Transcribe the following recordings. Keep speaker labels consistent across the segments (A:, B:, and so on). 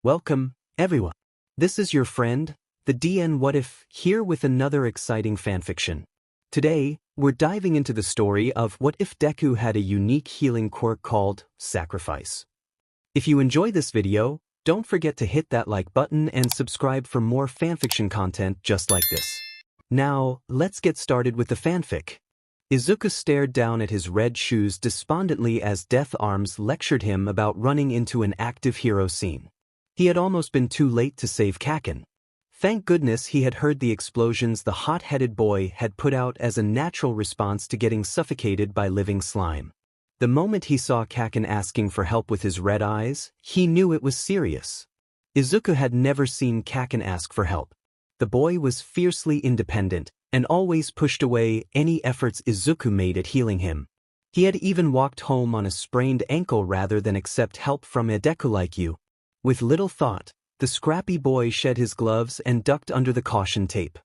A: Welcome, everyone. This is your friend, the DN What If, here with another exciting fanfiction. Today, we're diving into the story of what if Deku had a unique healing quirk called Sacrifice. If you enjoy this video, don't forget to hit that like button and subscribe for more fanfiction content just like this. Now, let's get started with the fanfic. Izuku stared down at his red shoes despondently as Death Arms lectured him about running into an active hero scene. He had almost been too late to save Kaken. Thank goodness he had heard the explosions the hot-headed boy had put out as a natural response to getting suffocated by living slime. The moment he saw Kaken asking for help with his red eyes, he knew it was serious. Izuku had never seen Kaken ask for help. The boy was fiercely independent, and always pushed away any efforts Izuku made at healing him. He had even walked home on a sprained ankle rather than accept help from a Deku like you. With little thought, the scrappy boy shed his gloves and ducked under the caution tape.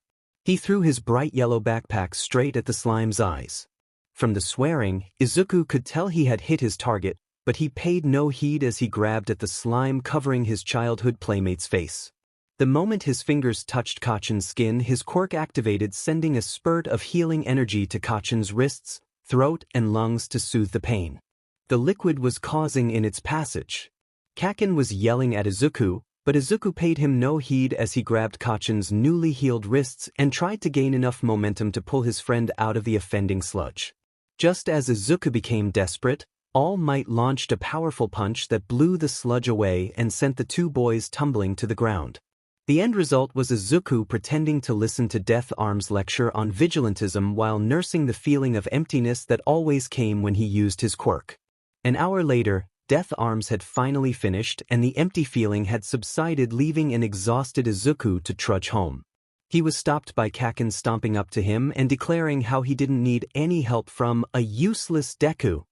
A: He threw his bright yellow backpack straight at the slime's eyes. From the swearing, Izuku could tell he had hit his target, but he paid no heed as he grabbed at the slime covering his childhood playmate's face. The moment his fingers touched Kaken's skin, his quirk activated, sending a spurt of healing energy to Kaken's wrists, throat, and lungs to soothe the pain the liquid was causing in its passage. Kaken was yelling at Izuku, but Izuku paid him no heed as he grabbed Kaken's newly healed wrists and tried to gain enough momentum to pull his friend out of the offending sludge. Just as Izuku became desperate, All Might launched a powerful punch that blew the sludge away and sent the two boys tumbling to the ground. The end result was Izuku pretending to listen to Death Arms' lecture on vigilantism while nursing the feeling of emptiness that always came when he used his quirk. An hour later, Death Arms had finally finished and the empty feeling had subsided, leaving an exhausted Izuku to trudge home. He was stopped by Kaken stomping up to him and declaring how he didn't need any help from a useless Deku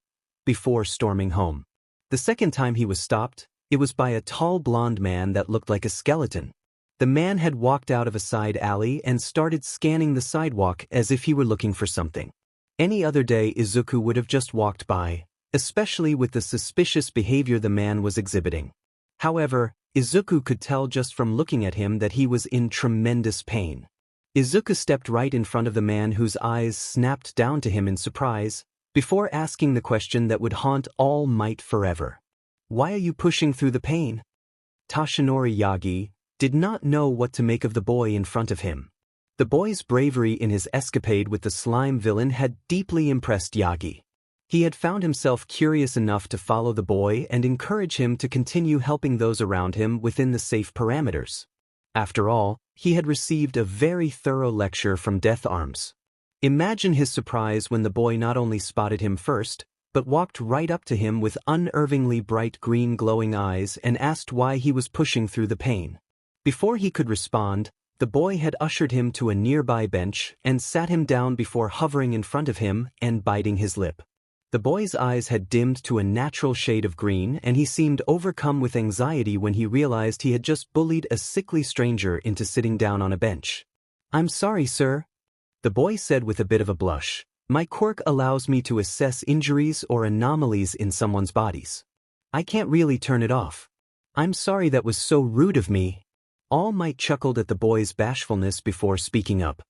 A: before storming home. The second time he was stopped, it was by a tall blonde man that looked like a skeleton. The man had walked out of a side alley and started scanning the sidewalk as if he were looking for something. Any other day Izuku would have just walked by, especially with the suspicious behavior the man was exhibiting. However, Izuku could tell just from looking at him that he was in tremendous pain. Izuku stepped right in front of the man whose eyes snapped down to him in surprise, before asking the question that would haunt All Might forever. "Why are you pushing through the pain?" Toshinori Yagi did not know what to make of the boy in front of him. The boy's bravery in his escapade with the slime villain had deeply impressed Yagi. He had found himself curious enough to follow the boy and encourage him to continue helping those around him within the safe parameters. After all, he had received a very thorough lecture from Death Arms. Imagine his surprise when the boy not only spotted him first, but walked right up to him with unervingly bright green glowing eyes and asked why he was pushing through the pain. Before he could respond, the boy had ushered him to a nearby bench and sat him down before hovering in front of him and biting his lip. The boy's eyes had dimmed to a natural shade of green and he seemed overcome with anxiety when he realized he had just bullied a sickly stranger into sitting down on a bench. "I'm sorry, sir," the boy said with a bit of a blush. "My quirk allows me to assess injuries or anomalies in someone's bodies. I can't really turn it off. I'm sorry, that was so rude of me." All Might chuckled at the boy's bashfulness before speaking up.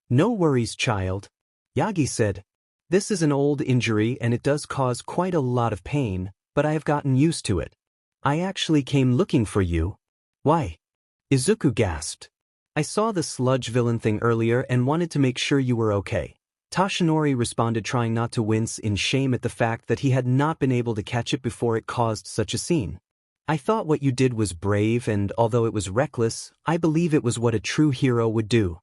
A: "No worries, child," Yagi said. "This is an old injury and it does cause quite a lot of pain, but I have gotten used to it. I actually came looking for you." "Why?" Izuku gasped. "I saw the sludge villain thing earlier and wanted to make sure you were okay." Toshinori responded, trying not to wince in shame at the fact that he had not been able to catch it before it caused such a scene. "I thought what you did was brave, and although it was reckless, I believe it was what a true hero would do."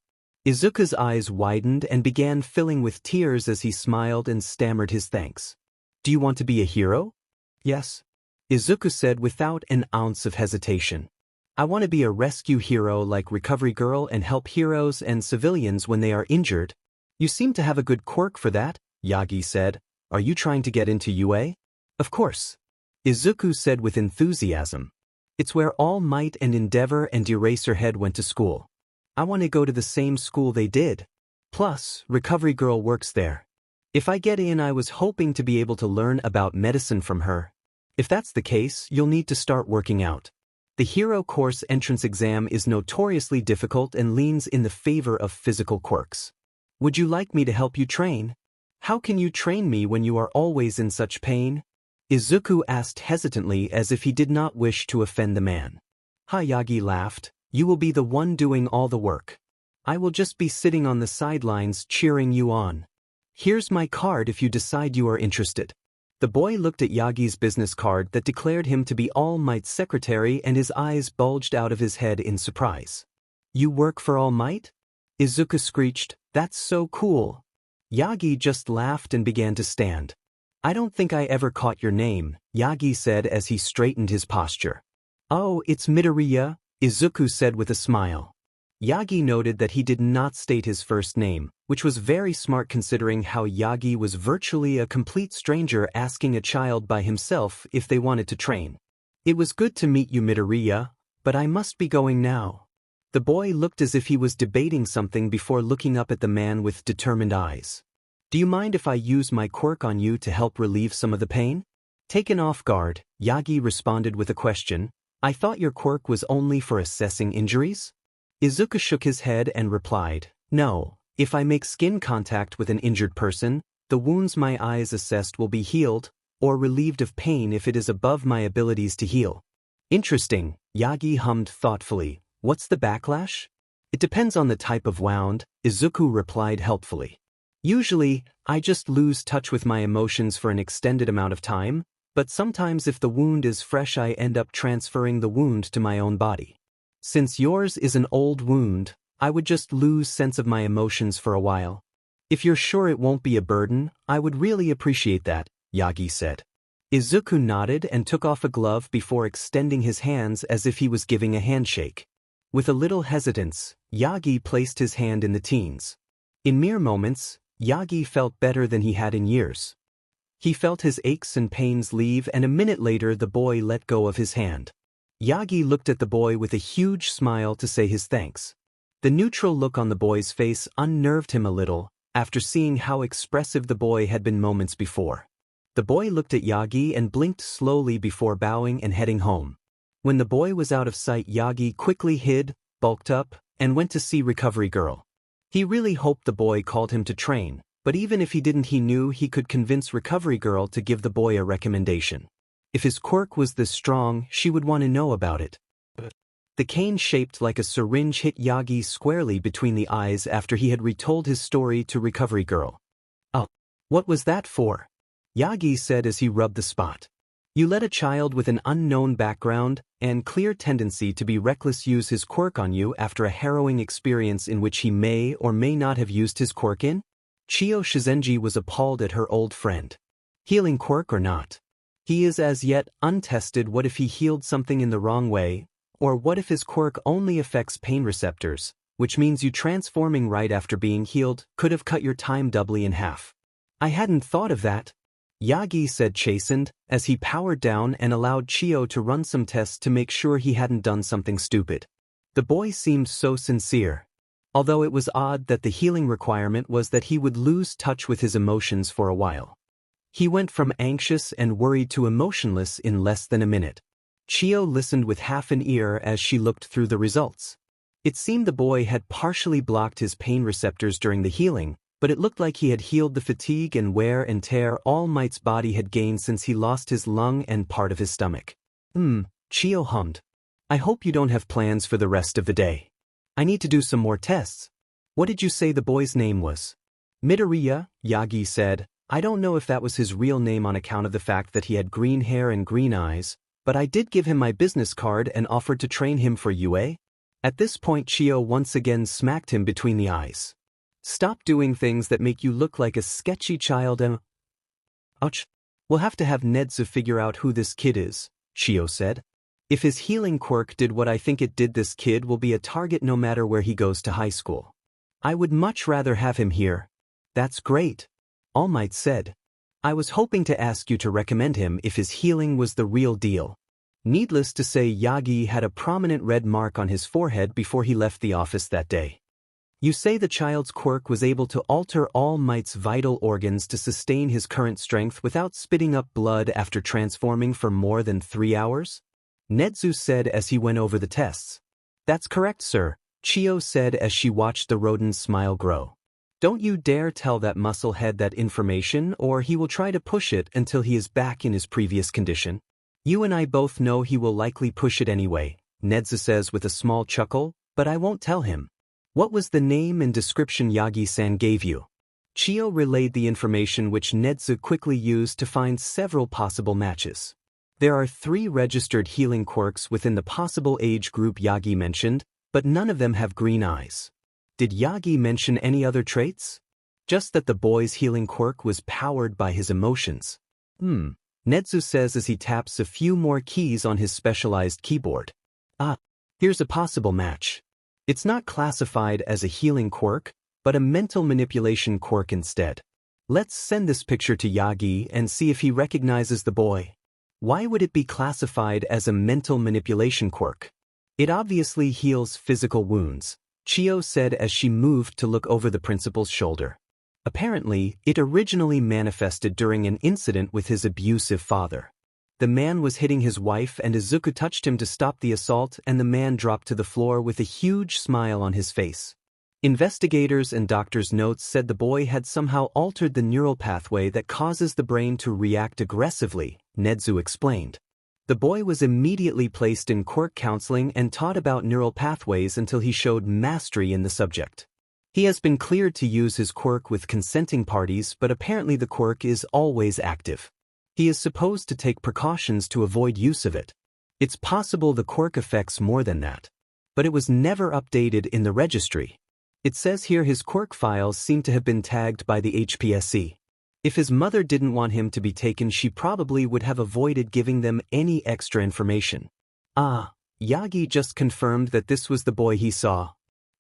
A: Izuku's eyes widened and began filling with tears as he smiled and stammered his thanks. "Do you want to be a hero?" "Yes," Izuku said without an ounce of hesitation. "I want to be a rescue hero like Recovery Girl and help heroes and civilians when they are injured." "You seem to have a good quirk for that," Yagi said. "Are you trying to get into UA?" "Of course," Izuku said with enthusiasm. "It's where All Might and Endeavor and Eraserhead went to school. I want to go to the same school they did. Plus, Recovery Girl works there. If I get in, I was hoping to be able to learn about medicine from her. If that's the case, you'll need to start working out." The hero course entrance exam is notoriously difficult and leans in the favor of physical quirks. Would you like me to help you train? How can you train me when you are always in such pain? Izuku asked hesitantly as if he did not wish to offend the man. Yagi laughed. You will be the one doing all the work. I will just be sitting on the sidelines cheering you on. Here's my card if you decide you are interested. The boy looked at Yagi's business card that declared him to be All Might's secretary, and his eyes bulged out of his head in surprise. You work for All Might? Izuku screeched, that's so cool. Yagi just laughed and began to stand. I don't think I ever caught your name, Yagi said as he straightened his posture. Oh, it's Midoriya, Izuku said with a smile. Yagi noted that he did not state his first name, which was very smart considering how Yagi was virtually a complete stranger asking a child by himself if they wanted to train. It was good to meet you, Midoriya, but I must be going now. The boy looked as if he was debating something before looking up at the man with determined eyes. Do you mind if I use my quirk on you to help relieve some of the pain? Taken off guard, Yagi responded with a question. I thought your quirk was only for assessing injuries? Izuku shook his head and replied, no, if I make skin contact with an injured person, the wounds my eyes assessed will be healed, or relieved of pain if it is above my abilities to heal. Interesting, Yagi hummed thoughtfully. What's the backlash? It depends on the type of wound, Izuku replied helpfully. Usually, I just lose touch with my emotions for an extended amount of time, but sometimes if the wound is fresh I end up transferring the wound to my own body. Since yours is an old wound, I would just lose sense of my emotions for a while. If you're sure it won't be a burden, I would really appreciate that, Yagi said. Izuku nodded and took off a glove before extending his hands as if he was giving a handshake. With a little hesitance, Yagi placed his hand in the teen's. In mere moments, Yagi felt better than he had in years. He felt his aches and pains leave, and a minute later the boy let go of his hand. Yagi looked at the boy with a huge smile to say his thanks. The neutral look on the boy's face unnerved him a little, after seeing how expressive the boy had been moments before. The boy looked at Yagi and blinked slowly before bowing and heading home. When the boy was out of sight, Yagi quickly hid, bulked up, and went to see Recovery Girl. He really hoped the boy called him to train, but even if he didn't, he knew he could convince Recovery Girl to give the boy a recommendation. If his quirk was this strong, she would want to know about it. The cane shaped like a syringe hit Yagi squarely between the eyes after he had retold his story to Recovery Girl. Oh, what was that for? Yagi said as he rubbed the spot. You let a child with an unknown background and clear tendency to be reckless use his quirk on you after a harrowing experience in which he may or may not have used his quirk in? Chiyo Shizenji was appalled at her old friend. Healing quirk or not? He is as yet untested. What if he healed something in the wrong way? Or what if his quirk only affects pain receptors, which means you transforming right after being healed could have cut your time doubly in half? I hadn't thought of that, Yagi said chastened, as he powered down and allowed Chiyo to run some tests to make sure he hadn't done something stupid. The boy seemed so sincere. Although it was odd that the healing requirement was that he would lose touch with his emotions for a while. He went from anxious and worried to emotionless in less than a minute. Chiyo listened with half an ear as she looked through the results. It seemed the boy had partially blocked his pain receptors during the healing, but it looked like he had healed the fatigue and wear and tear All Might's body had gained since he lost his lung and part of his stomach. Chiyo hummed. I hope you don't have plans for the rest of the day. I need to do some more tests. What did you say the boy's name was? Midoriya, Yagi said. I don't know if that was his real name on account of the fact that he had green hair and green eyes, but I did give him my business card and offered to train him for UA. At this point Chiyo once again smacked him between the eyes. Stop doing things that make you look like a sketchy child and… Ouch. We'll have to have Nedzu figure out who this kid is, Chiyo said. If his healing quirk did what I think it did, this kid will be a target no matter where he goes to high school. I would much rather have him here. That's great, All Might said. I was hoping to ask you to recommend him if his healing was the real deal. Needless to say, Yagi had a prominent red mark on his forehead before he left the office that day. You say the child's quirk was able to alter All Might's vital organs to sustain his current strength without spitting up blood after transforming for more than 3 hours? Nedzu said as he went over the tests. That's correct, sir, Chio said as she watched the rodent's smile grow. Don't you dare tell that muscle head that information or he will try to push it until he is back in his previous condition. You and I both know he will likely push it anyway, Nedzu says with a small chuckle, but I won't tell him. What was the name and description Yagi-san gave you? Chio relayed the information which Nedzu quickly used to find several possible matches. There are 3 registered healing quirks within the possible age group Yagi mentioned, but none of them have green eyes. Did Yagi mention any other traits? Just that the boy's healing quirk was powered by his emotions. Nedzu says as he taps a few more keys on his specialized keyboard. Here's a possible match. It's not classified as a healing quirk, but a mental manipulation quirk instead. Let's send this picture to Yagi and see if he recognizes the boy. Why would it be classified as a mental manipulation quirk? It obviously heals physical wounds, Chio said as she moved to look over the principal's shoulder. Apparently, it originally manifested during an incident with his abusive father. The man was hitting his wife and Izuku touched him to stop the assault and the man dropped to the floor with a huge smile on his face. Investigators and doctors' notes said the boy had somehow altered the neural pathway that causes the brain to react aggressively, Nedzu explained. The boy was immediately placed in quirk counseling and taught about neural pathways until he showed mastery in the subject. He has been cleared to use his quirk with consenting parties, but apparently the quirk is always active. He is supposed to take precautions to avoid use of it. It's possible the quirk affects more than that. But it was never updated in the registry. It says here his quirk files seem to have been tagged by the HPSC. If his mother didn't want him to be taken, she probably would have avoided giving them any extra information. Yagi just confirmed that this was the boy he saw.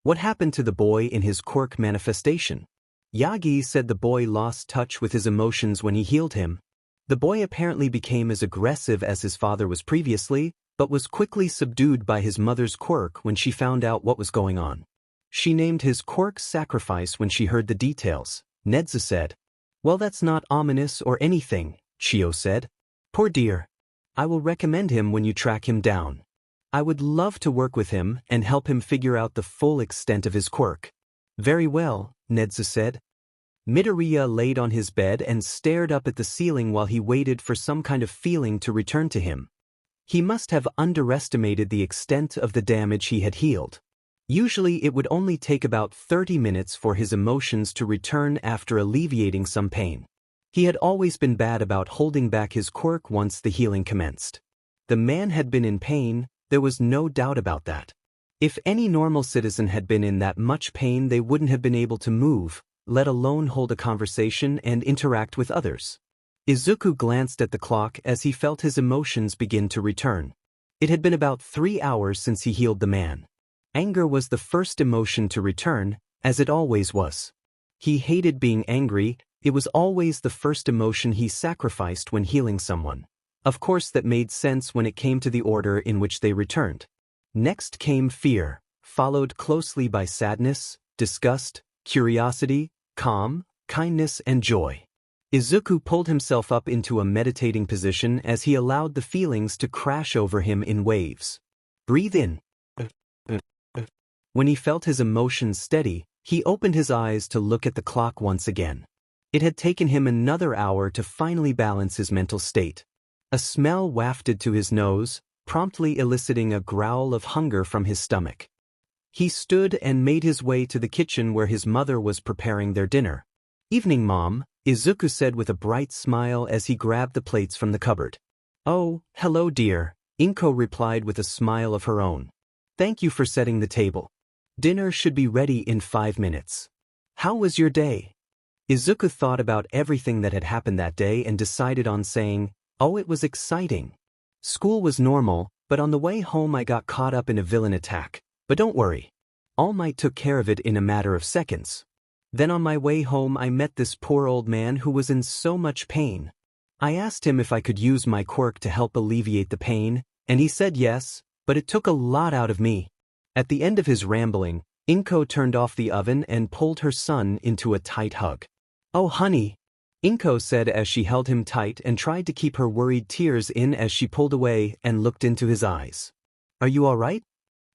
A: What happened to the boy in his quirk manifestation? Yagi said the boy lost touch with his emotions when he healed him. The boy apparently became as aggressive as his father was previously, but was quickly subdued by his mother's quirk when she found out what was going on. She named his quirk Sacrifice when she heard the details, Nedzu said. Well, that's not ominous or anything, Chio said. Poor dear. I will recommend him when you track him down. I would love to work with him and help him figure out the full extent of his quirk. Very well, Nedzu said. Midoriya laid on his bed and stared up at the ceiling while he waited for some kind of feeling to return to him. He must have underestimated the extent of the damage he had healed. Usually it would only take about 30 minutes for his emotions to return after alleviating some pain. He had always been bad about holding back his quirk once the healing commenced. The man had been in pain, there was no doubt about that. If any normal citizen had been in that much pain, they wouldn't have been able to move, let alone hold a conversation and interact with others. Izuku glanced at the clock as he felt his emotions begin to return. It had been about 3 hours since he healed the man. Anger was the first emotion to return, as it always was. He hated being angry, it was always the first emotion he sacrificed when healing someone. Of course that made sense when it came to the order in which they returned. Next came fear, followed closely by sadness, disgust, curiosity, calm, kindness and joy. Izuku pulled himself up into a meditating position as he allowed the feelings to crash over him in waves. Breathe in. When he felt his emotions steady, he opened his eyes to look at the clock once again. It had taken him another hour to finally balance his mental state. A smell wafted to his nose, promptly eliciting a growl of hunger from his stomach. He stood and made his way to the kitchen where his mother was preparing their dinner. Evening, Mom, Izuku said with a bright smile as he grabbed the plates from the cupboard. Oh, hello dear, Inko replied with a smile of her own. Thank you for setting the table. Dinner should be ready in 5 minutes. How was your day? Izuku thought about everything that had happened that day and decided on saying, oh, it was exciting. School was normal, but on the way home I got caught up in a villain attack. But don't worry. All Might took care of it in a matter of seconds. Then on my way home I met this poor old man who was in so much pain. I asked him if I could use my quirk to help alleviate the pain, and he said yes, but it took a lot out of me. At the end of his rambling, Inko turned off the oven and pulled her son into a tight hug. Oh honey. Inko said as she held him tight and tried to keep her worried tears in as she pulled away and looked into his eyes. Are you all right?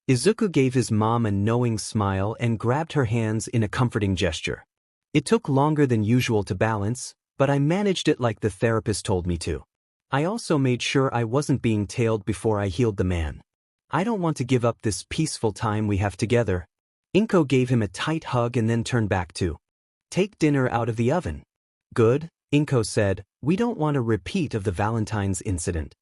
A: Izuku gave his mom a knowing smile and grabbed her hands in a comforting gesture. It took longer than usual to balance, but I managed it like the therapist told me to. I also made sure I wasn't being tailed before I healed the man. I don't want to give up this peaceful time we have together. Inko gave him a tight hug and then turned back to take dinner out of the oven. Good, Inko said, we don't want a repeat of the Valentine's incident.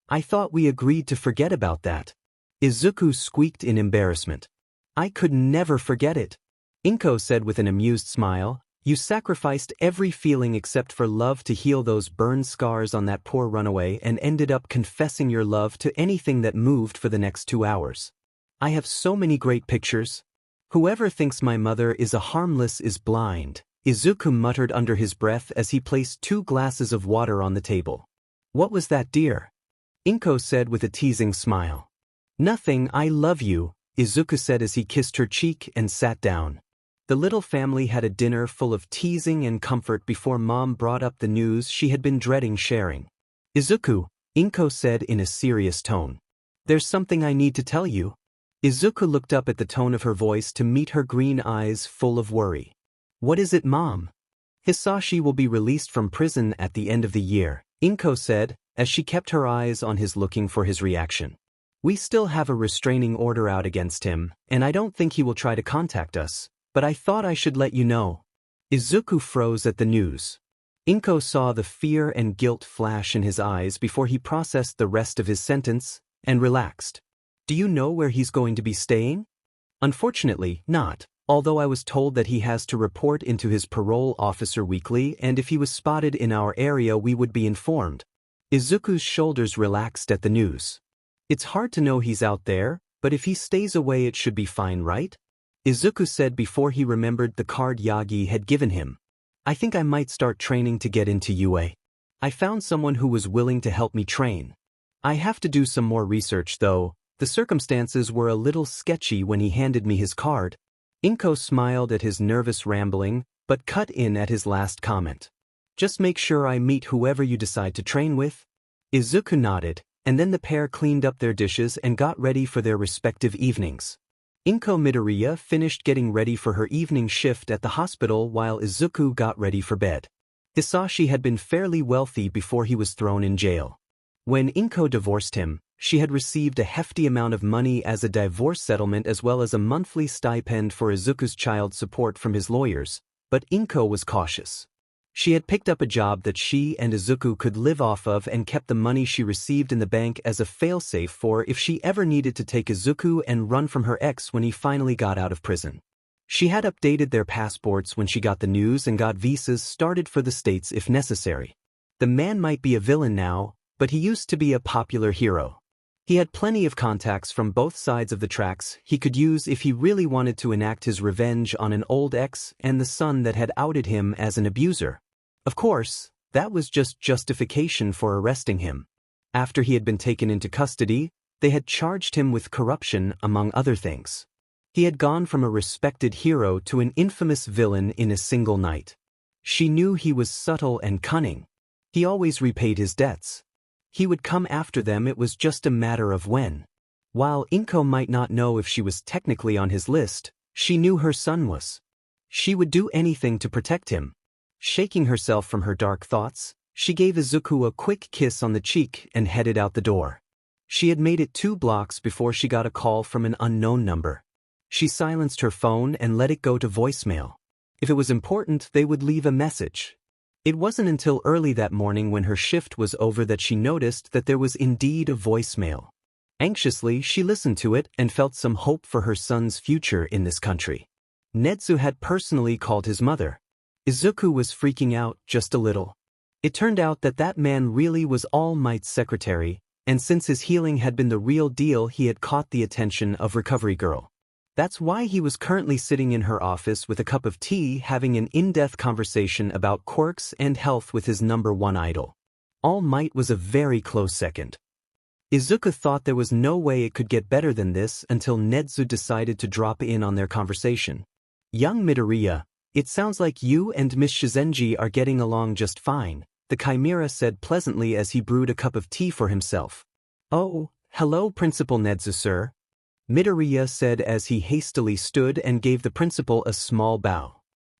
A: I thought we agreed to forget about that. Izuku squeaked in embarrassment. I could never forget it. Inko said with an amused smile, you sacrificed every feeling except for love to heal those burn scars on that poor runaway and ended up confessing your love to anything that moved for the next 2 hours. I have so many great pictures. Whoever thinks my mother is a harmless is blind, Izuku muttered under his breath as he placed 2 glasses of water on the table. What was that, dear? Inko said with a teasing smile. Nothing, I love you, Izuku said as he kissed her cheek and sat down. The little family had a dinner full of teasing and comfort before Mom brought up the news she had been dreading sharing. Izuku, Inko said in a serious tone. There's something I need to tell you. Izuku looked up at the tone of her voice to meet her green eyes full of worry. What is it, Mom? Hisashi will be released from prison at the end of the year, Inko said, as she kept her eyes on his looking for his reaction. We still have a restraining order out against him, and I don't think he will try to contact us, but I thought I should let you know. Izuku froze at the news. Inko saw the fear and guilt flash in his eyes before he processed the rest of his sentence, and relaxed. Do you know where he's going to be staying? Unfortunately, not, although I was told that he has to report into his parole officer weekly and if he was spotted in our area we would be informed. Izuku's shoulders relaxed at the news. It's hard to know he's out there, but if he stays away it should be fine, right? Izuku said before he remembered the card Yagi had given him. I think I might start training to get into UA. I found someone who was willing to help me train. I have to do some more research though. The circumstances were a little sketchy when he handed me his card. Inko smiled at his nervous rambling, but cut in at his last comment. Just make sure I meet whoever you decide to train with. Izuku nodded, and then the pair cleaned up their dishes and got ready for their respective evenings. Inko Midoriya finished getting ready for her evening shift at the hospital while Izuku got ready for bed. Hisashi had been fairly wealthy before he was thrown in jail. When Inko divorced him, she had received a hefty amount of money as a divorce settlement as well as a monthly stipend for Izuku's child support from his lawyers, but Inko was cautious. She had picked up a job that she and Izuku could live off of and kept the money she received in the bank as a failsafe for if she ever needed to take Izuku and run from her ex when he finally got out of prison. She had updated their passports when she got the news and got visas started for the States if necessary. The man might be a villain now, but he used to be a popular hero. He had plenty of contacts from both sides of the tracks he could use if he really wanted to enact his revenge on an old ex and the son that had outed him as an abuser. Of course, that was just justification for arresting him. After he had been taken into custody, they had charged him with corruption among other things. He had gone from a respected hero to an infamous villain in a single night. She knew he was subtle and cunning. He always repaid his debts. He would come after them, it was just a matter of when. While Inko might not know if she was technically on his list, she knew her son was. She would do anything to protect him. Shaking herself from her dark thoughts, she gave Izuku a quick kiss on the cheek and headed out the door. She had made it 2 blocks before she got a call from an unknown number. She silenced her phone and let it go to voicemail. If it was important, they would leave a message. It wasn't until early that morning when her shift was over that she noticed that there was indeed a voicemail. Anxiously, she listened to it and felt some hope for her son's future in this country. Netsu had personally called his mother. Izuku was freaking out just a little. It turned out that that man really was All Might's secretary, and since his healing had been the real deal, he had caught the attention of Recovery Girl. That's why he was currently sitting in her office with a cup of tea having an in-depth conversation about quirks and health with his #1 idol. All Might was a very close second. Izuku thought there was no way it could get better than this until Netsu decided to drop in on their conversation. Young Midoriya, It sounds like you and Miss Shizenji are getting along just fine, the Chimera said pleasantly as he brewed a cup of tea for himself. Oh, hello Principal Nedzu sir. Midoriya said as he hastily stood and gave the principal a small bow.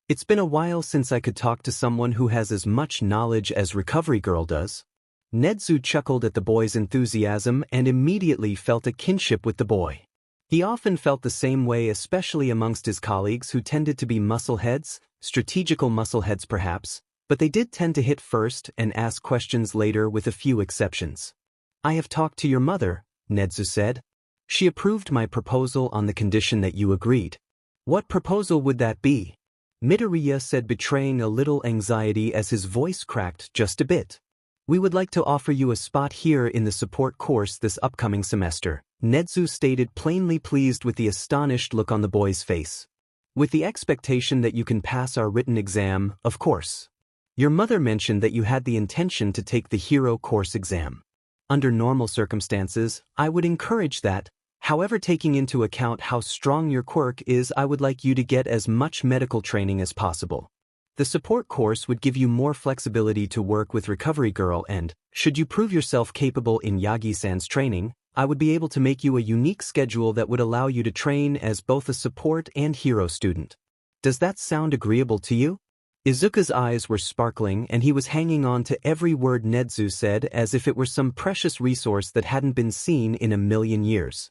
A: It's been a while since I could talk to someone who has as much knowledge as Recovery Girl does. Nedzu chuckled at the boy's enthusiasm and immediately felt a kinship with the boy. He often felt the same way, especially amongst his colleagues who tended to be muscleheads, strategical muscleheads perhaps, but they did tend to hit first and ask questions later with a few exceptions. I have talked to your mother, Nedzu said. She approved my proposal on the condition that you agreed. What proposal would that be? Midoriya said, betraying a little anxiety as his voice cracked just a bit. We would like to offer you a spot here in the support course this upcoming semester, Nedzu stated, plainly pleased with the astonished look on the boy's face. With the expectation that you can pass our written exam, of course. Your mother mentioned that you had the intention to take the hero course exam. Under normal circumstances, I would encourage that. However, taking into account how strong your quirk is, I would like you to get as much medical training as possible. The support course would give you more flexibility to work with Recovery Girl and, should you prove yourself capable in Yagi-san's training, I would be able to make you a unique schedule that would allow you to train as both a support and hero student. Does that sound agreeable to you? Izuku's eyes were sparkling and he was hanging on to every word Nedzu said as if it were some precious resource that hadn't been seen in a million years.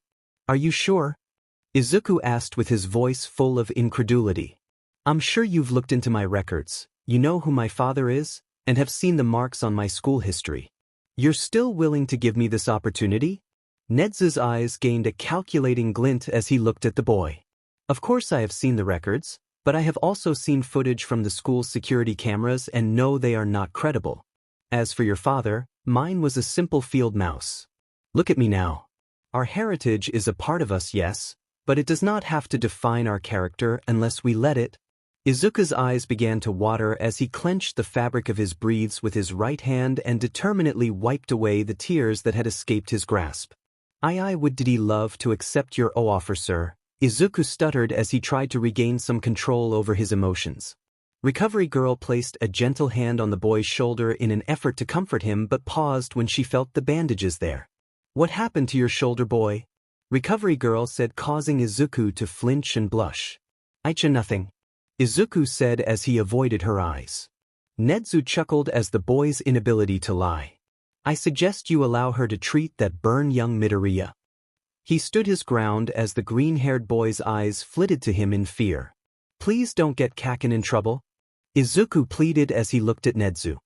A: Are you sure? Izuku asked with his voice full of incredulity. I'm sure you've looked into my records, you know who my father is, and have seen the marks on my school history. You're still willing to give me this opportunity? Nedzu's eyes gained a calculating glint as he looked at the boy. Of course I have seen the records, but I have also seen footage from the school's security cameras and know they are not credible. As for your father, mine was a simple field mouse. Look at me now. Our heritage is a part of us, yes, but it does not have to define our character unless we let it. Izuku's eyes began to water as he clenched the fabric of his breathes with his right hand and determinedly wiped away the tears that had escaped his grasp. I would did he love to accept your offer, sir, Izuku stuttered as he tried to regain some control over his emotions. Recovery Girl placed a gentle hand on the boy's shoulder in an effort to comfort him but paused when she felt the bandages there. What happened to your shoulder, boy? Recovery Girl said, causing Izuku to flinch and blush. Nothing. Izuku said as he avoided her eyes. Nedzu chuckled as the boy's inability to lie. I suggest you allow her to treat that burn young Midoriya. He stood his ground as the green-haired boy's eyes flitted to him in fear. Please don't get Kaken in trouble. Izuku pleaded as he looked at Nedzu.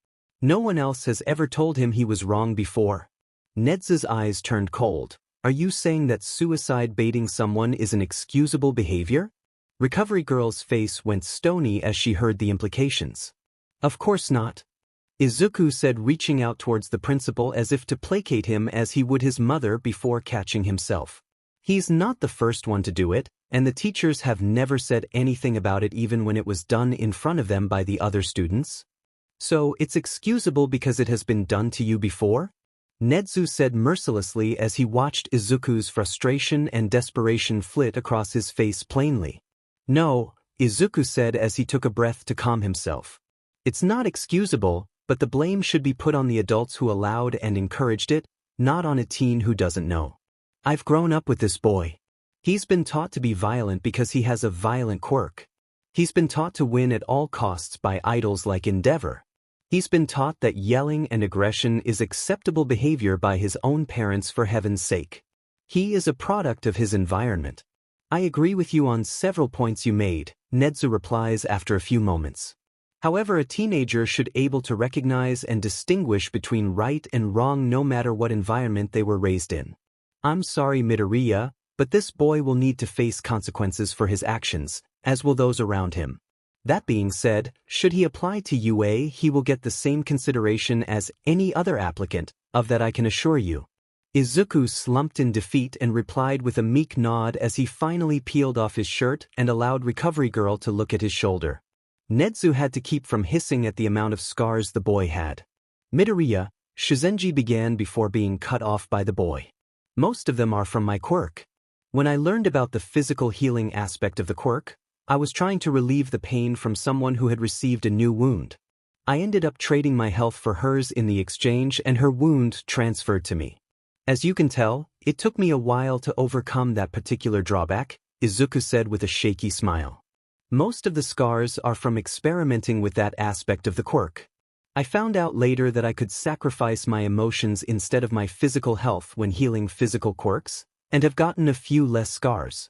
A: No one else has ever told him he was wrong before. Nedzu's eyes turned cold. Are you saying that suicide baiting someone is an excusable behavior? Recovery Girl's face went stony as she heard the implications. Of course not. Izuku said, reaching out towards the principal as if to placate him as he would his mother before catching himself. He's not the first one to do it, and the teachers have never said anything about it even when it was done in front of them by the other students. So it's excusable because it has been done to you before? Nedzu said mercilessly as he watched Izuku's frustration and desperation flit across his face plainly. No, Izuku said as he took a breath to calm himself. It's not excusable, but the blame should be put on the adults who allowed and encouraged it, not on a teen who doesn't know. I've grown up with this boy. He's been taught to be violent because he has a violent quirk. He's been taught to win at all costs by idols like Endeavor. He's been taught that yelling and aggression is acceptable behavior by his own parents, for heaven's sake. He is a product of his environment. I agree with you on several points you made, Nedzu replies after a few moments. However, a teenager should be able to recognize and distinguish between right and wrong no matter what environment they were raised in. I'm sorry, Midoriya, but this boy will need to face consequences for his actions, as will those around him. That being said, should he apply to UA, he will get the same consideration as any other applicant, of that I can assure you. Izuku slumped in defeat and replied with a meek nod as he finally peeled off his shirt and allowed Recovery Girl to look at his shoulder. Nedzu had to keep from hissing at the amount of scars the boy had. Midoriya, Shizenji began before being cut off by the boy. Most of them are from my quirk. When I learned about the physical healing aspect of the quirk, I was trying to relieve the pain from someone who had received a new wound. I ended up trading my health for hers in the exchange, and her wound transferred to me. As you can tell, it took me a while to overcome that particular drawback, Izuku said with a shaky smile. Most of the scars are from experimenting with that aspect of the quirk. I found out later that I could sacrifice my emotions instead of my physical health when healing physical quirks, and have gotten a few less scars.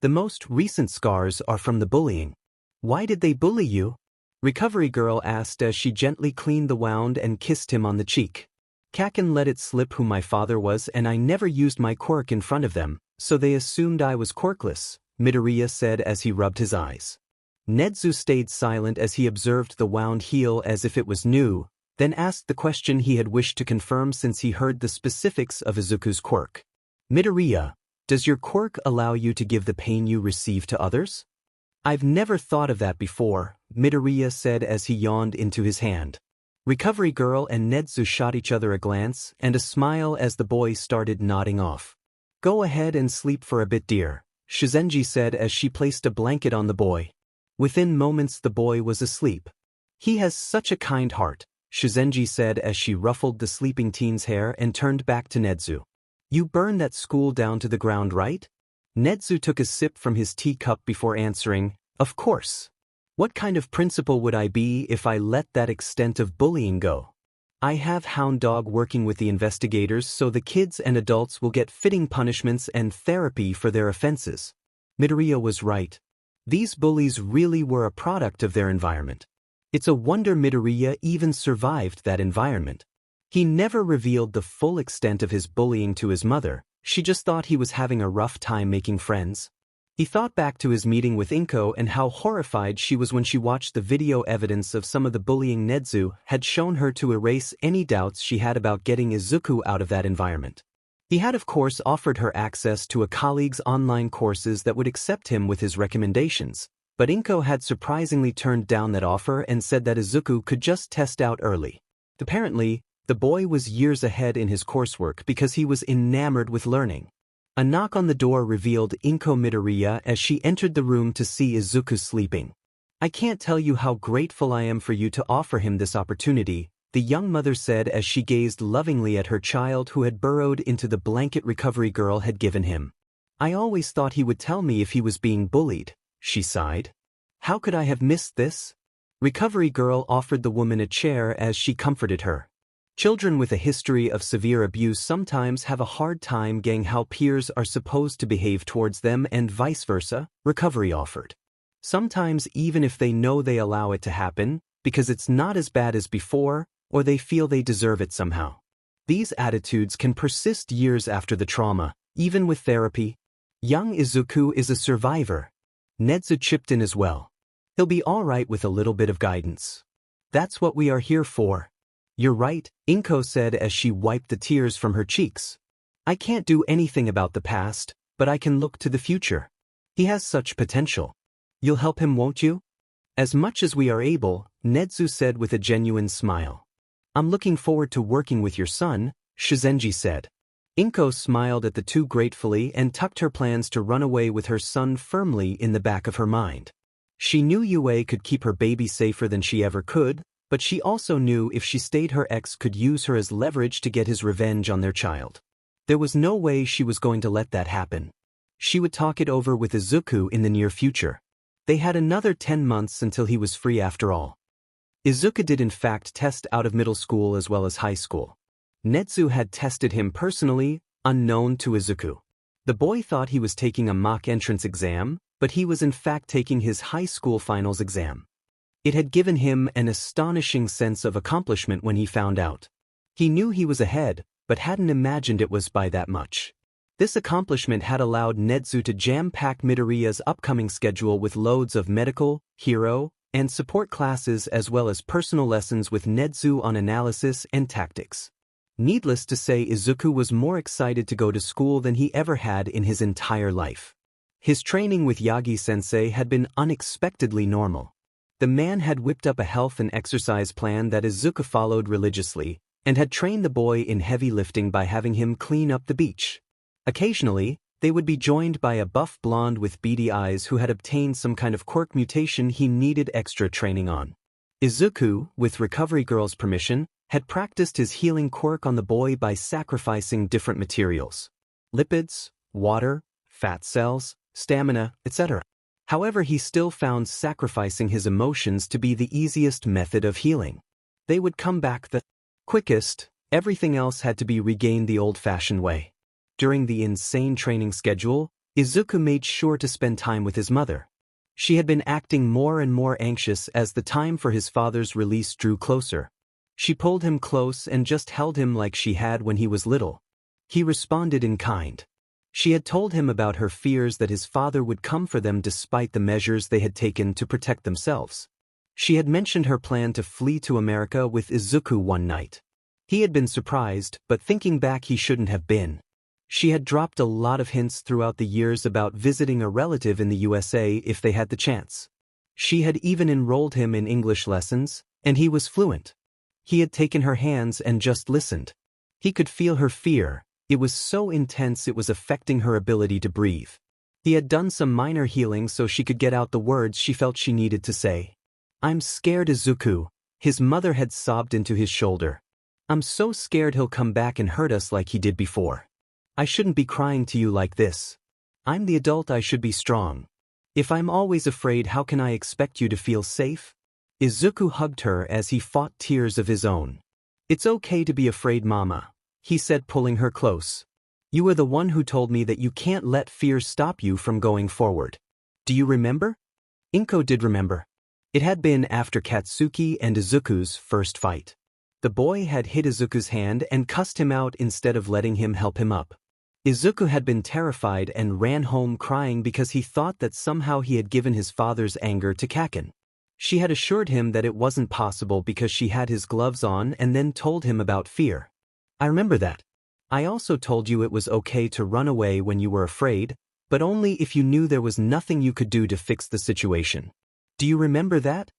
A: The most recent scars are from the bullying. Why did they bully you? Recovery Girl asked as she gently cleaned the wound and kissed him on the cheek. Kaken let it slip who my father was, and I never used my quirk in front of them, so they assumed I was quirkless, Midoriya said as he rubbed his eyes. Nedzu stayed silent as he observed the wound heal as if it was new, then asked the question he had wished to confirm since he heard the specifics of Izuku's quirk. Midoriya, does your quirk allow you to give the pain you receive to others? I've never thought of that before, Midoriya said as he yawned into his hand. Recovery Girl and Nedzu shot each other a glance and a smile as the boy started nodding off. Go ahead and sleep for a bit, dear, Shizenji said as she placed a blanket on the boy. Within moments the boy was asleep. He has such a kind heart, Shizenji said as she ruffled the sleeping teen's hair and turned back to Nedzu. You burned that school down to the ground, right? Nedzu took a sip from his teacup before answering, of course. What kind of principal would I be if I let that extent of bullying go? I have Hound Dog working with the investigators so the kids and adults will get fitting punishments and therapy for their offenses. Midoriya was right. These bullies really were a product of their environment. It's a wonder Midoriya even survived that environment. He never revealed the full extent of his bullying to his mother. She just thought he was having a rough time making friends. He thought back to his meeting with Inko and how horrified she was when she watched the video evidence of some of the bullying Nedzu had shown her to erase any doubts she had about getting Izuku out of that environment. He had of course offered her access to a colleague's online courses that would accept him with his recommendations, but Inko had surprisingly turned down that offer and said that Izuku could just test out early. Apparently, the boy was years ahead in his coursework because he was enamored with learning. A knock on the door revealed Inko Midoriya as she entered the room to see Izuku sleeping. I can't tell you how grateful I am for you to offer him this opportunity, the young mother said as she gazed lovingly at her child who had burrowed into the blanket Recovery Girl had given him. I always thought he would tell me if he was being bullied, she sighed. How could I have missed this? Recovery Girl offered the woman a chair as she comforted her. Children with a history of severe abuse sometimes have a hard time getting how peers are supposed to behave towards them and vice versa, Recovery offered. Sometimes even if they know they allow it to happen, because it's not as bad as before, or they feel they deserve it somehow. These attitudes can persist years after the trauma, even with therapy. Young Izuku is a survivor. Nedzu chipped in as well. He'll be all right with a little bit of guidance. That's what we are here for. You're right, Inko said as she wiped the tears from her cheeks. I can't do anything about the past, but I can look to the future. He has such potential. You'll help him, won't you? As much as we are able, Nedzu said with a genuine smile. I'm looking forward to working with your son, Shizenji said. Inko smiled at the two gratefully and tucked her plans to run away with her son firmly in the back of her mind. She knew Yue could keep her baby safer than she ever could, but she also knew if she stayed her ex could use her as leverage to get his revenge on their child. There was no way she was going to let that happen. She would talk it over with Izuku in the near future. They had another 10 months until he was free after all. Izuku did in fact test out of middle school as well as high school. Nedzu had tested him personally, unknown to Izuku. The boy thought he was taking a mock entrance exam, but he was in fact taking his high school finals exam. It had given him an astonishing sense of accomplishment when he found out. He knew he was ahead, but hadn't imagined it was by that much. This accomplishment had allowed Nedzu to jam-pack Midoriya's upcoming schedule with loads of medical, hero, and support classes as well as personal lessons with Nedzu on analysis and tactics. Needless to say, Izuku was more excited to go to school than he ever had in his entire life. His training with Yagi-sensei had been unexpectedly normal. The man had whipped up a health and exercise plan that Izuku followed religiously, and had trained the boy in heavy lifting by having him clean up the beach. Occasionally, They would be joined by a buff blonde with beady eyes who had obtained some kind of quirk mutation he needed extra training on. Izuku, with Recovery Girl's permission, had practiced his healing quirk on the boy by sacrificing different materials: lipids, water, fat cells, stamina, etc. However, he still found sacrificing his emotions to be the easiest method of healing. They would come back the quickest. Everything else had to be regained the old-fashioned way. During the insane training schedule, Izuku made sure to spend time with his mother. She had been acting more and more anxious as the time for his father's release drew closer. She pulled him close and just held him like she had when he was little. He responded in kind. She had told him about her fears that his father would come for them despite the measures they had taken to protect themselves. She had mentioned her plan to flee to America with Izuku one night. He had been surprised, but thinking back he shouldn't have been. She had dropped a lot of hints throughout the years about visiting a relative in the USA if they had the chance. She had even enrolled him in English lessons, and he was fluent. He had taken her hands and just listened. He could feel her fear. It was so intense it was affecting her ability to breathe. He had done some minor healing so she could get out the words she felt she needed to say. "I'm scared, Izuku." His mother had sobbed into his shoulder. "I'm so scared he'll come back and hurt us like he did before. I shouldn't be crying to you like this. I'm the adult, I should be strong. If I'm always afraid, how can I expect you to feel safe?" Izuku hugged her as he fought tears of his own. "It's okay to be afraid, Mama," he said, pulling her close. "You were the one who told me that you can't let fear stop you from going forward. Do you remember?" Inko did remember. It had been after Katsuki and Izuku's first fight. The boy had hit Izuku's hand and cussed him out instead of letting him help him up. Izuku had been terrified and ran home crying because he thought that somehow he had given his father's anger to Kaken. She had assured him that it wasn't possible because she had his gloves on and then told him about fear. "I remember that. I also told you it was okay to run away when you were afraid, but only if you knew there was nothing you could do to fix the situation. Do you remember that?"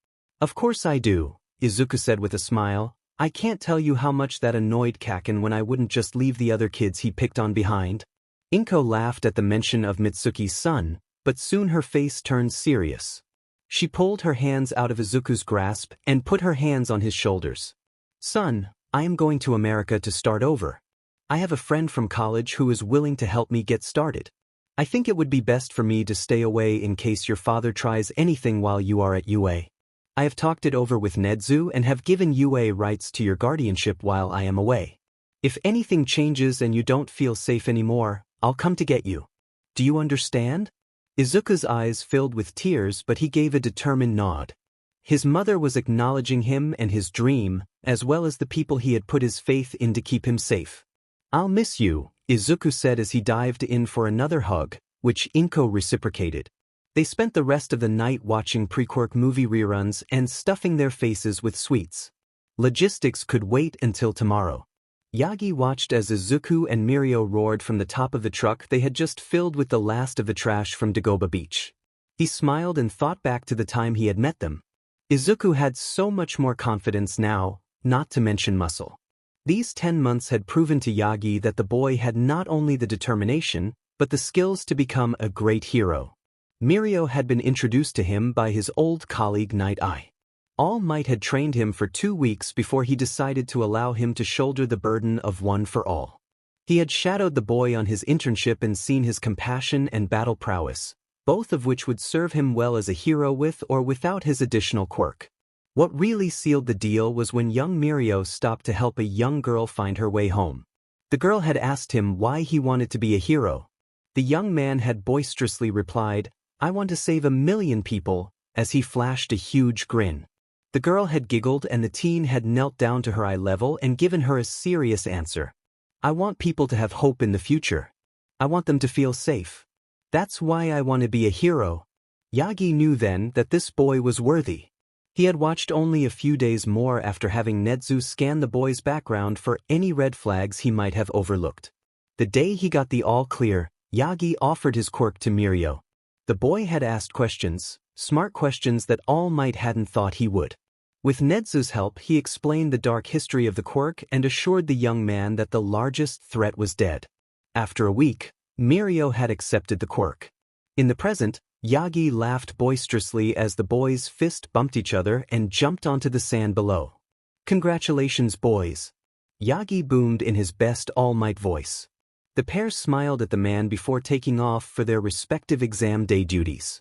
A: "Of course I do," Izuku said with a smile. "I can't tell you how much that annoyed Kaken when I wouldn't just leave the other kids he picked on behind." Inko laughed at the mention of Mitsuki's son, but soon her face turned serious. She pulled her hands out of Izuku's grasp and put her hands on his shoulders. "Son, I am going to America to start over. I have a friend from college who is willing to help me get started. I think it would be best for me to stay away in case your father tries anything while you are at UA. I have talked it over with Nedzu and have given UA rights to your guardianship while I am away. If anything changes and you don't feel safe anymore, I'll come to get you. Do you understand?" Izuku's eyes filled with tears, but he gave a determined nod. His mother was acknowledging him and his dream, as well as the people he had put his faith in to keep him safe. "I'll miss you," Izuku said as he dived in for another hug, which Inko reciprocated. They spent the rest of the night watching pre-quirk movie reruns and stuffing their faces with sweets. Logistics could wait until tomorrow. Yagi watched as Izuku and Mirio roared from the top of the truck they had just filled with the last of the trash from Dagoba Beach. He smiled and thought back to the time he had met them. Izuku had so much more confidence now, not to mention muscle. These 10 months had proven to Yagi that the boy had not only the determination, but the skills to become a great hero. Mirio had been introduced to him by his old colleague Night Eye. All Might had trained him for 2 weeks before he decided to allow him to shoulder the burden of one for all. He had shadowed the boy on his internship and seen his compassion and battle prowess, both of which would serve him well as a hero with or without his additional quirk. What really sealed the deal was when young Mirio stopped to help a young girl find her way home. The girl had asked him why he wanted to be a hero. The young man had boisterously replied, "I want to save 1,000,000 people," as he flashed a huge grin. The girl had giggled and the teen had knelt down to her eye level and given her a serious answer. "I want people to have hope in the future. I want them to feel safe. That's why I want to be a hero." Yagi knew then that this boy was worthy. He had watched only a few days more after having Nedzu scan the boy's background for any red flags he might have overlooked. The day he got the all-clear, Yagi offered his quirk to Mirio. The boy had asked questions, smart questions that All Might hadn't thought he would. With Nedzu's help, he explained the dark history of the quirk and assured the young man that the largest threat was dead. After a week, Mirio had accepted the quirk. In the present, Yagi laughed boisterously as the boys' fist bumped each other and jumped onto the sand below. "Congratulations, boys," Yagi boomed in his best all-might voice. The pair smiled at the man before taking off for their respective exam day duties.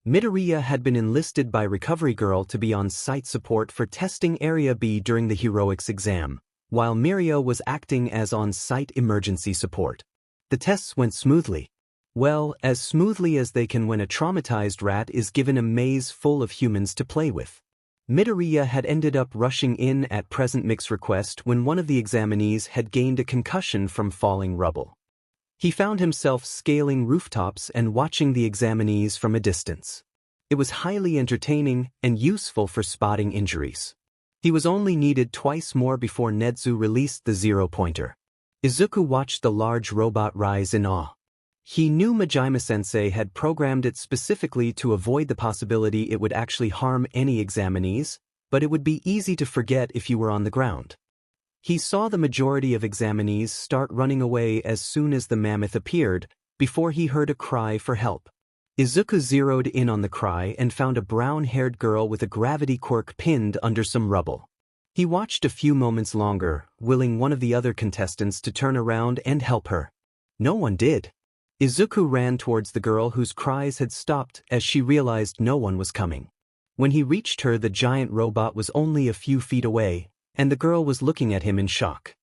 A: Midoriya had been enlisted by Recovery Girl to be on site support for testing Area B during the Heroics exam, while Mirio was acting as on-site emergency support. The tests went smoothly. Well, as smoothly as they can when a traumatized rat is given a maze full of humans to play with. Midoriya had ended up rushing in at present Mick's request when one of the examinees had gained a concussion from falling rubble. He found himself scaling rooftops and watching the examinees from a distance. It was highly entertaining and useful for spotting injuries. He was only needed twice more before Netsu released the zero-pointer. Izuku watched the large robot rise in awe. He knew Majima-sensei had programmed it specifically to avoid the possibility it would actually harm any examinees, but it would be easy to forget if you were on the ground. He saw the majority of examinees start running away as soon as the mammoth appeared, before he heard a cry for help. Izuku zeroed in on the cry and found a brown-haired girl with a gravity quirk pinned under some rubble. He watched a few moments longer, willing one of the other contestants to turn around and help her. No one did. Izuku ran towards the girl whose cries had stopped as she realized no one was coming. When he reached her, the giant robot was only a few feet away, and the girl was looking at him in shock.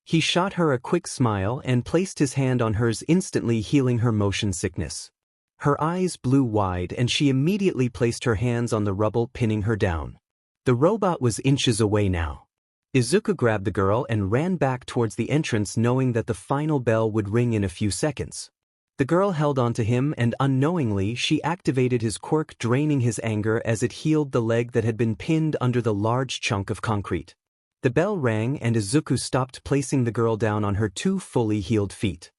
A: He shot her a quick smile and placed his hand on hers, instantly healing her motion sickness. Her eyes blew wide and she immediately placed her hands on the rubble, pinning her down. The robot was inches away now. Izuku grabbed the girl and ran back towards the entrance, knowing that the final bell would ring in a few seconds. The girl held onto him and unknowingly she activated his quirk, draining his anger as it healed the leg that had been pinned under the large chunk of concrete. The bell rang and Izuku stopped, placing the girl down on her 2 fully healed feet.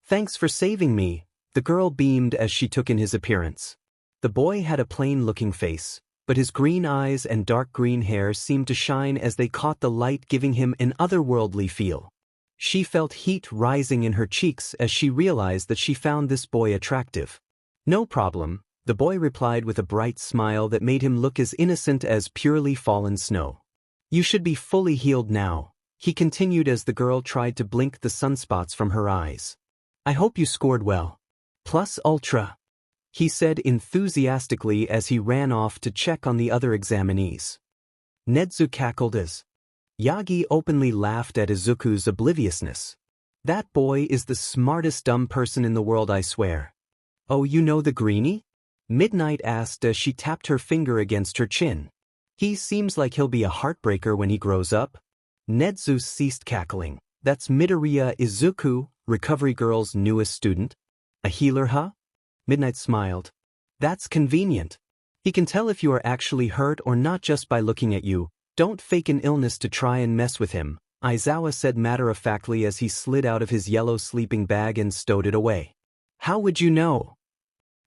A: "Thanks for saving me," the girl beamed as she took in his appearance. The boy had a plain-looking face, but his green eyes and dark green hair seemed to shine as they caught the light, giving him an otherworldly feel. She felt heat rising in her cheeks as she realized that she found this boy attractive. "No problem," the boy replied with a bright smile that made him look as innocent as purely fallen snow. "You should be fully healed now," he continued as the girl tried to blink the sunspots from her eyes. "I hope you scored well. Plus ultra," he said enthusiastically as he ran off to check on the other examinees. Netsu cackled as Yagi openly laughed at Izuku's obliviousness. "That boy is the smartest dumb person in the world, I swear." "Oh, you know the greenie?" Midnight asked as she tapped her finger against her chin. "He seems like he'll be a heartbreaker when he grows up." Netsu ceased cackling. "That's Midoriya Izuku, Recovery Girl's newest student." "A healer, huh?" Midnight smiled. "That's convenient. He can tell if you are actually hurt or not just by looking at you. Don't fake an illness to try and mess with him," Aizawa said matter-of-factly as he slid out of his yellow sleeping bag and stowed it away. "How would you know?"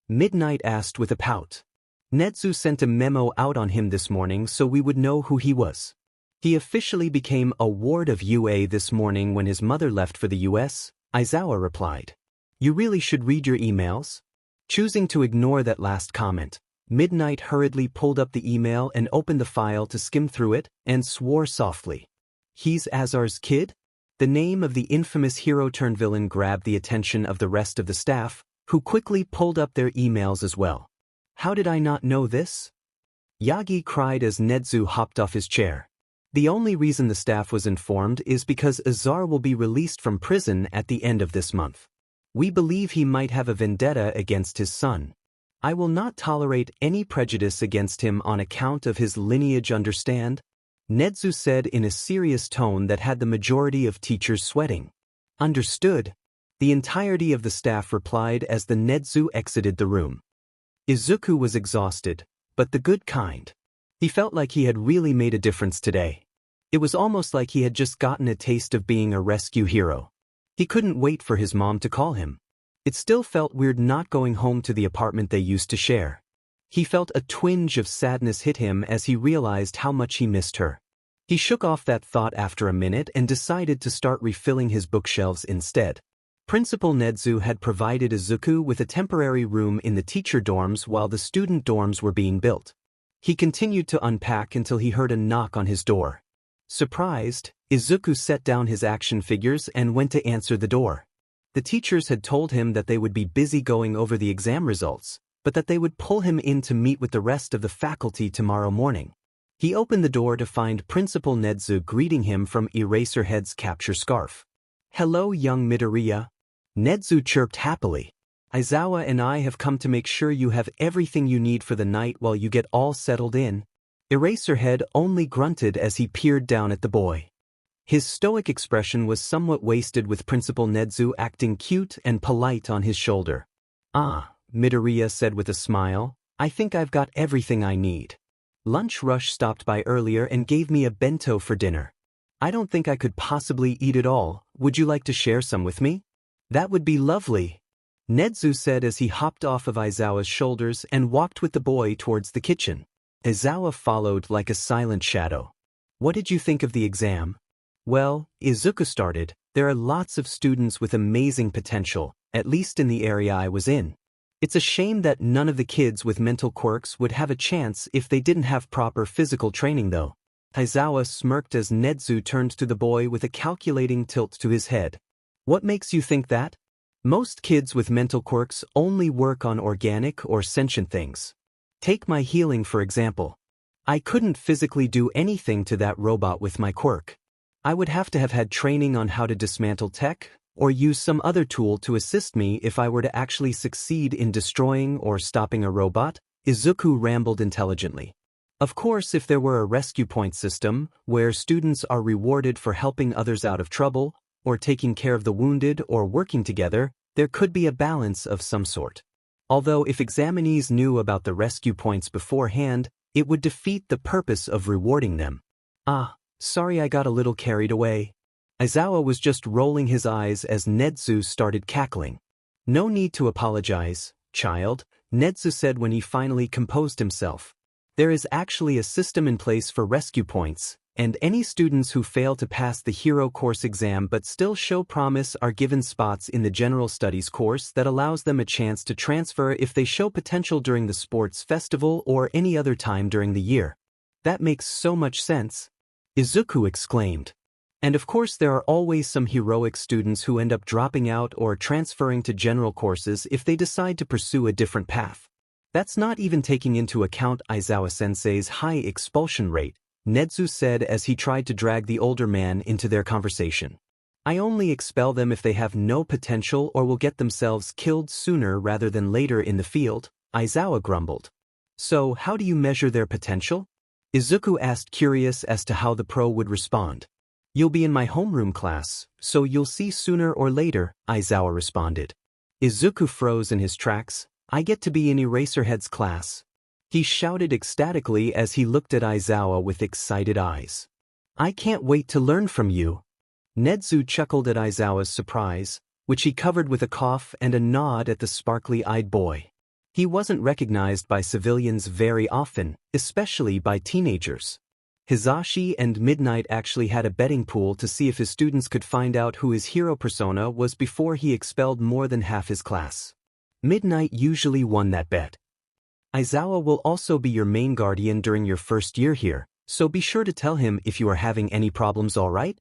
A: Midnight asked with a pout. "Netsu sent a memo out on him this morning so we would know who he was. He officially became a ward of UA this morning when his mother left for the US, Aizawa replied. "You really should read your emails." Choosing to ignore that last comment, Midnight hurriedly pulled up the email and opened the file to skim through it, and swore softly. "He's Azar's kid?" The name of the infamous hero-turned-villain grabbed the attention of the rest of the staff, who quickly pulled up their emails as well. "How did I not know this?" Yagi cried as Netsu hopped off his chair. "The only reason the staff was informed is because Azar will be released from prison at the end of this month. We believe he might have a vendetta against his son. I will not tolerate any prejudice against him on account of his lineage, understand?" Netsu said in a serious tone that had the majority of teachers sweating. "Understood," the entirety of the staff replied as the Netsu exited the room. Izuku was exhausted, but the good kind. He felt like he had really made a difference today. It was almost like he had just gotten a taste of being a rescue hero. He couldn't wait for his mom to call him. It still felt weird not going home to the apartment they used to share. He felt a twinge of sadness hit him as he realized how much he missed her. He shook off that thought after a minute and decided to start refilling his bookshelves instead. Principal Nezu had provided Izuku with a temporary room in the teacher dorms while the student dorms were being built. He continued to unpack until he heard a knock on his door. Surprised, Izuku set down his action figures and went to answer the door. The teachers had told him that they would be busy going over the exam results, but that they would pull him in to meet with the rest of the faculty tomorrow morning. He opened the door to find Principal Nezu greeting him from Eraserhead's capture scarf. "Hello, young Midoriya." Nezu chirped happily. "Aizawa and I have come to make sure you have everything you need for the night while you get all settled in." Eraserhead only grunted as he peered down at the boy. His stoic expression was somewhat wasted with Principal Nezu acting cute and polite on his shoulder. "Ah," Midoriya said with a smile, "I think I've got everything I need. Lunch Rush stopped by earlier and gave me a bento for dinner. I don't think I could possibly eat it all. Would you like to share some with me?" "That would be lovely," Nezu said as he hopped off of Aizawa's shoulders and walked with the boy towards the kitchen. Aizawa followed like a silent shadow. "What did you think of the exam?" "Well," Izuku started, "there are lots of students with amazing potential, at least in the area I was in. It's a shame that none of the kids with mental quirks would have a chance if they didn't have proper physical training though." Aizawa smirked as Nezu turned to the boy with a calculating tilt to his head. "What makes you think that? Most kids with mental quirks only work on organic or sentient things. Take my healing for example. I couldn't physically do anything to that robot with my quirk. I would have to have had training on how to dismantle tech, or use some other tool to assist me if I were to actually succeed in destroying or stopping a robot," Izuku rambled intelligently. "Of course, if there were a rescue point system, where students are rewarded for helping others out of trouble, or taking care of the wounded or working together, there could be a balance of some sort. Although if examinees knew about the rescue points beforehand, it would defeat the purpose of rewarding them." "Ah, sorry I got a little carried away." Aizawa was just rolling his eyes as Nezu started cackling. "No need to apologize, child," Nezu said when he finally composed himself. "There is actually a system in place for rescue points, and any students who fail to pass the hero course exam but still show promise are given spots in the general studies course that allows them a chance to transfer if they show potential during the sports festival or any other time during the year." "That makes so much sense," Izuku exclaimed. "And of course there are always some heroic students who end up dropping out or transferring to general courses if they decide to pursue a different path. That's not even taking into account Aizawa-sensei's high expulsion rate," Nezu said as he tried to drag the older man into their conversation. "I only expel them if they have no potential or will get themselves killed sooner rather than later in the field," Aizawa grumbled. "So how do you measure their potential?" Izuku asked, curious as to how the pro would respond. "You'll be in my homeroom class, so you'll see sooner or later," Aizawa responded. Izuku froze in his tracks. "I get to be in Eraserhead's class," he shouted ecstatically as he looked at Aizawa with excited eyes. "I can't wait to learn from you." Nezu chuckled at Aizawa's surprise, which he covered with a cough and a nod at the sparkly-eyed boy. He wasn't recognized by civilians very often, especially by teenagers. Hisashi and Midnight actually had a betting pool to see if his students could find out who his hero persona was before he expelled more than half his class. Midnight usually won that bet. "Aizawa will also be your main guardian during your first year here, so be sure to tell him if you are having any problems, all right?"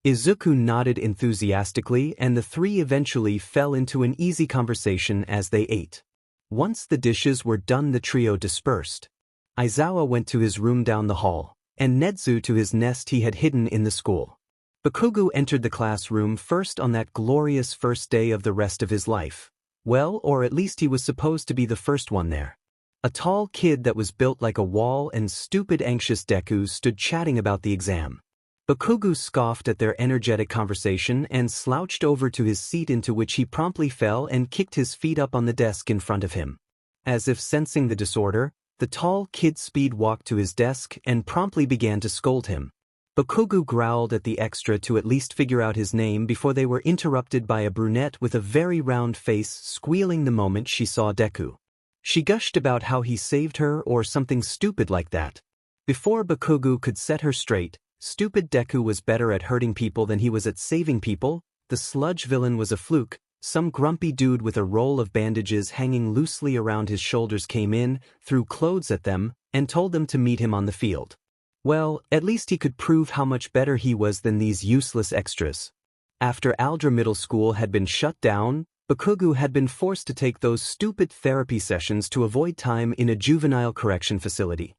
A: Izuku nodded enthusiastically and the three eventually fell into an easy conversation as they ate. Once the dishes were done, the trio dispersed. Aizawa went to his room down the hall, and Nezu to his nest he had hidden in the school. Bakugo entered the classroom first on that glorious first day of the rest of his life. Well, or at least he was supposed to be the first one there. A tall kid that was built like a wall and stupid anxious Deku stood chatting about the exam. Bakugo scoffed at their energetic conversation and slouched over to his seat, into which he promptly fell and kicked his feet up on the desk in front of him. As if sensing the disorder, the tall kid speed-walked to his desk and promptly began to scold him. Bakugo growled at the extra to at least figure out his name before they were interrupted by a brunette with a very round face squealing the moment she saw Deku. She gushed about how he saved her or something stupid like that. Before Bakugo could set her straight, stupid Deku was better at hurting people than he was at saving people, the sludge villain was a fluke, some grumpy dude with a roll of bandages hanging loosely around his shoulders came in, threw clothes at them, and told them to meet him on the field. Well, at least he could prove how much better he was than these useless extras. After Aldra Middle School had been shut down, Bakugo had been forced to take those stupid therapy sessions to avoid time in a juvenile correction facility.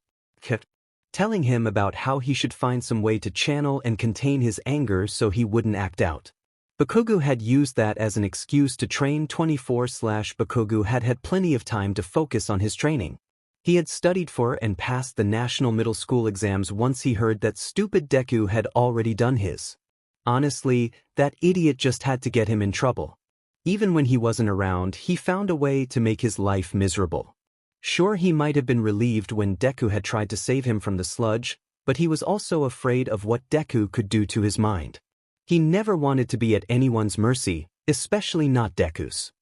A: Telling him about how he should find some way to channel and contain his anger so he wouldn't act out. Bakugo had used that as an excuse to train 24/Bakugo had had plenty of time to focus on his training. He had studied for and passed the national middle school exams once he heard that stupid Deku had already done his. Honestly, that idiot just had to get him in trouble. Even when he wasn't around, he found a way to make his life miserable. Sure, he might have been relieved when Deku had tried to save him from the sludge, but he was also afraid of what Deku could do to his mind. He never wanted to be at anyone's mercy, especially not Deku's.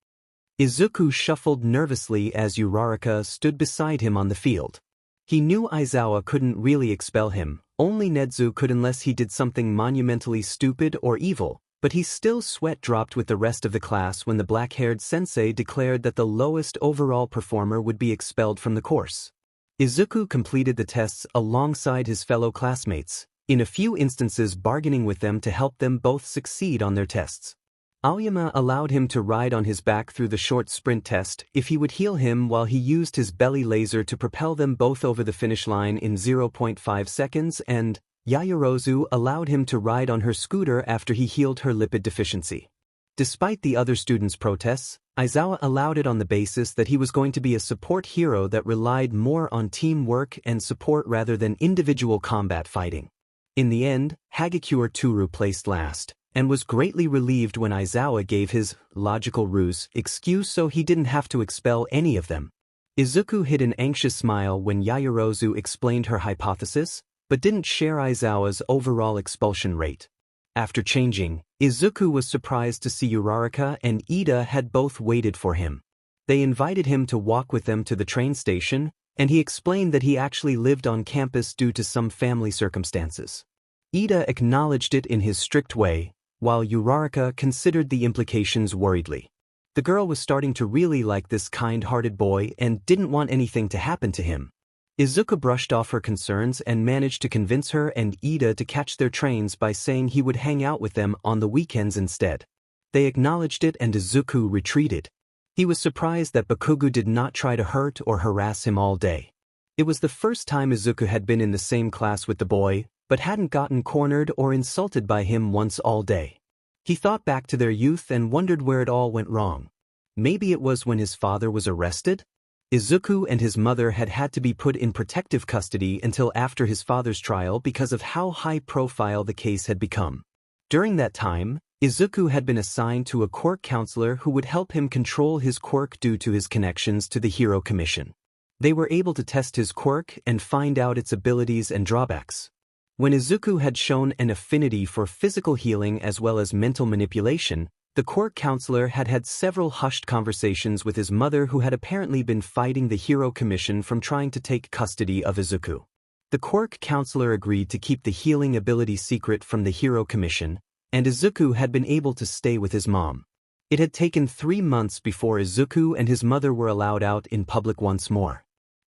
A: Izuku shuffled nervously as Uraraka stood beside him on the field. He knew Aizawa couldn't really expel him, only Nezu could unless he did something monumentally stupid or evil, but he still sweat-dropped with the rest of the class when the black-haired sensei declared that the lowest overall performer would be expelled from the course. Izuku completed the tests alongside his fellow classmates, in a few instances bargaining with them to help them both succeed on their tests. Aoyama allowed him to ride on his back through the short sprint test if he would heal him while he used his belly laser to propel them both over the finish line in 0.5 seconds, and Yaoyorozu allowed him to ride on her scooter after he healed her lipid deficiency. Despite the other students' protests, Aizawa allowed it on the basis that he was going to be a support hero that relied more on teamwork and support rather than individual combat fighting. In the end, Hagakure Toru placed last, and was greatly relieved when Aizawa gave his logical ruse excuse so he didn't have to expel any of them. Izuku hid an anxious smile when Yaoyorozu explained her hypothesis, but didn't share Aizawa's overall expulsion rate. After changing, Izuku was surprised to see Uraraka and Ida had both waited for him. They invited him to walk with them to the train station, and he explained that he actually lived on campus due to some family circumstances. Ida acknowledged it in his strict way, while Uraraka considered the implications worriedly. The girl was starting to really like this kind-hearted boy and didn't want anything to happen to him. Izuku brushed off her concerns and managed to convince her and Ida to catch their trains by saying he would hang out with them on the weekends instead. They acknowledged it and Izuku retreated. He was surprised that Bakugo did not try to hurt or harass him all day. It was the first time Izuku had been in the same class with the boy, but hadn't gotten cornered or insulted by him once all day. He thought back to their youth and wondered where it all went wrong. Maybe it was when his father was arrested? Izuku and his mother had had to be put in protective custody until after his father's trial because of how high-profile the case had become. During that time, Izuku had been assigned to a quirk counselor who would help him control his quirk due to his connections to the Hero Commission. They were able to test his quirk and find out its abilities and drawbacks. When Izuku had shown an affinity for physical healing as well as mental manipulation, the quirk counselor had had several hushed conversations with his mother who had apparently been fighting the Hero Commission from trying to take custody of Izuku. The quirk counselor agreed to keep the healing ability secret from the Hero Commission, and Izuku had been able to stay with his mom. It had taken 3 months before Izuku and his mother were allowed out in public once more.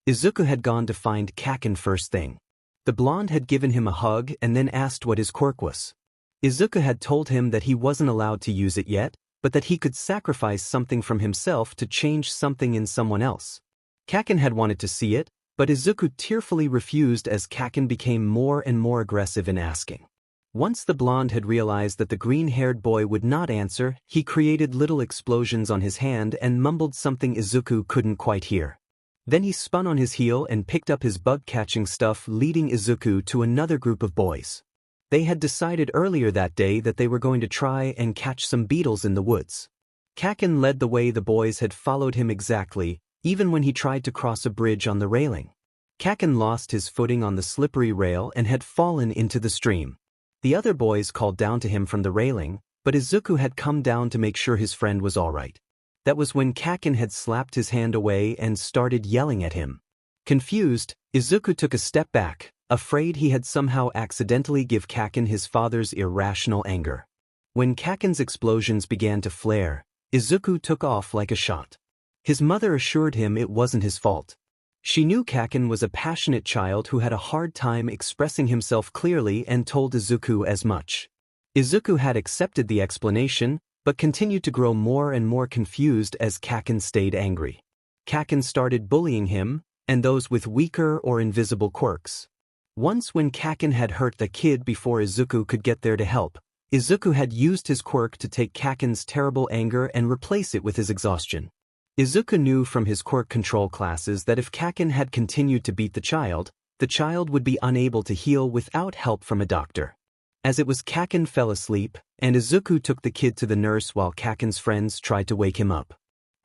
A: Izuku had gone to find Kaken first thing. The blonde had given him a hug and then asked what his quirk was. Izuku had told him that he wasn't allowed to use it yet, but that he could sacrifice something from himself to change something in someone else. Kaken had wanted to see it, but Izuku tearfully refused as Kaken became more and more aggressive in asking. Once the blonde had realized that the green-haired boy would not answer, he created little explosions on his hand and mumbled something Izuku couldn't quite hear. Then he spun on his heel and picked up his bug-catching stuff, leading Izuku to another group of boys. They had decided earlier that day that they were going to try and catch some beetles in the woods. Kaken led the way. The boys had followed him exactly, even when he tried to cross a bridge on the railing. Kaken lost his footing on the slippery rail and had fallen into the stream. The other boys called down to him from the railing, but Izuku had come down to make sure his friend was all right. That was when Kaken had slapped his hand away and started yelling at him. Confused, Izuku took a step back, afraid he had somehow accidentally give Kaken his father's irrational anger. When Kaken's explosions began to flare, Izuku took off like a shot. His mother assured him it wasn't his fault. She knew Kaken was a passionate child who had a hard time expressing himself clearly and told Izuku as much. Izuku had accepted the explanation, but continued to grow more and more confused as Kaken stayed angry. Kaken started bullying him, and those with weaker or invisible quirks. Once when Kaken had hurt the kid before Izuku could get there to help, Izuku had used his quirk to take Kaken's terrible anger and replace it with his exhaustion. Izuku knew from his quirk control classes that if Kaken had continued to beat the child would be unable to heal without help from a doctor. As it was, Kaken fell asleep, and Izuku took the kid to the nurse while Kaken's friends tried to wake him up.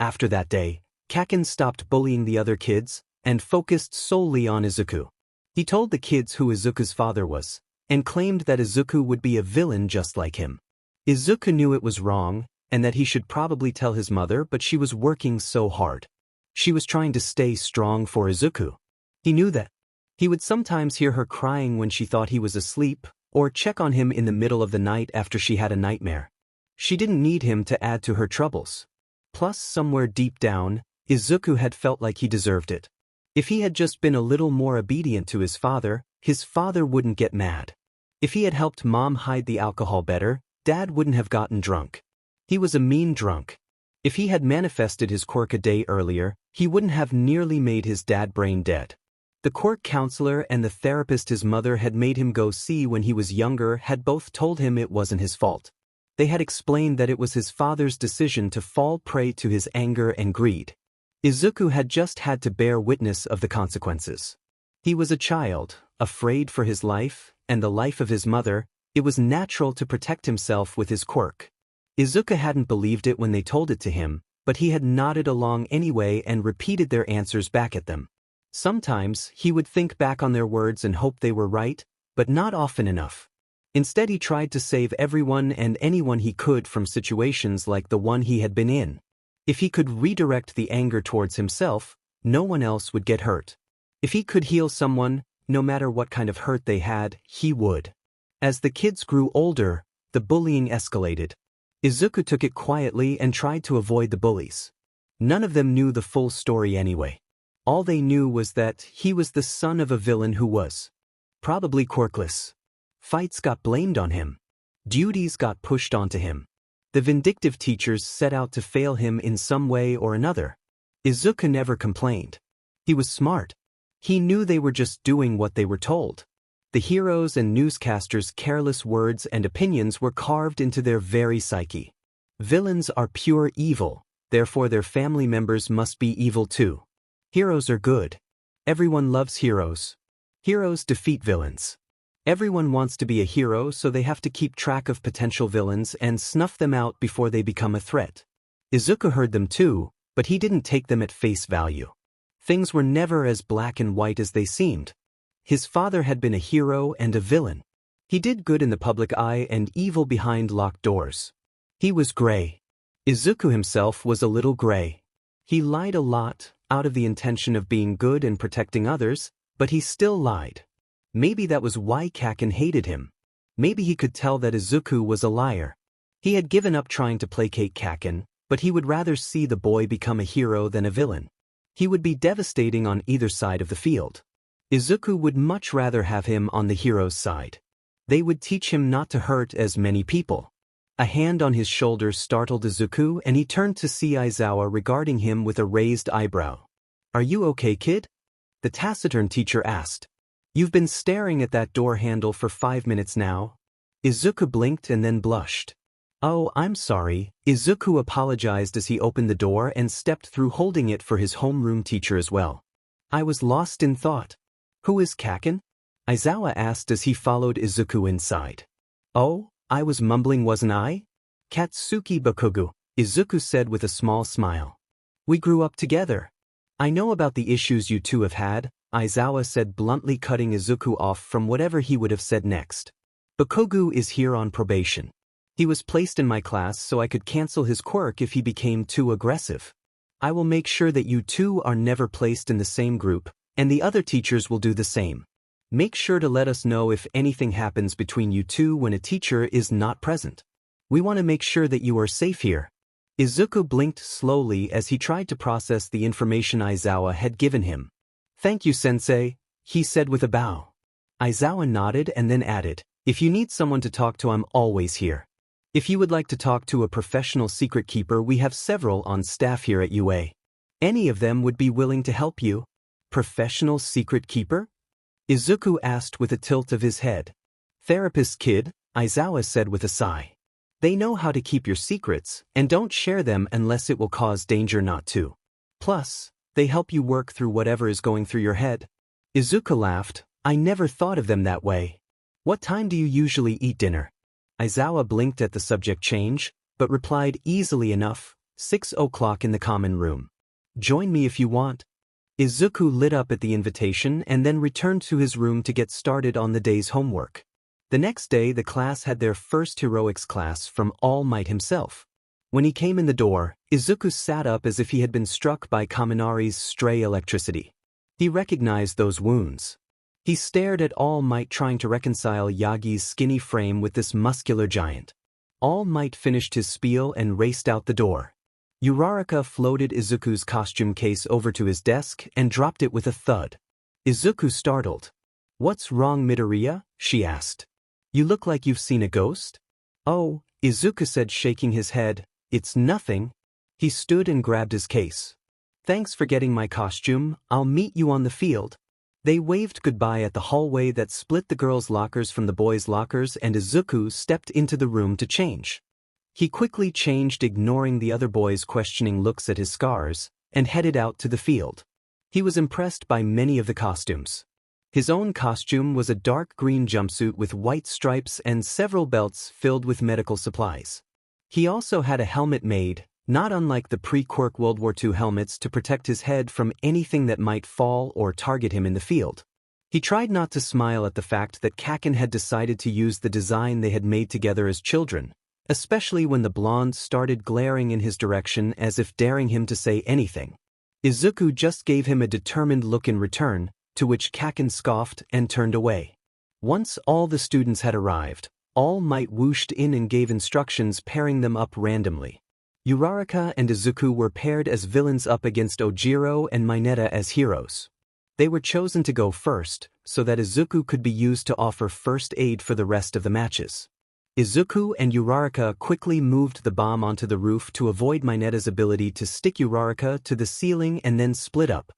A: After that day, Kaken stopped bullying the other kids and focused solely on Izuku. He told the kids who Izuku's father was, and claimed that Izuku would be a villain just like him. Izuku knew it was wrong, and that he should probably tell his mother, but she was working so hard. She was trying to stay strong for Izuku. He knew that. He would sometimes hear her crying when she thought he was asleep, or check on him in the middle of the night after she had a nightmare. She didn't need him to add to her troubles. Plus, somewhere deep down, Izuku had felt like he deserved it. If he had just been a little more obedient to his father wouldn't get mad. If he had helped Mom hide the alcohol better, Dad wouldn't have gotten drunk. He was a mean drunk. If he had manifested his quirk a day earlier, he wouldn't have nearly made his dad brain dead. The quirk counselor and the therapist his mother had made him go see when he was younger had both told him it wasn't his fault. They had explained that it was his father's decision to fall prey to his anger and greed. Izuku had just had to bear witness of the consequences. He was a child, afraid for his life, and the life of his mother. It was natural to protect himself with his quirk. Izuku hadn't believed it when they told it to him, but he had nodded along anyway and repeated their answers back at them. Sometimes, he would think back on their words and hope they were right, but not often enough. Instead, he tried to save everyone and anyone he could from situations like the one he had been in. If he could redirect the anger towards himself, no one else would get hurt. If he could heal someone, no matter what kind of hurt they had, he would. As the kids grew older, the bullying escalated. Izuku took it quietly and tried to avoid the bullies. None of them knew the full story anyway. All they knew was that he was the son of a villain who was probably quirkless. Fights got blamed on him. Duties got pushed onto him. The vindictive teachers set out to fail him in some way or another. Izuku never complained. He was smart. He knew they were just doing what they were told. The heroes' and newscasters' careless words and opinions were carved into their very psyche. Villains are pure evil, therefore their family members must be evil too. Heroes are good. Everyone loves heroes. Heroes defeat villains. Everyone wants to be a hero, so they have to keep track of potential villains and snuff them out before they become a threat. Izuku heard them too, but he didn't take them at face value. Things were never as black and white as they seemed. His father had been a hero and a villain. He did good in the public eye and evil behind locked doors. He was gray. Izuku himself was a little gray. He lied a lot, out of the intention of being good and protecting others, but he still lied. Maybe that was why Kaken hated him. Maybe he could tell that Izuku was a liar. He had given up trying to placate Kaken, but he would rather see the boy become a hero than a villain. He would be devastating on either side of the field. Izuku would much rather have him on the hero's side. They would teach him not to hurt as many people. A hand on his shoulder startled Izuku, and he turned to see Aizawa regarding him with a raised eyebrow. "Are you okay, kid?" the taciturn teacher asked. "You've been staring at that door handle for 5 minutes now." Izuku blinked and then blushed. "Oh, I'm sorry." Izuku apologized as he opened the door and stepped through, holding it for his homeroom teacher as well. "I was lost in thought." "Who is Kaken?" Aizawa asked as he followed Izuku inside. "Oh, I was mumbling, wasn't I?" "Katsuki Bakugu," Izuku said with a small smile. "We grew up together. I know about the issues you two have had," Aizawa said, bluntly cutting Izuku off from whatever he would have said next. "Bakugu is here on probation. He was placed in my class so I could cancel his quirk if he became too aggressive. I will make sure that you two are never placed in the same group, and the other teachers will do the same. Make sure to let us know if anything happens between you two when a teacher is not present. We want to make sure that you are safe here." Izuku blinked slowly as he tried to process the information Aizawa had given him. "Thank you, sensei," he said with a bow. Aizawa nodded and then added, "If you need someone to talk to, I'm always here. If you would like to talk to a professional secret keeper, we have several on staff here at UA. Any of them would be willing to help you." "Professional secret keeper?" Izuku asked with a tilt of his head. "Therapist kid," Aizawa said with a sigh. "They know how to keep your secrets, and don't share them unless it will cause danger not to. Plus, they help you work through whatever is going through your head." Izuku laughed. "I never thought of them that way. What time do you usually eat dinner?" Aizawa blinked at the subject change, but replied easily enough, 6 o'clock in the common room. "Join me if you want." Izuku lit up at the invitation and then returned to his room to get started on the day's homework. The next day the class had their first heroics class from All Might himself. When he came in the door, Izuku sat up as if he had been struck by Kaminari's stray electricity. He recognized those wounds. He stared at All Might, trying to reconcile Yagi's skinny frame with this muscular giant. All Might finished his spiel and raced out the door. Uraraka floated Izuku's costume case over to his desk and dropped it with a thud. Izuku startled. "What's wrong, Midoriya?" she asked. "You look like you've seen a ghost?" "Oh," Izuku said, shaking his head, "it's nothing." He stood and grabbed his case. "Thanks for getting my costume, I'll meet you on the field." They waved goodbye at the hallway that split the girls' lockers from the boys' lockers, and Izuku stepped into the room to change. He quickly changed, ignoring the other boys' questioning looks at his scars, and headed out to the field. He was impressed by many of the costumes. His own costume was a dark green jumpsuit with white stripes and several belts filled with medical supplies. He also had a helmet made, not unlike the pre-quirk World War II helmets, to protect his head from anything that might fall or target him in the field. He tried not to smile at the fact that Kaken had decided to use the design they had made together as children, especially when the blonde started glaring in his direction as if daring him to say anything. Izuku just gave him a determined look in return, to which Kaken scoffed and turned away. Once all the students had arrived, All Might whooshed in and gave instructions, pairing them up randomly. Uraraka and Izuku were paired as villains up against Ojiro and Mineta as heroes. They were chosen to go first, so that Izuku could be used to offer first aid for the rest of the matches. Izuku and Uraraka quickly moved the bomb onto the roof to avoid Mineta's ability to stick Uraraka to the ceiling and then split up.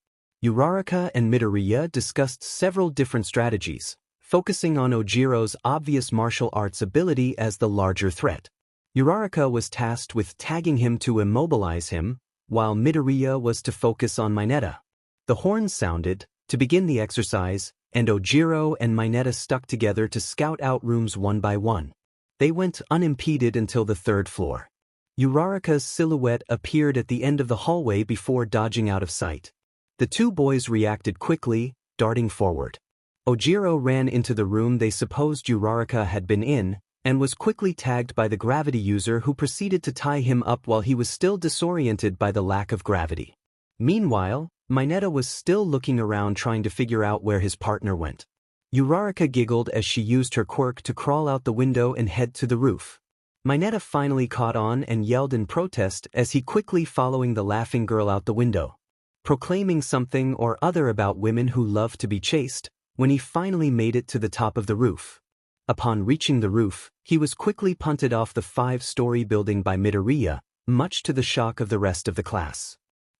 A: Uraraka and Midoriya discussed several different strategies, focusing on Ojiro's obvious martial arts ability as the larger threat. Uraraka was tasked with tagging him to immobilize him, while Midoriya was to focus on Mineta. The horn sounded to begin the exercise, and Ojiro and Mineta stuck together to scout out rooms one by one. They went unimpeded until the third floor. Uraraka's silhouette appeared at the end of the hallway before dodging out of sight. The two boys reacted quickly, darting forward. Ojiro ran into the room they supposed Uraraka had been in, and was quickly tagged by the gravity user, who proceeded to tie him up while he was still disoriented by the lack of gravity. Meanwhile, Mineta was still looking around, trying to figure out where his partner went. Uraraka giggled as she used her quirk to crawl out the window and head to the roof. Mineta finally caught on and yelled in protest as he quickly following the laughing girl out the window, proclaiming something or other about women who love to be chased, when he finally made it to the top of the roof. Upon reaching the roof, he was quickly punted off the 5-story building by Midoriya, much to the shock of the rest of the class.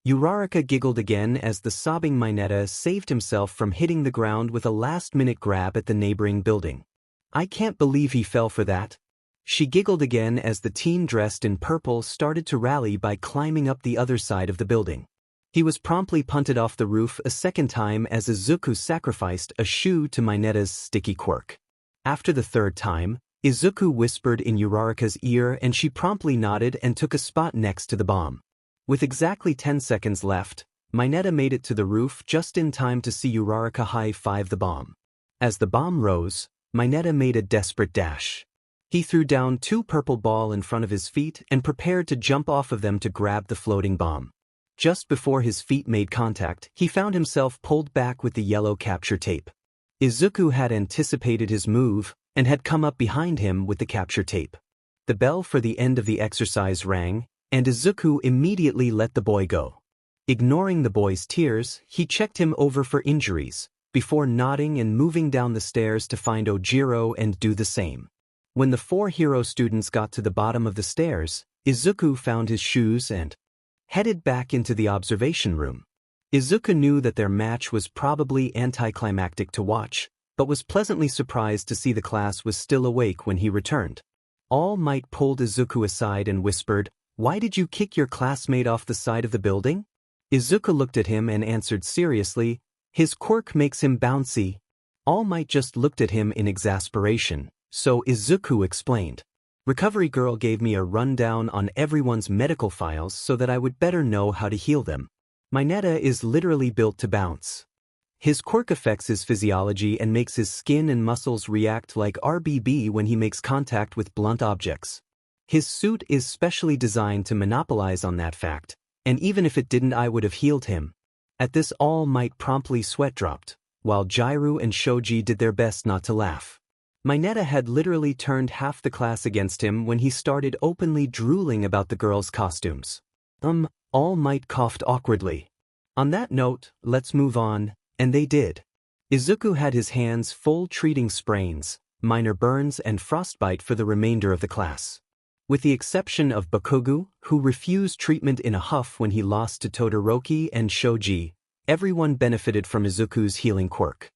A: Uraraka giggled again as the sobbing Mineta saved himself from hitting the ground with a last-minute grab at the neighboring building. "I can't believe he fell for that." She giggled again as the team dressed in purple started to rally by climbing up the other side of the building. He was promptly punted off the roof a second time as Izuku sacrificed a shoe to Mineta's sticky quirk. After the third time, Izuku whispered in Uraraka's ear and she promptly nodded and took a spot next to the bomb. With exactly 10 seconds left, Mineta made it to the roof just in time to see Uraraka high-five the bomb. As the bomb rose, Mineta made a desperate dash. He threw down 2 purple balls in front of his feet and prepared to jump off of them to grab the floating bomb. Just before his feet made contact, he found himself pulled back with the yellow capture tape. Izuku had anticipated his move and had come up behind him with the capture tape. The bell for the end of the exercise rang, and Izuku immediately let the boy go. Ignoring the boy's tears, he checked him over for injuries, before nodding and moving down the stairs to find Ojiro and do the same. When the 4 hero students got to the bottom of the stairs, Izuku found his shoes and headed back into the observation room. Izuku knew that their match was probably anticlimactic to watch, but was pleasantly surprised to see the class was still awake when he returned. All Might pulled Izuku aside and whispered, "Why did you kick your classmate off the side of the building?" Izuku looked at him and answered seriously, "His quirk makes him bouncy." All Might just looked at him in exasperation, so Izuku explained. "Recovery Girl gave me a rundown on everyone's medical files so that I would better know how to heal them. Mineta is literally built to bounce. His quirk affects his physiology and makes his skin and muscles react like RBB when he makes contact with blunt objects. His suit is specially designed to monopolize on that fact, and even if it didn't I would have healed him." At this All Might promptly sweat dropped, while Jairu and Shoji did their best not to laugh. Mineta had literally turned half the class against him when he started openly drooling about the girls' costumes. All Might coughed awkwardly. "On that note, let's move on," and they did. Izuku had his hands full treating sprains, minor burns and frostbite for the remainder of the class. With the exception of Bakugo, who refused treatment in a huff when he lost to Todoroki and Shoji, everyone benefited from Izuku's healing quirk.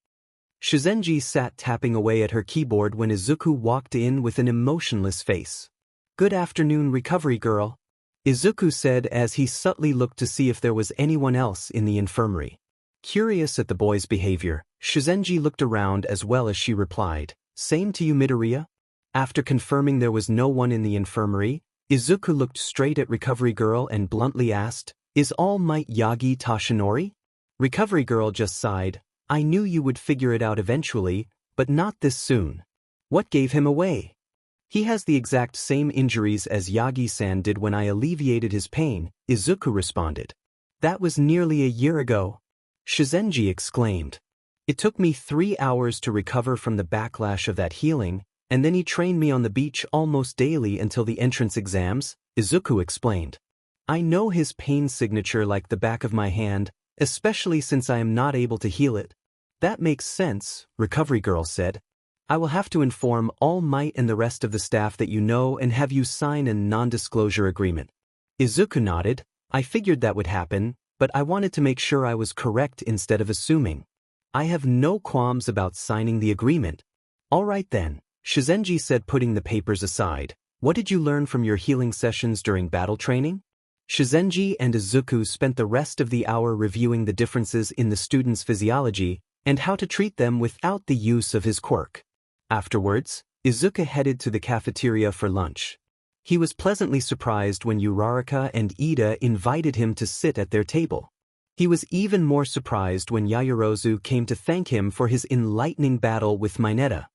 A: Shizenji sat tapping away at her keyboard when Izuku walked in with an emotionless face. "Good afternoon, Recovery Girl," Izuku said as he subtly looked to see if there was anyone else in the infirmary. Curious at the boy's behavior, Shizenji looked around as well as she replied, "Same to you, Midoriya?" After confirming there was no one in the infirmary, Izuku looked straight at Recovery Girl and bluntly asked, "Is All Might Yagi Tashinori?" Recovery Girl just sighed, "I knew you would figure it out eventually, but not this soon." "What gave him away?" "He has the exact same injuries as Yagi-san did when I alleviated his pain," Izuku responded. "That was nearly a year ago," Shizenji exclaimed. "It took me 3 hours to recover from the backlash of that healing, and then he trained me on the beach almost daily until the entrance exams," Izuku explained. "I know his pain signature like the back of my hand, especially since I am not able to heal it." "That makes sense," Recovery Girl said. "I will have to inform All Might and the rest of the staff that you know and have you sign a non-disclosure agreement." Izuku nodded. "I figured that would happen, but I wanted to make sure I was correct instead of assuming." "I have no qualms about signing the agreement." "All right then," Shizenji said, putting the papers aside. "What did you learn from your healing sessions during battle training?" Shizenji and Izuku spent the rest of the hour reviewing the differences in the students' physiology and how to treat them without the use of his quirk. Afterwards, Izuku headed to the cafeteria for lunch. He was pleasantly surprised when Uraraka and Ida invited him to sit at their table. He was even more surprised when Yaoyorozu came to thank him for his enlightening battle with Mineta.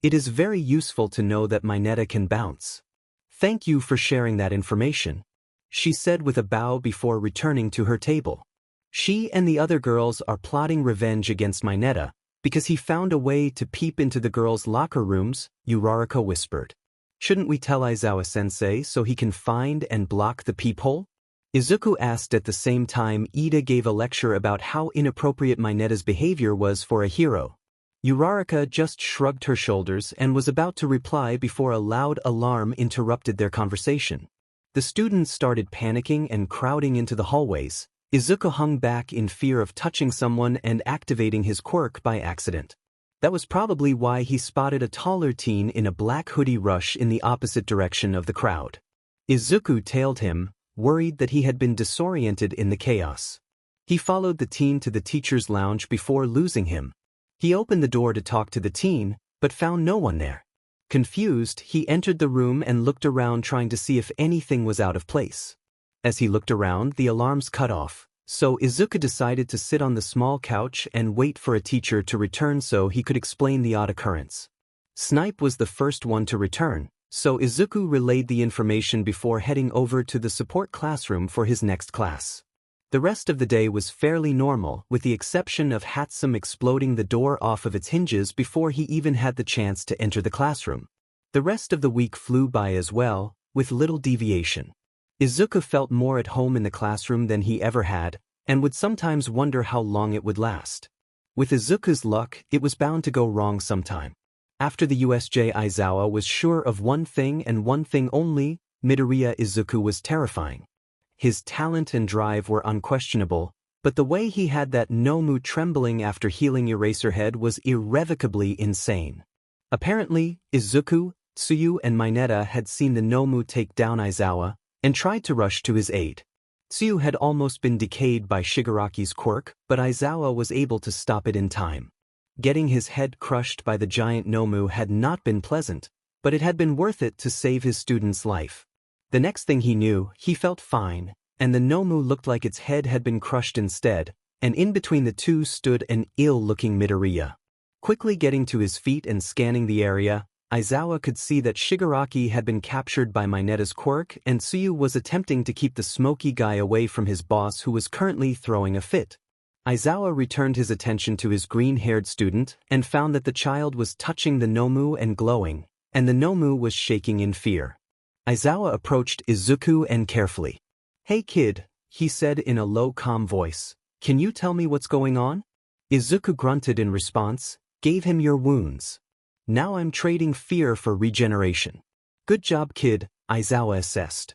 A: "It is very useful to know that Mineta can bounce. Thank you for sharing that information," she said with a bow before returning to her table. "She and the other girls are plotting revenge against Mineta because he found a way to peep into the girls' locker rooms," Uraraka whispered. "Shouldn't we tell Aizawa-sensei so he can find and block the peephole?" Izuku asked. At the same time, Ida gave a lecture about how inappropriate Mineta's behavior was for a hero. Uraraka just shrugged her shoulders and was about to reply before a loud alarm interrupted their conversation. The students started panicking and crowding into the hallways. Izuku hung back in fear of touching someone and activating his quirk by accident. That was probably why he spotted a taller teen in a black hoodie rush in the opposite direction of the crowd. Izuku tailed him, worried that he had been disoriented in the chaos. He followed the teen to the teacher's lounge before losing him. He opened the door to talk to the teen, but found no one there. Confused, he entered the room and looked around trying to see if anything was out of place. As he looked around, the alarms cut off, so Izuku decided to sit on the small couch and wait for a teacher to return so he could explain the odd occurrence. Snipe was the first one to return, so Izuku relayed the information before heading over to the support classroom for his next class. The rest of the day was fairly normal, with the exception of Hatsum exploding the door off of its hinges before he even had the chance to enter the classroom. The rest of the week flew by as well, with little deviation. Izuku felt more at home in the classroom than he ever had, and would sometimes wonder how long it would last. With Izuku's luck, it was bound to go wrong sometime. After the USJ, Aizawa was sure of one thing and one thing only: Midoriya Izuku was terrifying. His talent and drive were unquestionable, but the way he had that Nomu trembling after healing Eraserhead was irrevocably insane. Apparently, Izuku, Tsuyu and Mineta had seen the Nomu take down Aizawa, and tried to rush to his aid. Tsuyu had almost been decayed by Shigaraki's quirk, but Aizawa was able to stop it in time. Getting his head crushed by the giant Nomu had not been pleasant, but it had been worth it to save his student's life. The next thing he knew, he felt fine, and the Nomu looked like its head had been crushed instead, and in between the two stood an ill-looking Midoriya. Quickly getting to his feet and scanning the area, Aizawa could see that Shigaraki had been captured by Mineta's quirk, and Tsuyu was attempting to keep the smoky guy away from his boss, who was currently throwing a fit. Aizawa returned his attention to his green-haired student and found that the child was touching the Nomu and glowing, and the Nomu was shaking in fear. Aizawa approached Izuku and carefully. "Hey kid," he said in a low, calm voice, "can you tell me what's going on?" Izuku grunted in response. "Gave him your wounds. Now I'm trading fear for regeneration." "Good job, kid," Aizawa assessed.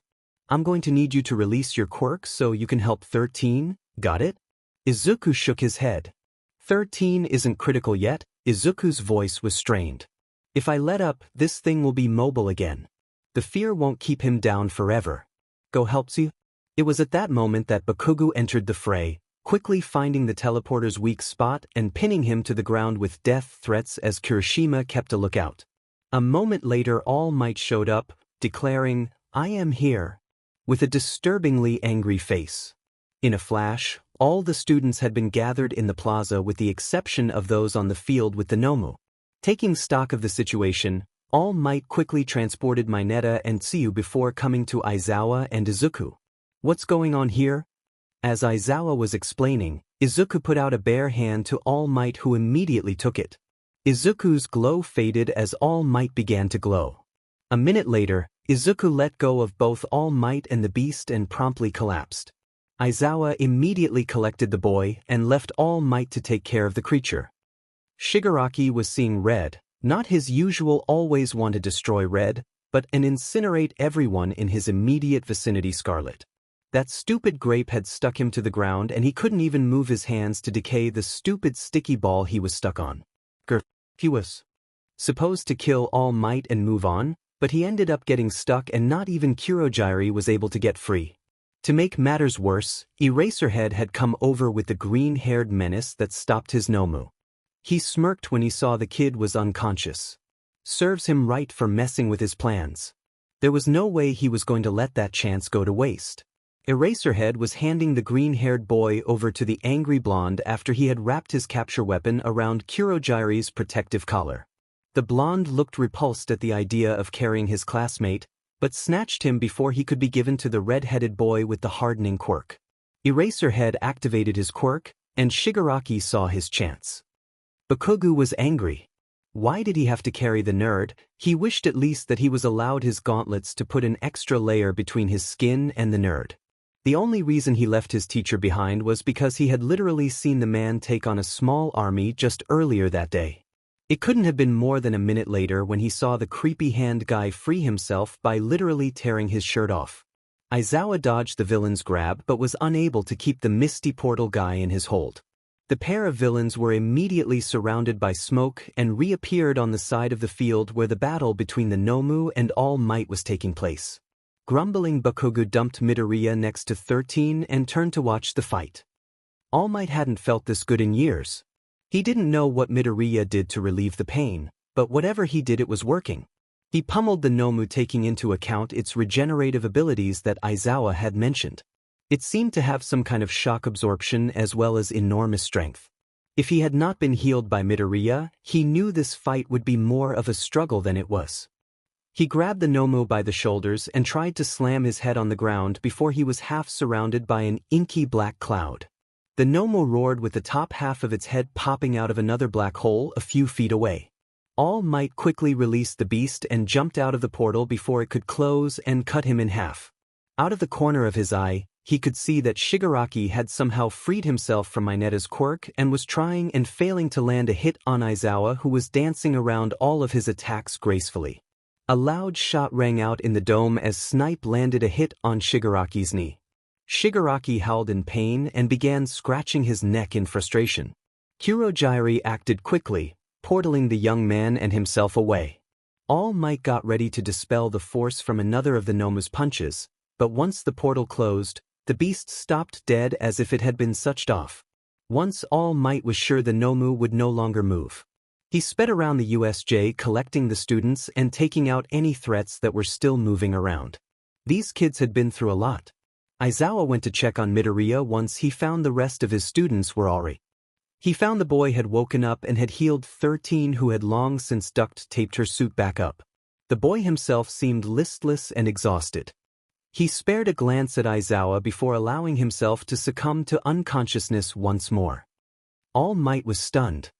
A: "I'm going to need you to release your quirk so you can help 13, got it?" Izuku shook his head. 13 isn't critical yet." Izuku's voice was strained. "If I let up, this thing will be mobile again. The fear won't keep him down forever. Go help Tsuyu." It was at that moment that Bakugo entered the fray, quickly finding the teleporter's weak spot and pinning him to the ground with death threats as Kirishima kept a lookout. A moment later, All Might showed up, declaring, "I am here," with a disturbingly angry face. In a flash, all the students had been gathered in the plaza with the exception of those on the field with the Nomu. Taking stock of the situation, All Might quickly transported Mineta and Tsuyu before coming to Aizawa and Izuku. "What's going on here?" As Aizawa was explaining, Izuku put out a bare hand to All Might, who immediately took it. Izuku's glow faded as All Might began to glow. A minute later, Izuku let go of both All Might and the beast and promptly collapsed. Aizawa immediately collected the boy and left All Might to take care of the creature. Shigaraki was seeing red, not his usual always want to destroy red, but an incinerate everyone in his immediate vicinity scarlet. That stupid grape had stuck him to the ground and he couldn't even move his hands to decay the stupid sticky ball he was stuck on. He was supposed to kill All Might and move on, but he ended up getting stuck and not even Kurogiri was able to get free. To make matters worse, Eraserhead had come over with the green-haired menace that stopped his Nomu. He smirked when he saw the kid was unconscious. Serves him right for messing with his plans. There was no way he was going to let that chance go to waste. Eraserhead was handing the green-haired boy over to the angry blonde after he had wrapped his capture weapon around Kurogiri's protective collar. The blonde looked repulsed at the idea of carrying his classmate, but snatched him before he could be given to the red-headed boy with the hardening quirk. Eraserhead activated his quirk, and Shigaraki saw his chance. Bakugo was angry. Why did he have to carry the nerd? He wished at least that he was allowed his gauntlets to put an extra layer between his skin and the nerd. The only reason he left his teacher behind was because he had literally seen the man take on a small army just earlier that day. It couldn't have been more than a minute later when he saw the creepy hand guy free himself by literally tearing his shirt off. Aizawa dodged the villain's grab but was unable to keep the misty portal guy in his hold. The pair of villains were immediately surrounded by smoke and reappeared on the side of the field where the battle between the Nomu and All Might was taking place. Grumbling, Bakugo dumped Midoriya next to 13 and turned to watch the fight. All Might hadn't felt this good in years. He didn't know what Midoriya did to relieve the pain, but whatever he did, it was working. He pummeled the Nomu, taking into account its regenerative abilities that Aizawa had mentioned. It seemed to have some kind of shock absorption as well as enormous strength. If he had not been healed by Midoriya, he knew this fight would be more of a struggle than it was. He grabbed the Nomu by the shoulders and tried to slam his head on the ground before he was half surrounded by an inky black cloud. The Nomu roared with the top half of its head popping out of another black hole a few feet away. All Might quickly released the beast and jumped out of the portal before it could close and cut him in half. Out of the corner of his eye, he could see that Shigaraki had somehow freed himself from Mineta's quirk and was trying and failing to land a hit on Aizawa, who was dancing around all of his attacks gracefully. A loud shot rang out in the dome as Snipe landed a hit on Shigaraki's knee. Shigaraki howled in pain and began scratching his neck in frustration. Kurojiiri acted quickly, portaling the young man and himself away. All Might got ready to dispel the force from another of the Nomu's punches, but once the portal closed, the beast stopped dead as if it had been sucked off. Once All Might was sure the Nomu would no longer move. He sped around the USJ collecting the students and taking out any threats that were still moving around. These kids had been through a lot. Aizawa went to check on Midoriya once he found the rest of his students were already. He found the boy had woken up and had healed 13 who had long since duct-taped her suit back up. The boy himself seemed listless and exhausted. He spared a glance at Aizawa before allowing himself to succumb to unconsciousness once more. All Might was stunned.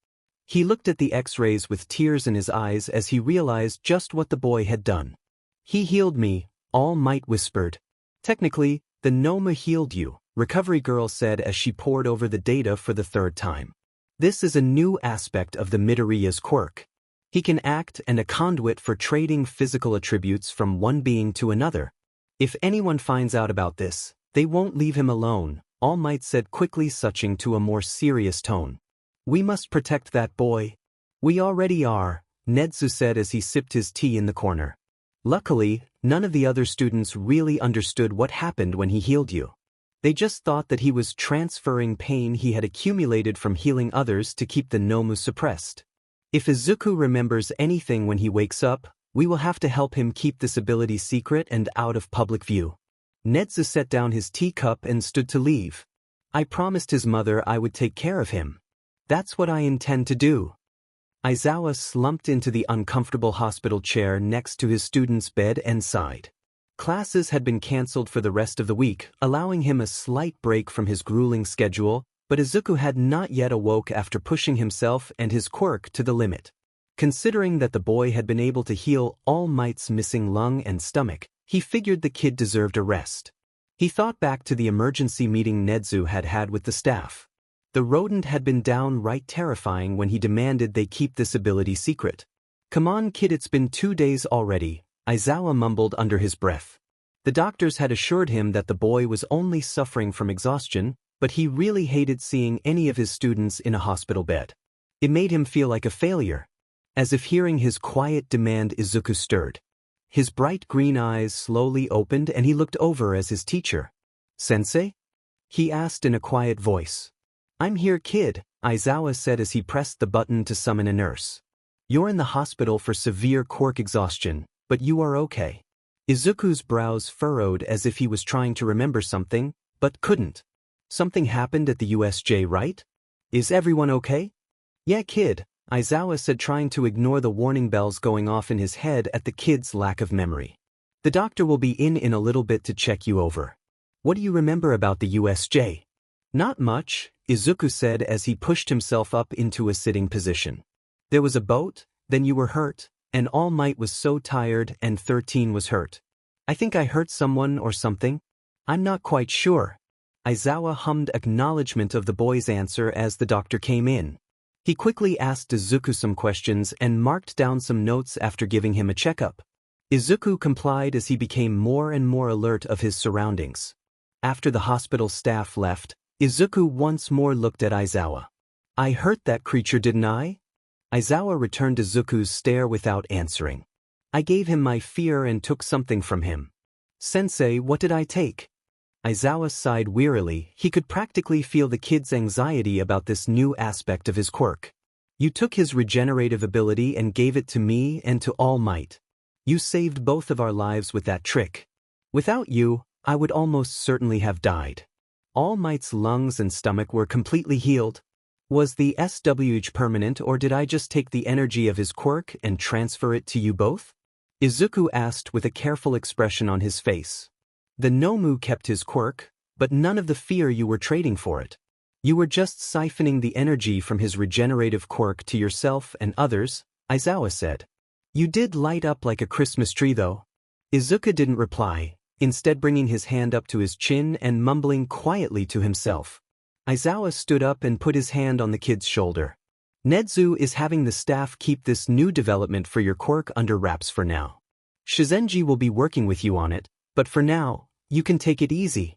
A: He looked at the X-rays with tears in his eyes as he realized just what the boy had done. "He healed me," All Might whispered. "Technically, the Noma healed you," Recovery Girl said as she pored over the data for the third time. "This is a new aspect of the Midoriya's quirk. He can act as a conduit for trading physical attributes from one being to another. If anyone finds out about this, they won't leave him alone," All Might said quickly, switching to a more serious tone. "We must protect that boy." "We already are," Nedzu said as he sipped his tea in the corner. Luckily, none of the other students really understood what happened when he healed you. They just thought that he was transferring pain he had accumulated from healing others to keep the Nomu suppressed. "If Izuku remembers anything when he wakes up, we will have to help him keep this ability secret and out of public view." Nedzu set down his teacup and stood to leave. "I promised his mother I would take care of him. That's what I intend to do." Aizawa slumped into the uncomfortable hospital chair next to his student's bed and sighed. Classes had been cancelled for the rest of the week, allowing him a slight break from his grueling schedule, but Izuku had not yet awoke after pushing himself and his quirk to the limit. Considering that the boy had been able to heal All Might's missing lung and stomach, he figured the kid deserved a rest. He thought back to the emergency meeting Nedzu had had with the staff. The rodent had been downright terrifying when he demanded they keep this ability secret. "Come on, kid, it's been 2 days already," Aizawa mumbled under his breath. The doctors had assured him that the boy was only suffering from exhaustion, but he really hated seeing any of his students in a hospital bed. It made him feel like a failure. As if hearing his quiet demand, Izuku stirred. His bright green eyes slowly opened and he looked over as his teacher. "Sensei?" he asked in a quiet voice. "I'm here, kid," Aizawa said as he pressed the button to summon a nurse. "You're in the hospital for severe quirk exhaustion, but you are okay." Izuku's brows furrowed as if he was trying to remember something, but couldn't. "Something happened at the USJ, right? Is everyone okay?" "Yeah, kid," Aizawa said, trying to ignore the warning bells going off in his head at the kid's lack of memory. "The doctor will be in a little bit to check you over. What do you remember about the USJ?" "Not much," Izuku said as he pushed himself up into a sitting position. "There was a boat, then you were hurt, and All Might was so tired and 13 was hurt. I think I hurt someone or something. I'm not quite sure." Aizawa hummed acknowledgement of the boy's answer as the doctor came in. He quickly asked Izuku some questions and marked down some notes after giving him a checkup. Izuku complied as he became more and more alert of his surroundings. After the hospital staff left, Izuku once more looked at Aizawa. "I hurt that creature, didn't I?" Aizawa returned Izuku's stare without answering. "I gave him my fear and took something from him." "Sensei, what did I take?" Aizawa sighed wearily. He could practically feel the kid's anxiety about this new aspect of his quirk. "You took his regenerative ability and gave it to me and to All Might. You saved both of our lives with that trick. Without you, I would almost certainly have died." All Might's lungs and stomach were completely healed. "Was the SWH permanent, or did I just take the energy of his quirk and transfer it to you both?" Izuku asked with a careful expression on his face. "The Nomu kept his quirk, but none of the fear you were trading for it. You were just siphoning the energy from his regenerative quirk to yourself and others," Aizawa said. "You did light up like a Christmas tree though." Izuku didn't reply. instead bringing his hand up to his chin and mumbling quietly to himself. Aizawa stood up and put his hand on the kid's shoulder. Nedzu is having the staff keep this new development for your quirk under wraps for now. Shizenji will be working with you on it, but for now, you can take it easy.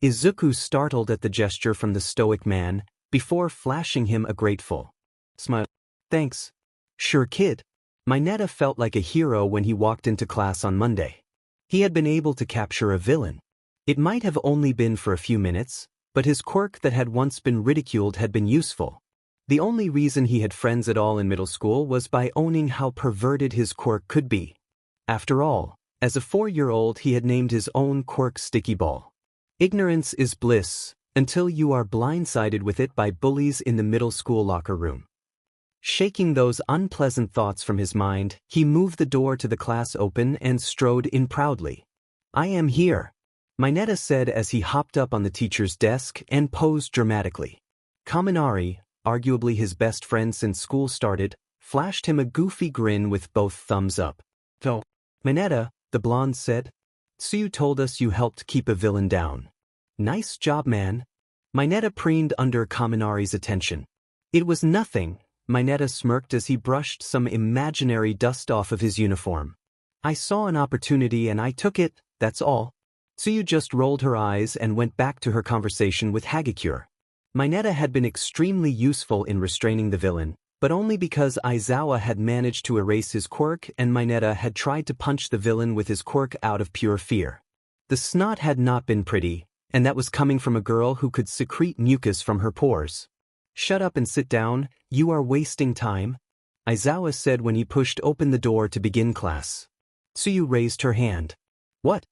A: Izuku startled at the gesture from the stoic man, before flashing him a grateful smile. Thanks. Sure kid. Mineta felt like a hero when he walked into class on Monday. He had been able to capture a villain. It might have only been for a few minutes, but his quirk that had once been ridiculed had been useful. The only reason he had friends at all in middle school was by owning how perverted his quirk could be. After all, as a 4-year-old he had named his own quirk Sticky Ball. Ignorance is bliss, until you are blindsided with it by bullies in the middle school locker room. Shaking those unpleasant thoughts from his mind, he moved the door to the class open and strode in proudly. I am here, Mineta said as he hopped up on the teacher's desk and posed dramatically. Kaminari, arguably his best friend since school started, flashed him a goofy grin with both thumbs up. So, Mineta, the blonde said, Tsuyu told us you helped keep a villain down. Nice job, man. Mineta preened under Kaminari's attention. It was nothing, Mineta smirked as he brushed some imaginary dust off of his uniform. I saw an opportunity and I took it, that's all. Tsuyu just rolled her eyes and went back to her conversation with Hagakure. Mineta had been extremely useful in restraining the villain, but only because Aizawa had managed to erase his quirk and Mineta had tried to punch the villain with his quirk out of pure fear. The snot had not been pretty, and that was coming from a girl who could secrete mucus from her pores. Shut up and sit down, you are wasting time, Aizawa said when he pushed open the door to begin class. Tsuyu raised her hand. What?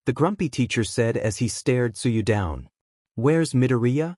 A: The grumpy teacher said as he stared Tsuyu down. Where's Midoriya?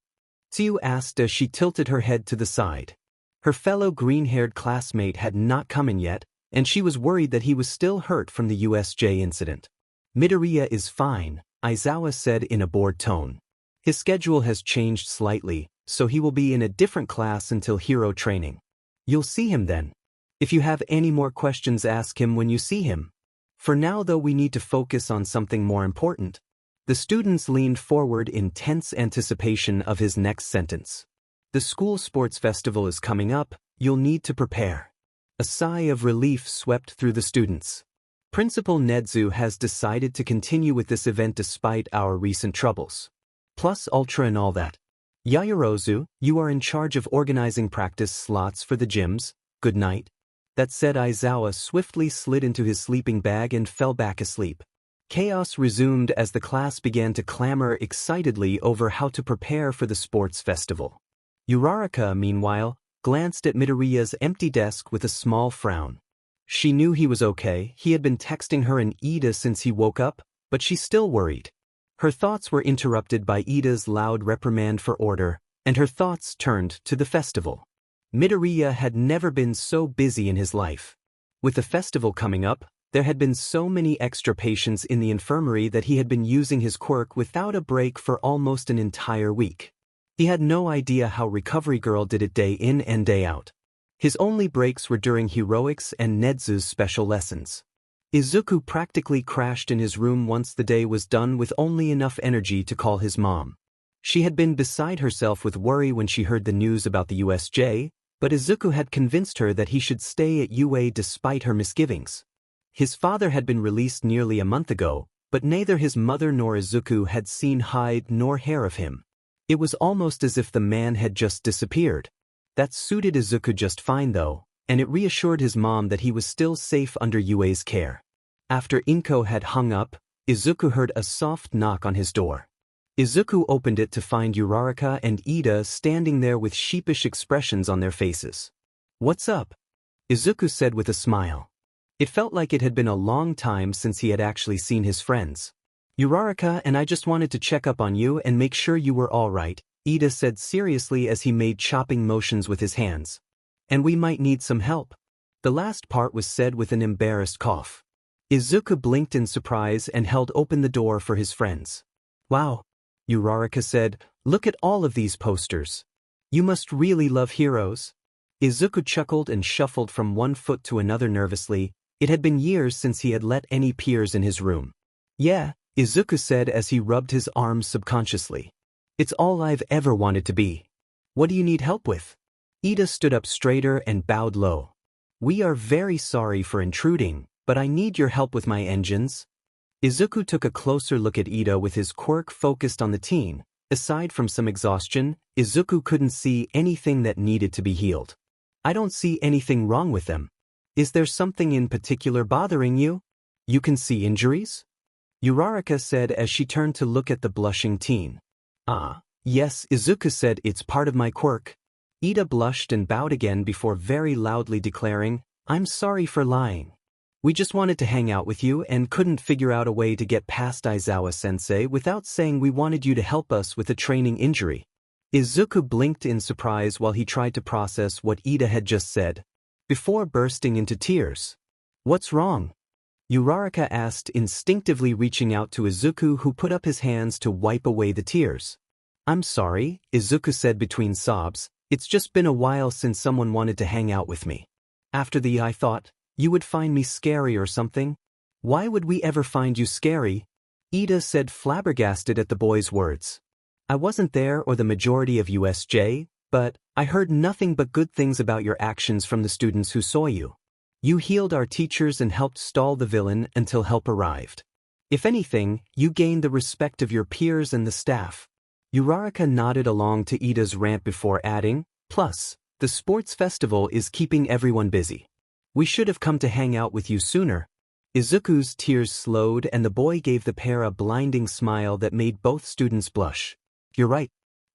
A: Tsuyu asked as she tilted her head to the side. Her fellow green-haired classmate had not come in yet, and she was worried that he was still hurt from the USJ incident. Midoriya is fine, Aizawa said in a bored tone. His schedule has changed slightly, so he will be in a different class until hero training. You'll see him then. If you have any more questions, ask him when you see him. For now though, we need to focus on something more important. The students leaned forward in tense anticipation of his next sentence. The school sports festival is coming up, you'll need to prepare. A sigh of relief swept through the students. Principal Nedzu has decided to continue with this event despite our recent troubles. Plus Ultra and all that. Yaoyorozu, you are in charge of organizing practice slots for the gyms, good night. That said, Aizawa swiftly slid into his sleeping bag and fell back asleep. Chaos resumed as the class began to clamor excitedly over how to prepare for the sports festival. Uraraka, meanwhile, glanced at Midoriya's empty desk with a small frown. She knew he was okay, he had been texting her and Ida since he woke up, but she still worried. Her thoughts were interrupted by Ida's loud reprimand for order, and her thoughts turned to the festival. Midoriya had never been so busy in his life. With the festival coming up, there had been so many extra patients in the infirmary that he had been using his quirk without a break for almost an entire week. He had no idea how Recovery Girl did it day in and day out. His only breaks were during heroics and Nedzu's special lessons. Izuku practically crashed in his room once the day was done with only enough energy to call his mom. She had been beside herself with worry when she heard the news about the USJ, but Izuku had convinced her that he should stay at UA despite her misgivings. His father had been released nearly a month ago, but neither his mother nor Izuku had seen hide nor hair of him. It was almost as if the man had just disappeared. That suited Izuku just fine though, and it reassured his mom that he was still safe under UA's care. After Inko had hung up, Izuku heard a soft knock on his door. Izuku opened it to find Uraraka and Ida standing there with sheepish expressions on their faces. What's up? Izuku said with a smile. It felt like it had been a long time since he had actually seen his friends. Uraraka and I just wanted to check up on you and make sure you were all right, Ida said seriously as he made chopping motions with his hands. And we might need some help. The last part was said with an embarrassed cough. Izuku blinked in surprise and held open the door for his friends. Wow, Uraraka said, look at all of these posters. You must really love heroes. Izuku chuckled and shuffled from one foot to another nervously. It had been years since he had let any peers in his room. Yeah, Izuku said as he rubbed his arms subconsciously. It's all I've ever wanted to be. What do you need help with? Ida stood up straighter and bowed low. We are very sorry for intruding, but I need your help with my engines. Izuku took a closer look at Ida with his quirk focused on the teen. Aside from some exhaustion, Izuku couldn't see anything that needed to be healed. I don't see anything wrong with them. Is there something in particular bothering you? You can see injuries? Uraraka said as she turned to look at the blushing teen. Yes, Izuku said, it's part of my quirk. Ida blushed and bowed again before very loudly declaring, I'm sorry for lying. We just wanted to hang out with you and couldn't figure out a way to get past Aizawa-sensei without saying we wanted you to help us with a training injury. Izuku blinked in surprise while he tried to process what Ida had just said, before bursting into tears. What's wrong? Uraraka asked, instinctively reaching out to Izuku, who put up his hands to wipe away the tears. I'm sorry, Izuku said between sobs, it's just been a while since someone wanted to hang out with me. I thought, you would find me scary or something? Why would we ever find you scary? Ida said, flabbergasted at the boy's words. I wasn't there or the majority of USJ, but I heard nothing but good things about your actions from the students who saw you. You healed our teachers and helped stall the villain until help arrived. If anything, you gained the respect of your peers and the staff. Uraraka nodded along to Ida's rant before adding, plus, the sports festival is keeping everyone busy. We should have come to hang out with you sooner. Izuku's tears slowed and the boy gave the pair a blinding smile that made both students blush. You're right.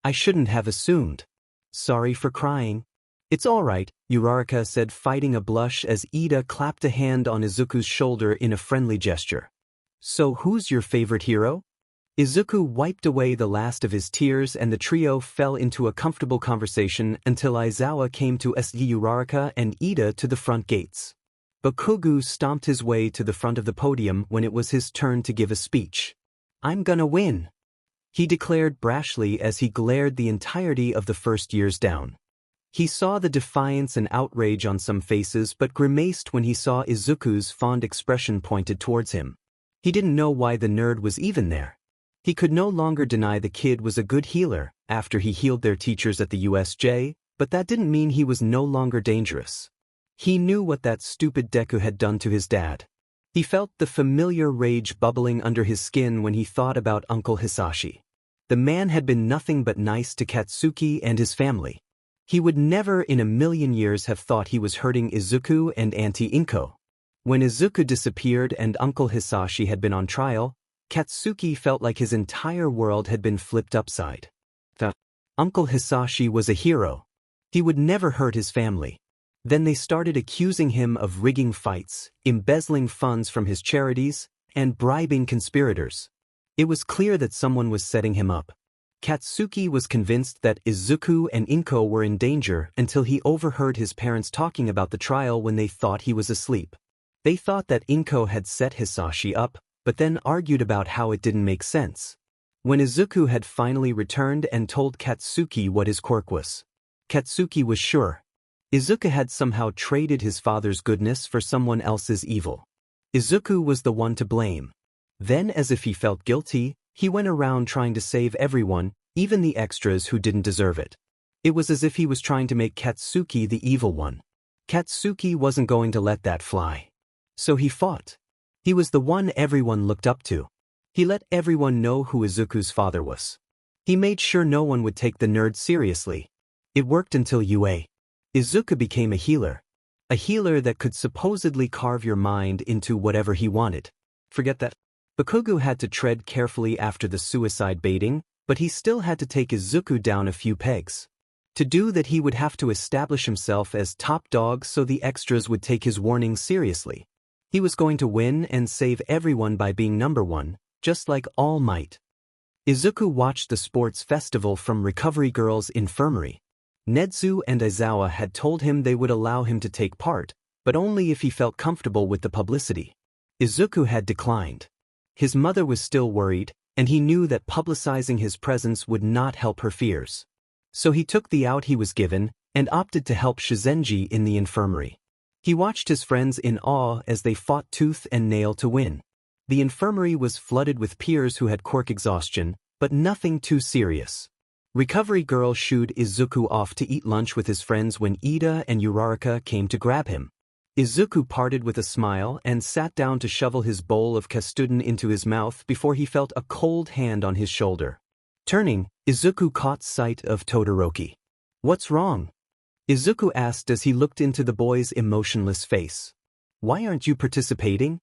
A: I shouldn't have assumed. Sorry for crying. It's all right, Uraraka said, fighting a blush as Ida clapped a hand on Izuku's shoulder in a friendly gesture. So who's your favorite hero? Izuku wiped away the last of his tears and the trio fell into a comfortable conversation until Aizawa came to escort Uraraka and Ida to the front gates. Bakugo stomped his way to the front of the podium when it was his turn to give a speech. I'm gonna win, he declared brashly as he glared the entirety of the first years down. He saw the defiance and outrage on some faces but grimaced when he saw Izuku's fond expression pointed towards him. He didn't know why the nerd was even there. He could no longer deny the kid was a good healer after he healed their teachers at the USJ, but that didn't mean he was no longer dangerous. He knew what that stupid Deku had done to his dad. He felt the familiar rage bubbling under his skin when he thought about Uncle Hisashi. The man had been nothing but nice to Katsuki and his family. He would never in a million years have thought he was hurting Izuku and Auntie Inko. When Izuku disappeared and Uncle Hisashi had been on trial, Katsuki felt like his entire world had been flipped upside. Uncle Hisashi was a hero. He would never hurt his family. Then they started accusing him of rigging fights, embezzling funds from his charities, and bribing conspirators. It was clear that someone was setting him up. Katsuki was convinced that Izuku and Inko were in danger until he overheard his parents talking about the trial when they thought he was asleep. They thought that Inko had set Hisashi up, but then argued about how it didn't make sense. When Izuku had finally returned and told Katsuki what his quirk was, Katsuki was sure. Izuku had somehow traded his father's goodness for someone else's evil. Izuku was the one to blame. Then, as if he felt guilty, he went around trying to save everyone, even the extras who didn't deserve it. It was as if he was trying to make Katsuki the evil one. Katsuki wasn't going to let that fly. So he fought. He was the one everyone looked up to. He let everyone know who Izuku's father was. He made sure no one would take the nerd seriously. It worked until UA. Izuku became a healer. A healer that could supposedly carve your mind into whatever he wanted. Forget that. Bakugo had to tread carefully after the suicide baiting, but he still had to take Izuku down a few pegs. To do that he would have to establish himself as top dog so the extras would take his warning seriously. He was going to win and save everyone by being number one, just like All Might. Izuku watched the sports festival from Recovery Girl's infirmary. Netsu and Aizawa had told him they would allow him to take part, but only if he felt comfortable with the publicity. Izuku had declined. His mother was still worried, and he knew that publicizing his presence would not help her fears. So he took the out he was given, and opted to help Shizenji in the infirmary. He watched his friends in awe as they fought tooth and nail to win. The infirmary was flooded with peers who had quirk exhaustion, but nothing too serious. Recovery girl shooed Izuku off to eat lunch with his friends when Ida and Uraraka came to grab him. Izuku parted with a smile and sat down to shovel his bowl of castudin into his mouth before he felt a cold hand on his shoulder. Turning, Izuku caught sight of Todoroki. "What's wrong?" Izuku asked as he looked into the boy's emotionless face. "Why aren't you participating?"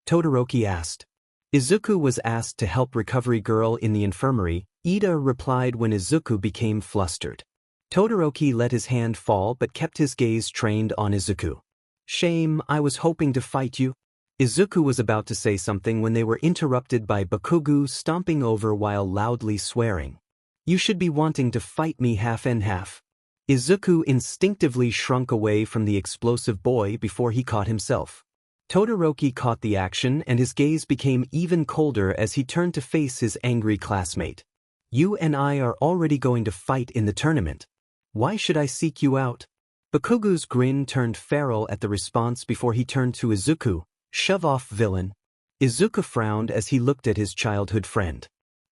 A: Todoroki asked. Izuku was asked to help recovery girl in the infirmary. Ida replied when Izuku became flustered. Todoroki let his hand fall but kept his gaze trained on Izuku. "Shame, I was hoping to fight you." Izuku was about to say something when they were interrupted by Bakugo stomping over while loudly swearing. "You should be wanting to fight me half and half." Izuku instinctively shrunk away from the explosive boy before he caught himself. Todoroki caught the action and his gaze became even colder as he turned to face his angry classmate. "You and I are already going to fight in the tournament. Why should I seek you out?" Bakugo's grin turned feral at the response before he turned to Izuku. "Shove off, villain." Izuku frowned as he looked at his childhood friend.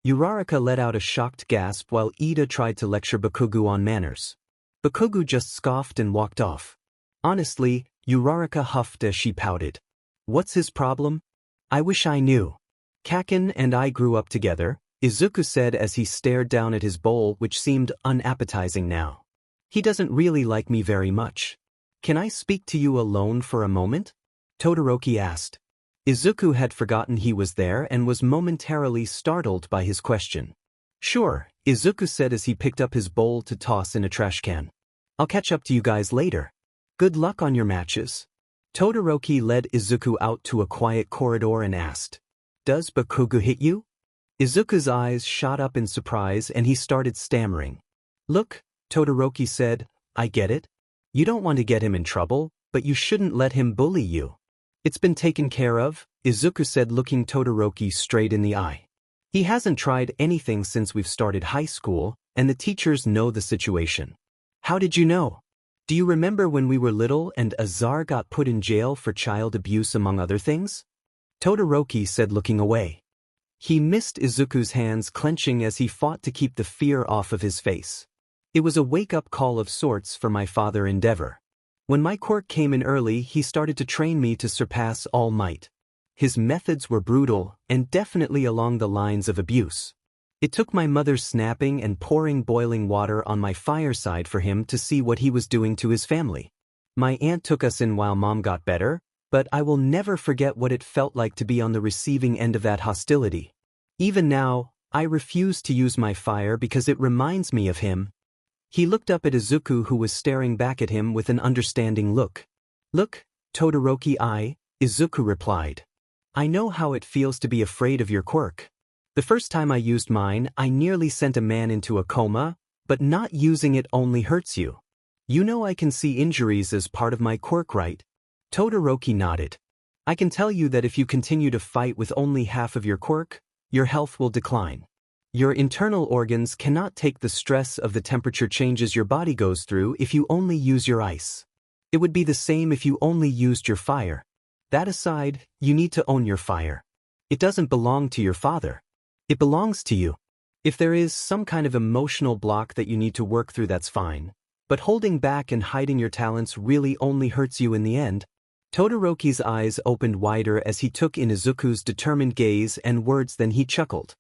A: Uraraka let out a shocked gasp while Ida tried to lecture Bakugo on manners. Bakugo just scoffed and walked off. Honestly, Uraraka huffed as she pouted. "What's his problem? I wish I knew. Kaken and I grew up together," Izuku said as he stared down at his bowl which seemed unappetizing now. "He doesn't really like me very much. Can I speak to you alone for a moment?" Todoroki asked. Izuku had forgotten he was there and was momentarily startled by his question. "Sure," Izuku said as he picked up his bowl to toss in a trash can. "I'll catch up to you guys later. Good luck on your matches." Todoroki led Izuku out to a quiet corridor and asked, "Does Bakugo hit you?" Izuku's eyes shot up in surprise and he started stammering. "Look," Todoroki said, "I get it. You don't want to get him in trouble, but you shouldn't let him bully you." "It's been taken care of," Izuku said, looking Todoroki straight in the eye. "He hasn't tried anything since we've started high school, and the teachers know the situation." "How did you know?" "Do you remember when we were little and Azar got put in jail for child abuse among other things?" Todoroki said, looking away. He missed Izuku's hands clenching as he fought to keep the fear off of his face. "It was a wake-up call of sorts for my father Endeavor. When my quirk came in early, he started to train me to surpass all might. His methods were brutal and definitely along the lines of abuse. It took my mother snapping and pouring boiling water on my fireside for him to see what he was doing to his family. My aunt took us in while Mom got better, but I will never forget what it felt like to be on the receiving end of that hostility. Even now, I refuse to use my fire because it reminds me of him." He looked up at Izuku who was staring back at him with an understanding look. "Look, Todoroki, Izuku replied. "I know how it feels to be afraid of your quirk. The first time I used mine, I nearly sent a man into a coma, but not using it only hurts you. You know I can see injuries as part of my quirk, right?" Todoroki nodded. "I can tell you that if you continue to fight with only half of your quirk, your health will decline. Your internal organs cannot take the stress of the temperature changes your body goes through if you only use your ice. It would be the same if you only used your fire. That aside, you need to own your fire. It doesn't belong to your father. It belongs to you. If there is some kind of emotional block that you need to work through, that's fine. But holding back and hiding your talents really only hurts you in the end." Todoroki's eyes opened wider as he took in Izuku's determined gaze and words, then he chuckled.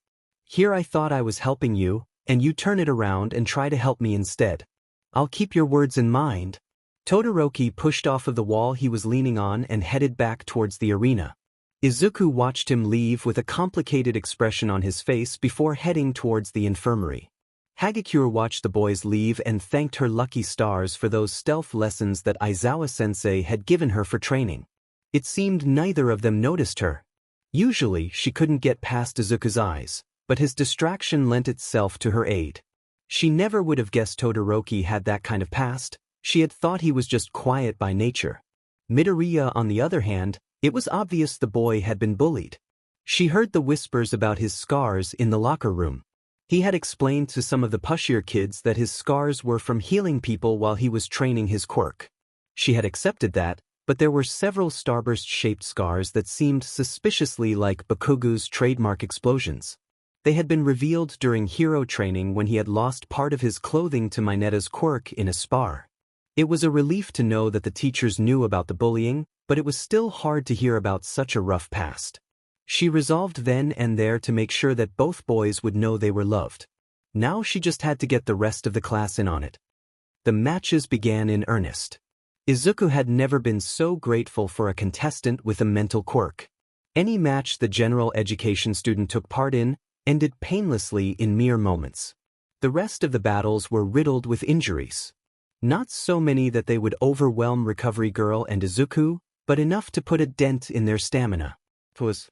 A: "Here I thought I was helping you, and you turn it around and try to help me instead. I'll keep your words in mind." Todoroki pushed off of the wall he was leaning on and headed back towards the arena. Izuku watched him leave with a complicated expression on his face before heading towards the infirmary. Hagakure watched the boys leave and thanked her lucky stars for those stealth lessons that Aizawa-sensei had given her for training. It seemed neither of them noticed her. Usually, she couldn't get past Izuku's eyes, but his distraction lent itself to her aid. She never would have guessed Todoroki had that kind of past. She had thought he was just quiet by nature. Midoriya, on the other hand, it was obvious the boy had been bullied. She heard the whispers about his scars in the locker room. He had explained to some of the pushier kids that his scars were from healing people while he was training his quirk. She had accepted that, but there were several starburst-shaped scars that seemed suspiciously like Bakugo's trademark explosions. They had been revealed during hero training when he had lost part of his clothing to Mineta's quirk in a spar. It was a relief to know that the teachers knew about the bullying, but it was still hard to hear about such a rough past. She resolved then and there to make sure that both boys would know they were loved. Now she just had to get the rest of the class in on it. The matches began in earnest. Izuku had never been so grateful for a contestant with a mental quirk. Any match the general education student took part in ended painlessly in mere moments. The rest of the battles were riddled with injuries. Not so many that they would overwhelm Recovery Girl and Izuku, but enough to put a dent in their stamina. It was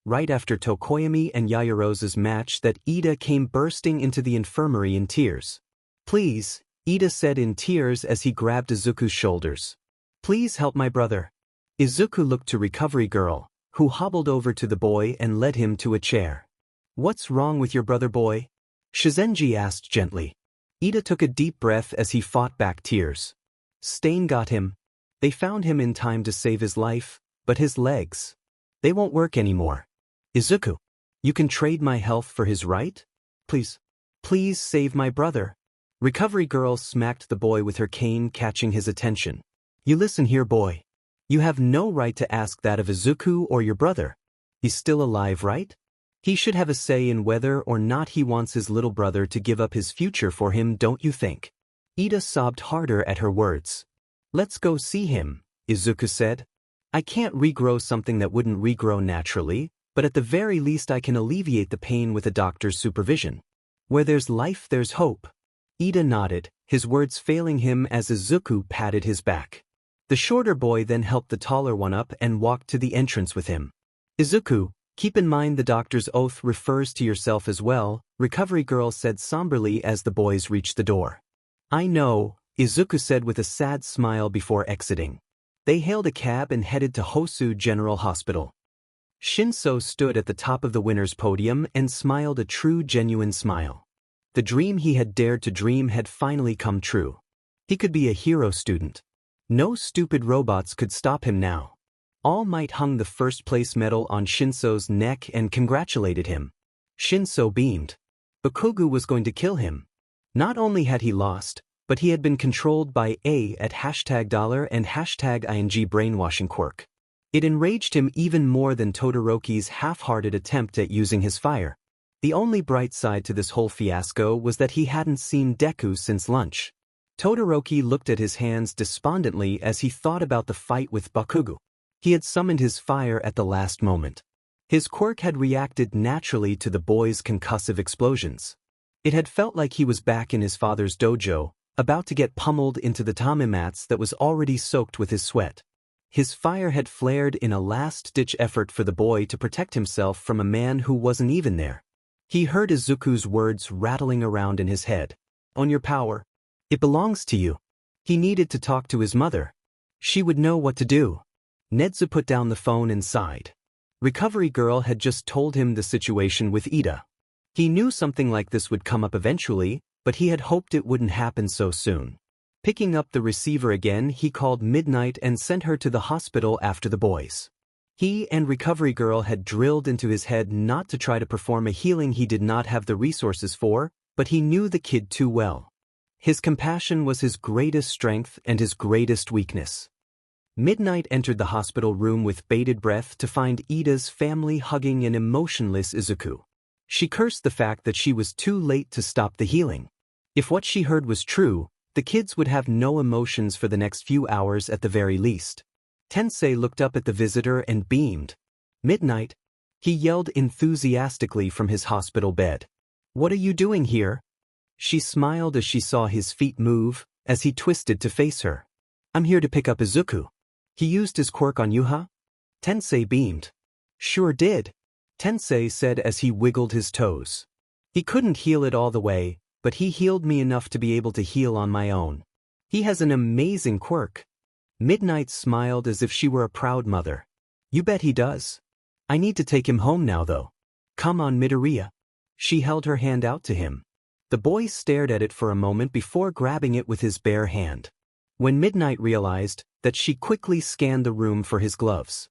A: right after Tokoyami and Yaoyorozu's match that Ida came bursting into the infirmary in tears. "Please," Ida said in tears as he grabbed Izuku's shoulders. "Please help my brother." Izuku looked to Recovery Girl, who hobbled over to the boy and led him to a chair. "What's wrong with your brother, boy?" Shizenji asked gently. Ida took a deep breath as he fought back tears. "Stain got him. They found him in time to save his life, but his legs, they won't work anymore. Izuku, you can trade my health for his right? Please save my brother." Recovery Girl smacked the boy with her cane, catching his attention. "You listen here, boy. You have no right to ask that of Izuku or your brother. He's still alive, right? He should have a say in whether or not he wants his little brother to give up his future for him, don't you think?" Ida sobbed harder at her words. "Let's go see him," Izuku said. "I can't regrow something that wouldn't regrow naturally, but at the very least I can alleviate the pain with a doctor's supervision. Where there's life, there's hope." Ida nodded, his words failing him as Izuku patted his back. The shorter boy then helped the taller one up and walked to the entrance with him. "Izuku, keep in mind the doctor's oath refers to yourself as well," Recovery Girl said somberly as the boys reached the door. "I know," Izuku said with a sad smile before exiting. They hailed a cab and headed to Hosu General Hospital. Shinso stood at the top of the winner's podium and smiled a true, genuine smile. The dream he had dared to dream had finally come true. He could be a hero student. No stupid robots could stop him now. All Might hung the first-place medal on Shinso's neck and congratulated him. Shinso beamed. Bakugo was going to kill him. Not only had he lost, but he had been controlled by a at $$ and $ing brainwashing quirk. It enraged him even more than Todoroki's half-hearted attempt at using his fire. The only bright side to this whole fiasco was that he hadn't seen Deku since lunch. Todoroki looked at his hands despondently as he thought about the fight with Bakugo. He had summoned his fire at the last moment. His quirk had reacted naturally to the boy's concussive explosions. It had felt like he was back in his father's dojo, about to get pummeled into the tamimats that was already soaked with his sweat. His fire had flared in a last-ditch effort for the boy to protect himself from a man who wasn't even there. He heard Izuku's words rattling around in his head. "Own your power. It belongs to you." He needed to talk to his mother. She would know what to do. Nedzu put down the phone and sighed. Recovery Girl had just told him the situation with Ida. He knew something like this would come up eventually, but he had hoped it wouldn't happen so soon. Picking up the receiver again, he called Midnight and sent her to the hospital after the boys. He and Recovery Girl had drilled into his head not to try to perform a healing he did not have the resources for, but he knew the kid too well. His compassion was his greatest strength and his greatest weakness. Midnight entered the hospital room with bated breath to find Ida's family hugging an emotionless Izuku. She cursed the fact that she was too late to stop the healing. If what she heard was true, the kids would have no emotions for the next few hours at the very least. Tensei looked up at the visitor and beamed. "Midnight," he yelled enthusiastically from his hospital bed. "What are you doing here?" She smiled as she saw his feet move, as he twisted to face her. "I'm here to pick up Izuku." "He used his quirk on you, huh?" Tensei beamed. "Sure did," Tensei said as he wiggled his toes. "He couldn't heal it all the way, but he healed me enough to be able to heal on my own. He has an amazing quirk." Midnight smiled as if she were a proud mother. "You bet he does. I need to take him home now though. Come on, Midoriya." She held her hand out to him. The boy stared at it for a moment before grabbing it with his bare hand. When Midnight realized that, she quickly scanned the room for his gloves.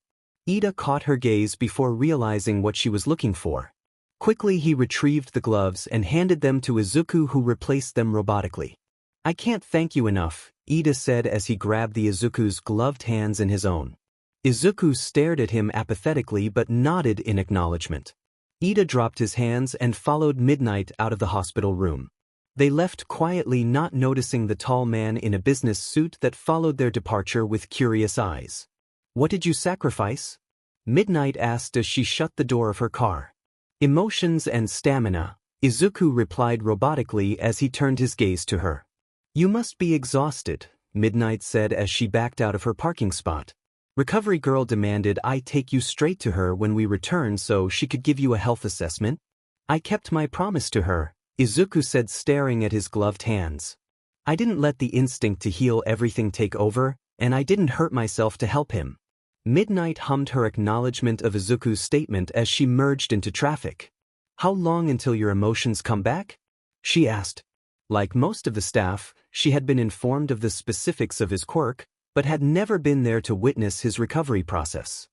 A: Ida caught her gaze before realizing what she was looking for. Quickly he retrieved the gloves and handed them to Izuku, who replaced them robotically. "I can't thank you enough," Ida said as he grabbed the Izuku's gloved hands in his own. Izuku stared at him apathetically but nodded in acknowledgement. Ida dropped his hands and followed Midnight out of the hospital room. They left quietly, not noticing the tall man in a business suit that followed their departure with curious eyes. "What did you sacrifice?" Midnight asked as she shut the door of her car. "Emotions and stamina," Izuku replied robotically as he turned his gaze to her. "You must be exhausted," Midnight said as she backed out of her parking spot. "Recovery Girl demanded I take you straight to her when we return so she could give you a health assessment. I kept my promise to her," Izuku said, staring at his gloved hands. "I didn't let the instinct to heal everything take over, and I didn't hurt myself to help him." Midnight hummed her acknowledgement of Izuku's statement as she merged into traffic. "How long until your emotions come back?" she asked. Like most of the staff, she had been informed of the specifics of his quirk, but had never been there to witness his recovery process.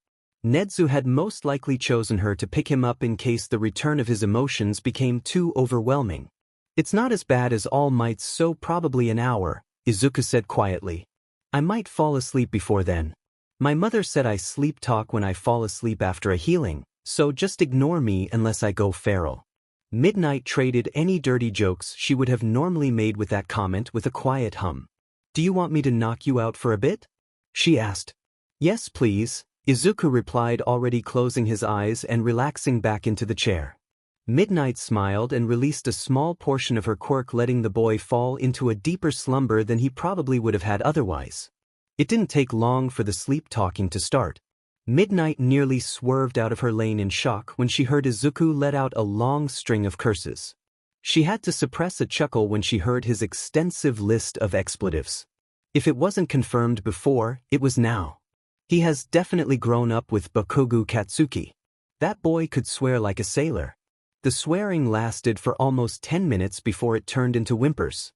A: Nedzu had most likely chosen her to pick him up in case the return of his emotions became too overwhelming. "It's not as bad as All Might's, so probably an hour," Izuku said quietly. "I might fall asleep before then. My mother said I sleep talk when I fall asleep after a healing, so just ignore me unless I go feral." Midnight traded any dirty jokes she would have normally made with that comment with a quiet hum. "Do you want me to knock you out for a bit?" she asked. "Yes, please," Izuku replied, already closing his eyes and relaxing back into the chair. Midnight smiled and released a small portion of her quirk, letting the boy fall into a deeper slumber than he probably would have had otherwise. It didn't take long for the sleep-talking to start. Midnight nearly swerved out of her lane in shock when she heard Izuku let out a long string of curses. She had to suppress a chuckle when she heard his extensive list of expletives. If it wasn't confirmed before, it was now. He has definitely grown up with Bakugo Katsuki. That boy could swear like a sailor. The swearing lasted for almost 10 minutes before it turned into whimpers.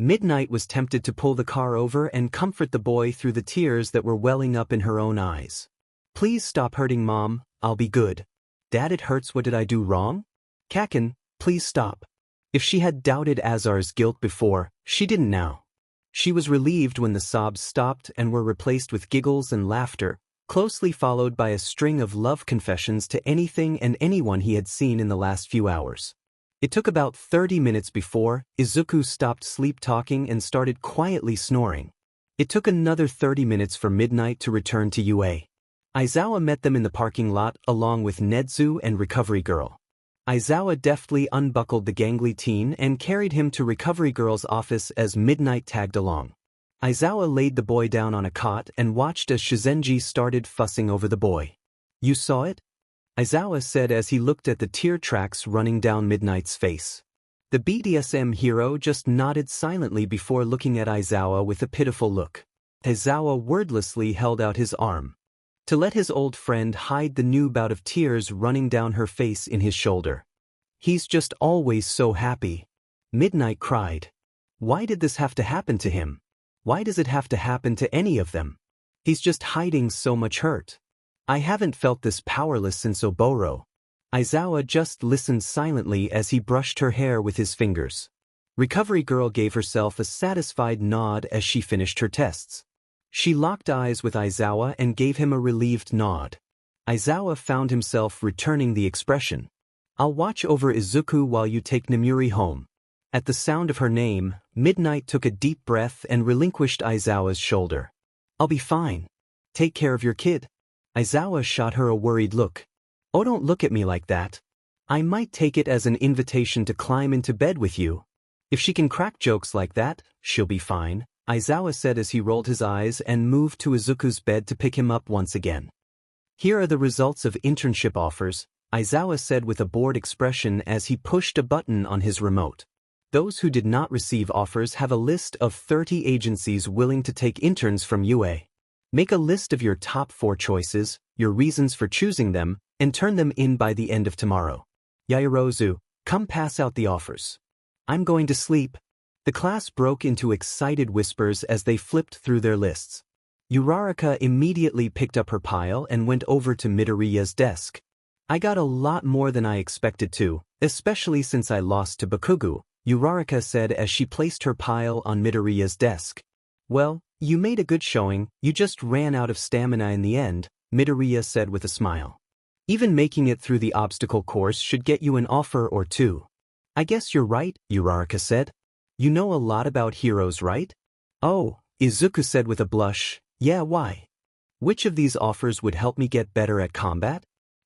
A: Midnight was tempted to pull the car over and comfort the boy through the tears that were welling up in her own eyes. "Please stop hurting, Mom, I'll be good." "Dad, it hurts, what did I do wrong?" "Kaken, please stop." If she had doubted Azar's guilt before, she didn't now. She was relieved when the sobs stopped and were replaced with giggles and laughter, closely followed by a string of love confessions to anything and anyone he had seen in the last few hours. It took about 30 minutes before Izuku stopped sleep-talking and started quietly snoring. It took another 30 minutes for Midnight to return to UA. Aizawa met them in the parking lot along with Nedzu and Recovery Girl. Aizawa deftly unbuckled the gangly teen and carried him to Recovery Girl's office as Midnight tagged along. Aizawa laid the boy down on a cot and watched as Shizenji started fussing over the boy. "You saw it?" Aizawa said as he looked at the tear tracks running down Midnight's face. The BDSM hero just nodded silently before looking at Aizawa with a pitiful look. Aizawa wordlessly held out his arm to let his old friend hide the new bout of tears running down her face in his shoulder. "He's just always so happy," Midnight cried. "Why did this have to happen to him? Why does it have to happen to any of them? He's just hiding so much hurt. I haven't felt this powerless since Oboro." Aizawa just listened silently as he brushed her hair with his fingers. Recovery Girl gave herself a satisfied nod as she finished her tests. She locked eyes with Aizawa and gave him a relieved nod. Aizawa found himself returning the expression. "I'll watch over Izuku while you take Namuri home." At the sound of her name, Midnight took a deep breath and relinquished Aizawa's shoulder. "I'll be fine. Take care of your kid." Aizawa shot her a worried look. "Oh, don't look at me like that. I might take it as an invitation to climb into bed with you. If she can crack jokes like that, she'll be fine," Aizawa said as he rolled his eyes and moved to Izuku's bed to pick him up once again. "Here are the results of internship offers," Aizawa said with a bored expression as he pushed a button on his remote. "Those who did not receive offers have a list of 30 agencies willing to take interns from UA. Make a list of your top 4 choices, your reasons for choosing them, and turn them in by the end of tomorrow. Yaoyorozu, come pass out the offers." "I'm going to sleep." The class broke into excited whispers as they flipped through their lists. Uraraka immediately picked up her pile and went over to Midoriya's desk. I got a lot more than I expected to, especially since I lost to Bakugo, Uraraka said as she placed her pile on Midoriya's desk. Well, you made a good showing, you just ran out of stamina in the end, Midoriya said with a smile. Even making it through the obstacle course should get you an offer or two. I guess you're right, Uraraka said. You know a lot about heroes, right? Oh, Izuku said with a blush, yeah, why? Which of these offers would help me get better at combat?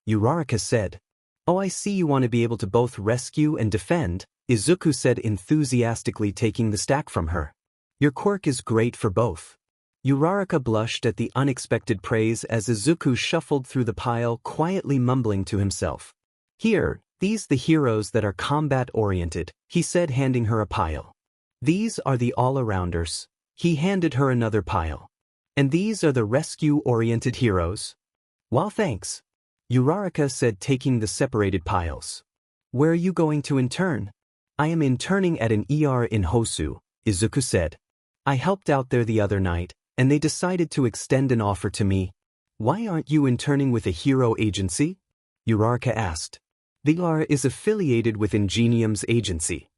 A: Uraraka said. Oh, I see you want to be able to both rescue and defend, Izuku said enthusiastically taking the stack from her. Your quirk is great for both. Uraraka blushed at the unexpected praise as Izuku shuffled through the pile quietly mumbling to himself. Here, these the heroes that are combat-oriented, he said handing her a pile. These are the all-arounders. He handed her another pile. And these are the rescue-oriented heroes. Well, thanks. Uraraka said taking the separated piles. Where are you going to intern? I am interning at an ER in Hosu, Izuku said. I helped out there the other night, and they decided to extend an offer to me. Why aren't you interning with a hero agency? Uraraka asked. The ER is affiliated with Ingenium's agency.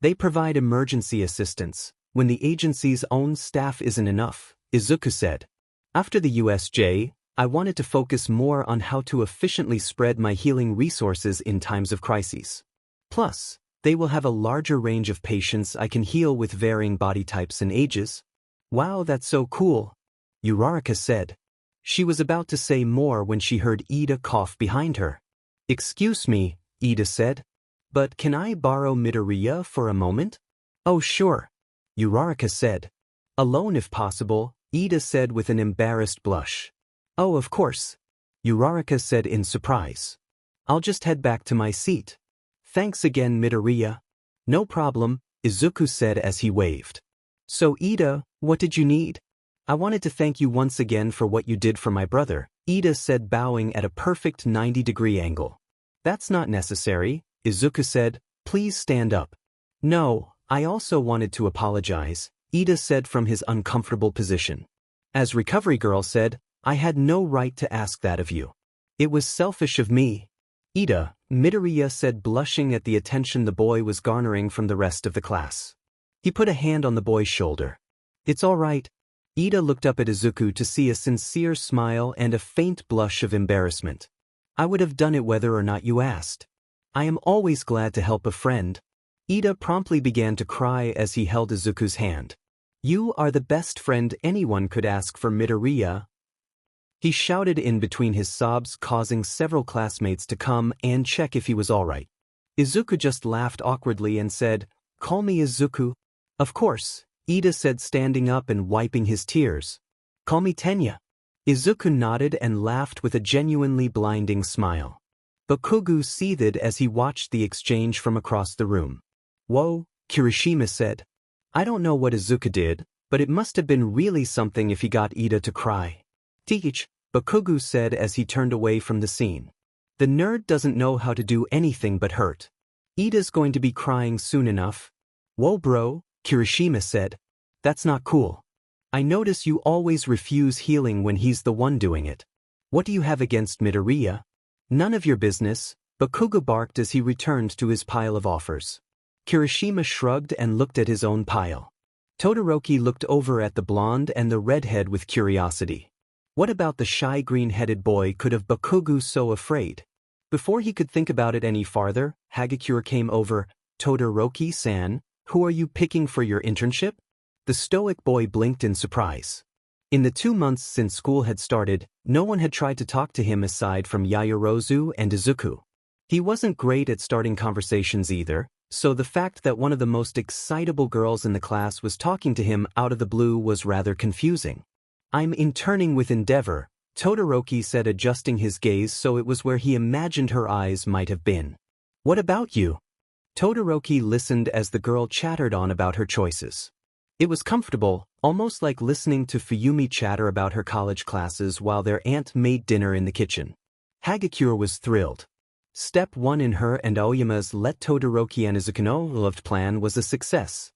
A: They provide emergency assistance when the agency's own staff isn't enough, Izuku said. After the USJ, I wanted to focus more on how to efficiently spread my healing resources in times of crises. Plus, they will have a larger range of patients I can heal with varying body types and ages. Wow, that's so cool, Uraraka said. She was about to say more when she heard Ida cough behind her. Excuse me, Ida said. But can I borrow Midoriya for a moment? Oh sure, Uraraka said. Alone if possible, Ida said with an embarrassed blush. Oh of course, Uraraka said in surprise. I'll just head back to my seat. Thanks again Midoriya. No problem, Izuku said as he waved. So Ida, what did you need? I wanted to thank you once again for what you did for my brother, Ida said bowing at a perfect 90-degree angle. That's not necessary, Izuku said, please stand up. No, I also wanted to apologize, Ida said from his uncomfortable position. As Recovery Girl said, I had no right to ask that of you. It was selfish of me. Ida, Midoriya said blushing at the attention the boy was garnering from the rest of the class. He put a hand on the boy's shoulder. It's all right. Ida looked up at Izuku to see a sincere smile and a faint blush of embarrassment. I would have done it whether or not you asked. I am always glad to help a friend. Ida promptly began to cry as he held Izuku's hand. You are the best friend anyone could ask for Midoriya. He shouted in between his sobs, causing several classmates to come and check if he was all right. Izuku just laughed awkwardly and said, Call me Izuku. Of course, Ida said standing up and wiping his tears. Call me Tenya. Izuku nodded and laughed with a genuinely blinding smile. Bakugo seethed as he watched the exchange from across the room. Whoa, Kirishima said. I don't know what Izuku did, but it must have been really something if he got Ida to cry. Teach, Bakugo said as he turned away from the scene. The nerd doesn't know how to do anything but hurt. Ida's going to be crying soon enough. Whoa bro, Kirishima said. That's not cool. I notice you always refuse healing when he's the one doing it. What do you have against Midoriya? None of your business, Bakugo barked as he returned to his pile of offers. Kirishima shrugged and looked at his own pile. Todoroki looked over at the blonde and the redhead with curiosity. What about the shy green-headed boy could have Bakugo so afraid? Before he could think about it any farther, Hagakure came over. Todoroki-san, who are you picking for your internship? The stoic boy blinked in surprise. In the 2 months since school had started, no one had tried to talk to him aside from Yaoyorozu and Izuku. He wasn't great at starting conversations either, so the fact that one of the most excitable girls in the class was talking to him out of the blue was rather confusing. I'm interning with Endeavor, Todoroki said, adjusting his gaze so it was where he imagined her eyes might have been. What about you? Todoroki listened as the girl chattered on about her choices. It was comfortable, almost like listening to Fuyumi chatter about her college classes while their aunt made dinner in the kitchen. Hagakure was thrilled. Step 1 in her and Aoyama's Let Todoroki and Izuku Know Loved plan was a success.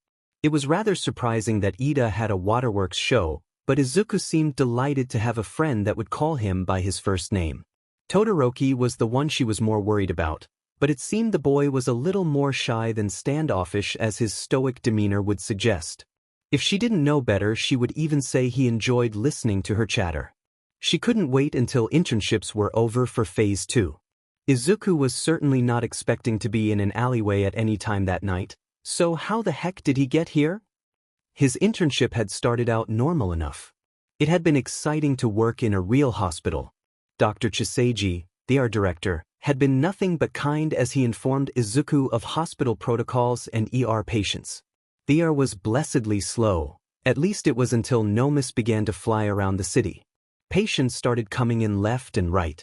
A: It was rather surprising that Ida had a waterworks show, but Izuku seemed delighted to have a friend that would call him by his first name. Todoroki was the one she was more worried about, but it seemed the boy was a little more shy than standoffish as his stoic demeanor would suggest. If she didn't know better, she would even say he enjoyed listening to her chatter. She couldn't wait until internships were over for Phase 2. Izuku was certainly not expecting to be in an alleyway at any time that night, so how the heck did he get here? His internship had started out normal enough. It had been exciting to work in a real hospital. Dr. Chiseiji, the art director, had been nothing but kind as he informed Izuku of hospital protocols and ER patients. The ER was blessedly slow, at least it was until Nomus began to fly around the city. Patients started coming in left and right.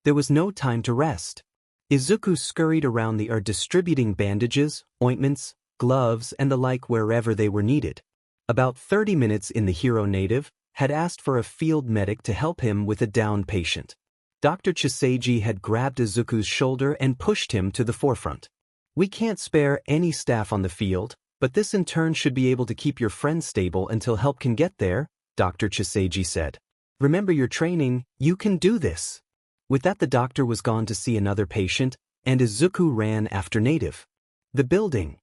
A: There was no time to rest. Izuku scurried around the ER distributing bandages, ointments, gloves and the like wherever they were needed. About 30 minutes in, the hero native had asked for a field medic to help him with a downed patient. Dr. Chiseiji had grabbed Izuku's shoulder and pushed him to the forefront. "We can't spare any staff on the field, but this in turn should be able to keep your friend stable until help can get there," Dr. Chiseiji said. "Remember your training, you can do this." With that, the doctor was gone to see another patient, and Izuku ran after Native. The building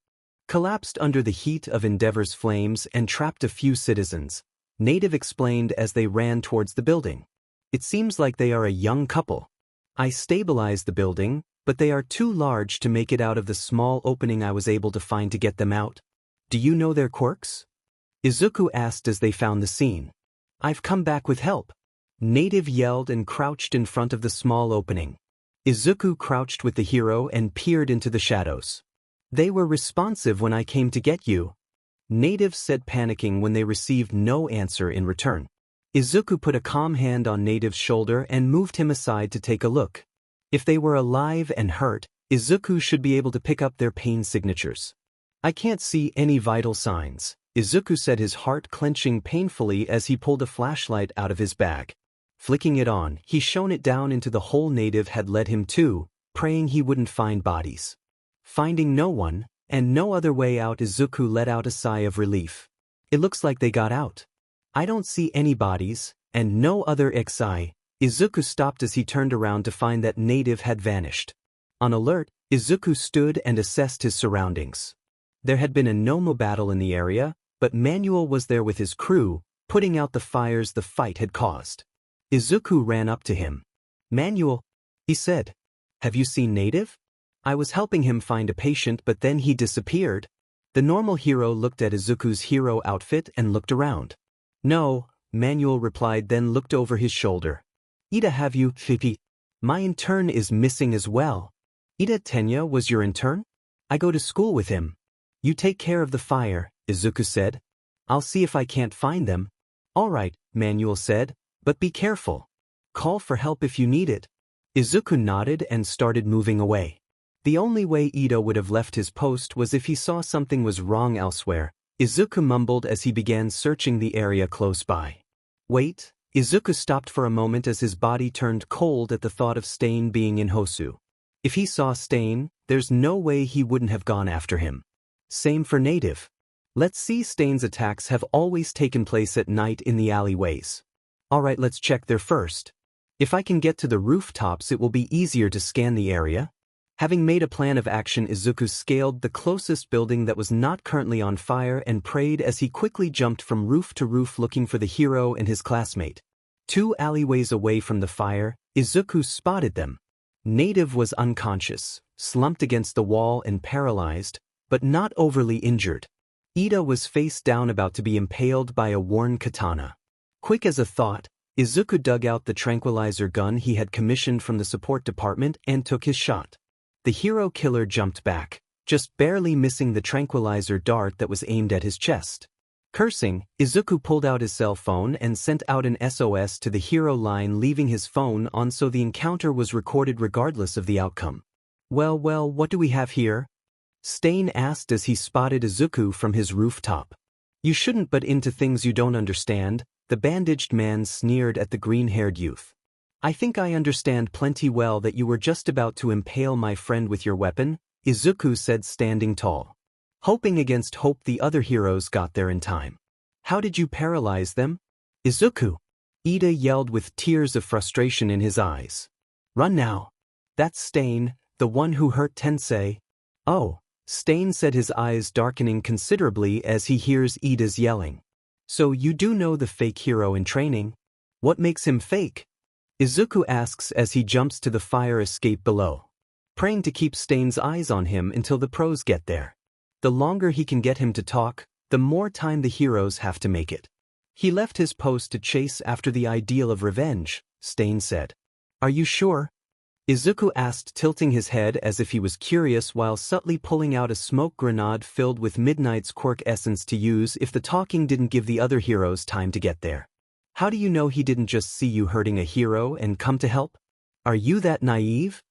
A: collapsed under the heat of Endeavor's flames and trapped a few citizens, Native explained as they ran towards the building. "It seems like they are a young couple. I stabilized the building, but they are too large to make it out of the small opening I was able to find to get them out. Do you know their quirks?" Izuku asked as they found the scene. "I've come back with help," Native yelled and crouched in front of the small opening. Izuku crouched with the hero and peered into the shadows. "They were responsive when I came to get you," Native said, panicking when they received no answer in return. Izuku put a calm hand on Native's shoulder and moved him aside to take a look. If they were alive and hurt, Izuku should be able to pick up their pain signatures. "I can't see any vital signs," Izuku said, his heart clenching painfully as he pulled a flashlight out of his bag. Flicking it on, he shone it down into the hole Native had led him to, praying he wouldn't find bodies. Finding no one, and no other way out, Izuku let out a sigh of relief. "It looks like they got out. I don't see any bodies, and no other XI." Izuku stopped as he turned around to find that Native had vanished. On alert, Izuku stood and assessed his surroundings. There had been a Nomo battle in the area, but Manuel was there with his crew, putting out the fires the fight had caused. Izuku ran up to him. "Manuel," he said, "have you seen Native? I was helping him find a patient, but then he disappeared." The normal hero looked at Izuku's hero outfit and looked around. "No," Manuel replied, then looked over his shoulder. "Ida, have you, Fifi? My intern is missing as well." "Ida Tenya was your intern? I go to school with him." "You take care of the fire," Izuku said. "I'll see if I can't find them." "All right," Manuel said, "but be careful. Call for help if you need it." Izuku nodded and started moving away. The only way Ito would have left his post was if he saw something was wrong elsewhere, Izuku mumbled as he began searching the area close by. "Wait," Izuku stopped for a moment as his body turned cold at the thought of Stain being in Hosu. If he saw Stain, there's no way he wouldn't have gone after him. Same for Native. Let's see, Stain's attacks have always taken place at night in the alleyways. Alright, let's check there first. If I can get to the rooftops, it will be easier to scan the area. Having made a plan of action, Izuku scaled the closest building that was not currently on fire and prayed as he quickly jumped from roof to roof looking for the hero and his classmate. 2 alleyways away from the fire, Izuku spotted them. Native was unconscious, slumped against the wall and paralyzed, but not overly injured. Ida was face down, about to be impaled by a worn katana. Quick as a thought, Izuku dug out the tranquilizer gun he had commissioned from the support department and took his shot. The hero killer jumped back, just barely missing the tranquilizer dart that was aimed at his chest. Cursing, Izuku pulled out his cell phone and sent out an SOS to the hero line, leaving his phone on so the encounter was recorded regardless of the outcome. Well, what do we have here?" Stain asked as he spotted Izuku from his rooftop. "You shouldn't butt into things you don't understand," the bandaged man sneered at the green-haired youth. "I think I understand plenty well that you were just about to impale my friend with your weapon," Izuku said, standing tall. Hoping against hope the other heroes got there in time. How did you paralyze them? Izuku! Ida yelled with tears of frustration in his eyes. Run now. That's Stain, the one who hurt Tensei. Oh, Stain said, his eyes darkening considerably as he hears Ida's yelling. So you do know the fake hero in training? What makes him fake? Izuku asks as he jumps to the fire escape below, praying to keep Stain's eyes on him until the pros get there. The longer he can get him to talk, the more time the heroes have to make it. He left his post to chase after the ideal of revenge, Stain said. Are you sure? Izuku asked, tilting his head as if he was curious while subtly pulling out a smoke grenade filled with Midnight's quirk essence to use if the talking didn't give the other heroes time to get there. How do you know he didn't just see you hurting a hero and come to help? Are you that naive?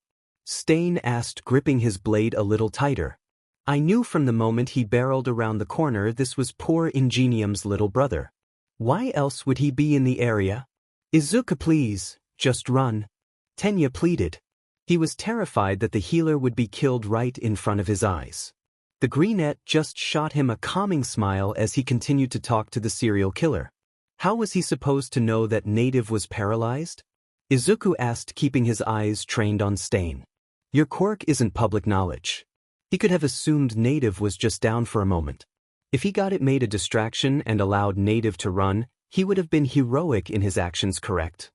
A: Stain asked, gripping his blade a little tighter. I knew from the moment he barreled around the corner this was poor Ingenium's little brother. Why else would he be in the area? Izuku, please, just run. Tenya pleaded. He was terrified that the healer would be killed right in front of his eyes. The greenette just shot him a calming smile as he continued to talk to the serial killer. How was he supposed to know that Native was paralyzed? Izuku asked, keeping his eyes trained on Stain. Your quirk isn't public knowledge. He could have assumed Native was just down for a moment. If he got it made a distraction and allowed Native to run, he would have been heroic in his actions, correct?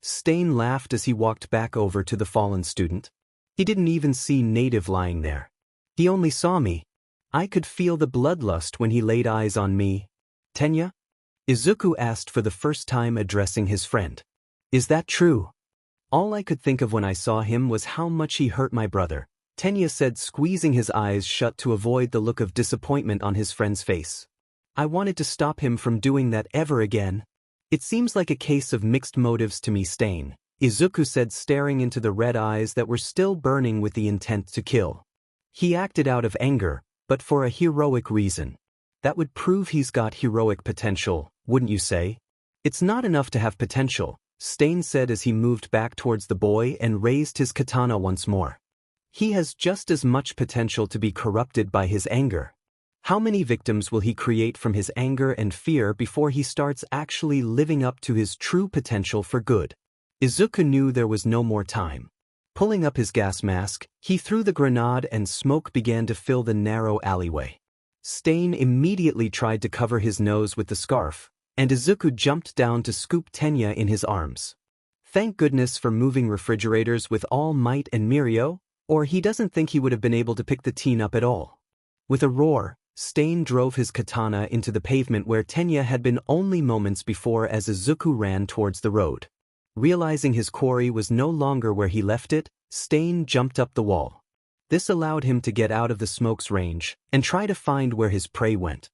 A: Stain laughed as he walked back over to the fallen student. He didn't even see Native lying there. He only saw me. I could feel the bloodlust when he laid eyes on me. Tenya? Izuku asked, for the first time addressing his friend. Is that true? All I could think of when I saw him was how much he hurt my brother, Tenya said, squeezing his eyes shut to avoid the look of disappointment on his friend's face. I wanted to stop him from doing that ever again. It seems like a case of mixed motives to me, Stain, Izuku said, staring into the red eyes that were still burning with the intent to kill. He acted out of anger, but for a heroic reason. That would prove he's got heroic potential, wouldn't you say? It's not enough to have potential, Stain said as he moved back towards the boy and raised his katana once more. He has just as much potential to be corrupted by his anger. How many victims will he create from his anger and fear before he starts actually living up to his true potential for good? Izuku knew there was no more time. Pulling up his gas mask, he threw the grenade and smoke began to fill the narrow alleyway. Stain immediately tried to cover his nose with the scarf, and Izuku jumped down to scoop Tenya in his arms. Thank goodness for moving refrigerators with all might and Mirio, or he doesn't think he would have been able to pick the teen up at all. With a roar, Stain drove his katana into the pavement where Tenya had been only moments before as Izuku ran towards the road. Realizing his quarry was no longer where he left it, Stain jumped up the wall. This allowed him to get out of the smoke's range and try to find where his prey went.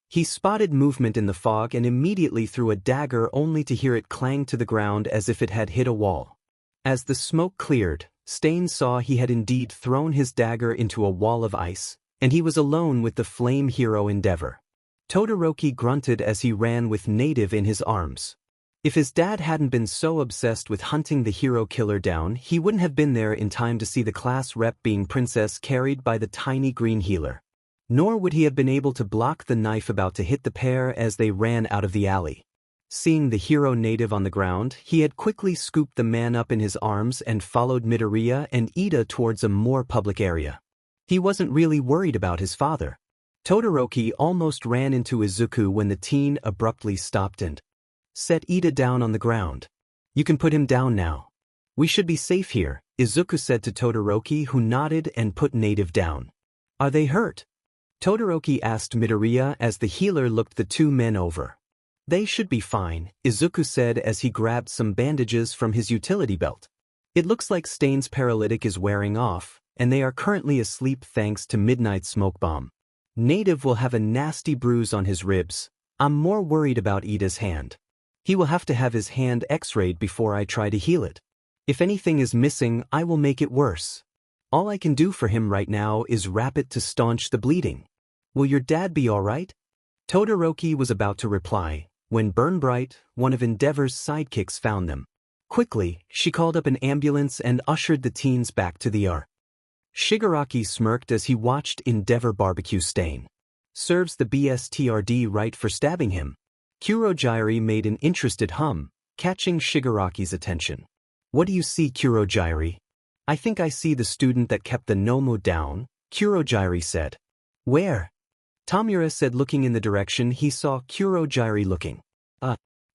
A: He spotted movement in the fog and immediately threw a dagger only to hear it clang to the ground as if it had hit a wall. As the smoke cleared, Stain saw he had indeed thrown his dagger into a wall of ice, and he was alone with the flame hero Endeavor. Todoroki grunted as he ran with Native in his arms. If his dad hadn't been so obsessed with hunting the hero killer down, he wouldn't have been there in time to see the class rep being princess carried by the tiny green healer. Nor would he have been able to block the knife about to hit the pair as they ran out of the alley. Seeing the hero Native on the ground, he had quickly scooped the man up in his arms and followed Midoriya and Ida towards a more public area. He wasn't really worried about his father. Todoroki almost ran into Izuku when the teen abruptly stopped and set Ida down on the ground. You can put him down now. We should be safe here, Izuku said to Todoroki, who nodded and put Native down. Are they hurt? Todoroki asked Midoriya as the healer looked the two men over. They should be fine, Izuku said as he grabbed some bandages from his utility belt. It looks like Stain's paralytic is wearing off, and they are currently asleep thanks to Midnight's smoke bomb. Native will have a nasty bruise on his ribs. I'm more worried about Ida's hand. He will have to have his hand x-rayed before I try to heal it. If anything is missing, I will make it worse. All I can do for him right now is wrap it to staunch the bleeding. Will your dad be alright? Todoroki was about to reply, when Burnbright, one of Endeavor's sidekicks, found them. Quickly, she called up an ambulance and ushered the teens back to the ER. Shigaraki smirked as he watched Endeavor barbecue stain. Serves the BSTRD right for stabbing him. Kurogyri made an interested hum, catching Shigaraki's attention. What do you see, Kurogyri? I think I see the student that kept the Nomu down, Kurogyri said. Where? Tamura said, looking in the direction he saw Kurogyri looking.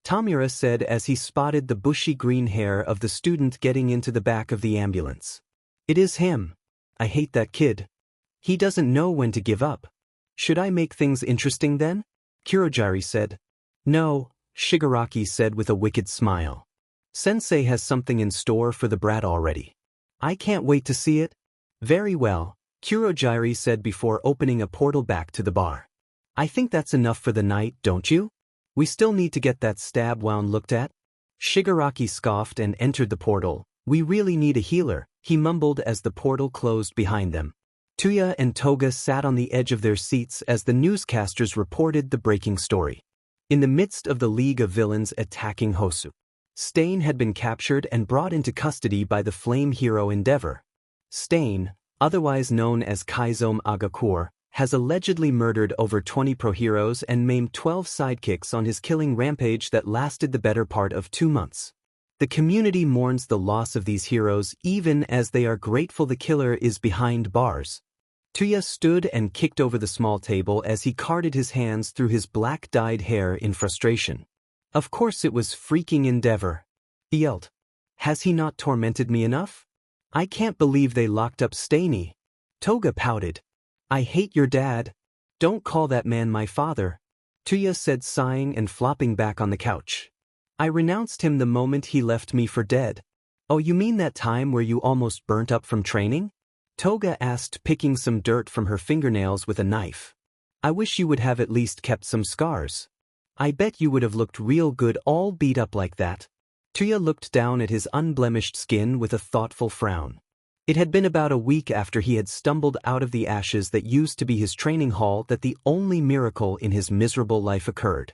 A: Tamura said as he spotted the bushy green hair of the student getting into the back of the ambulance. It is him. I hate that kid. He doesn't know when to give up. Should I make things interesting then? Kurogyri said. No, Shigaraki said with a wicked smile. Sensei has something in store for the brat already. I can't wait to see it. Very well, Kurogyri said before opening a portal back to the bar. I think that's enough for the night, don't you? We still need to get that stab wound looked at. Shigaraki scoffed and entered the portal. We really need a healer, he mumbled as the portal closed behind them. Tuya and Toga sat on the edge of their seats as the newscasters reported the breaking story. In the midst of the League of Villains attacking Hosu, Stain had been captured and brought into custody by the flame hero Endeavor. Stain, otherwise known as Kaizome Agakure, has allegedly murdered over 20 pro-heroes and maimed 12 sidekicks on his killing rampage that lasted the better part of 2 months. The community mourns the loss of these heroes even as they are grateful the killer is behind bars. Tuya stood and kicked over the small table as he carded his hands through his black-dyed hair in frustration. Of course it was freaking Endeavor. He yelled. Has he not tormented me enough? I can't believe they locked up Stainy. Toga pouted. I hate your dad. Don't call that man my father, Tuya said, sighing and flopping back on the couch. I renounced him the moment he left me for dead. Oh, you mean that time where you almost burnt up from training? Toga asked, picking some dirt from her fingernails with a knife. I wish you would have at least kept some scars. I bet you would have looked real good all beat up like that. Tuya looked down at his unblemished skin with a thoughtful frown. It had been about a week after he had stumbled out of the ashes that used to be his training hall that the only miracle in his miserable life occurred.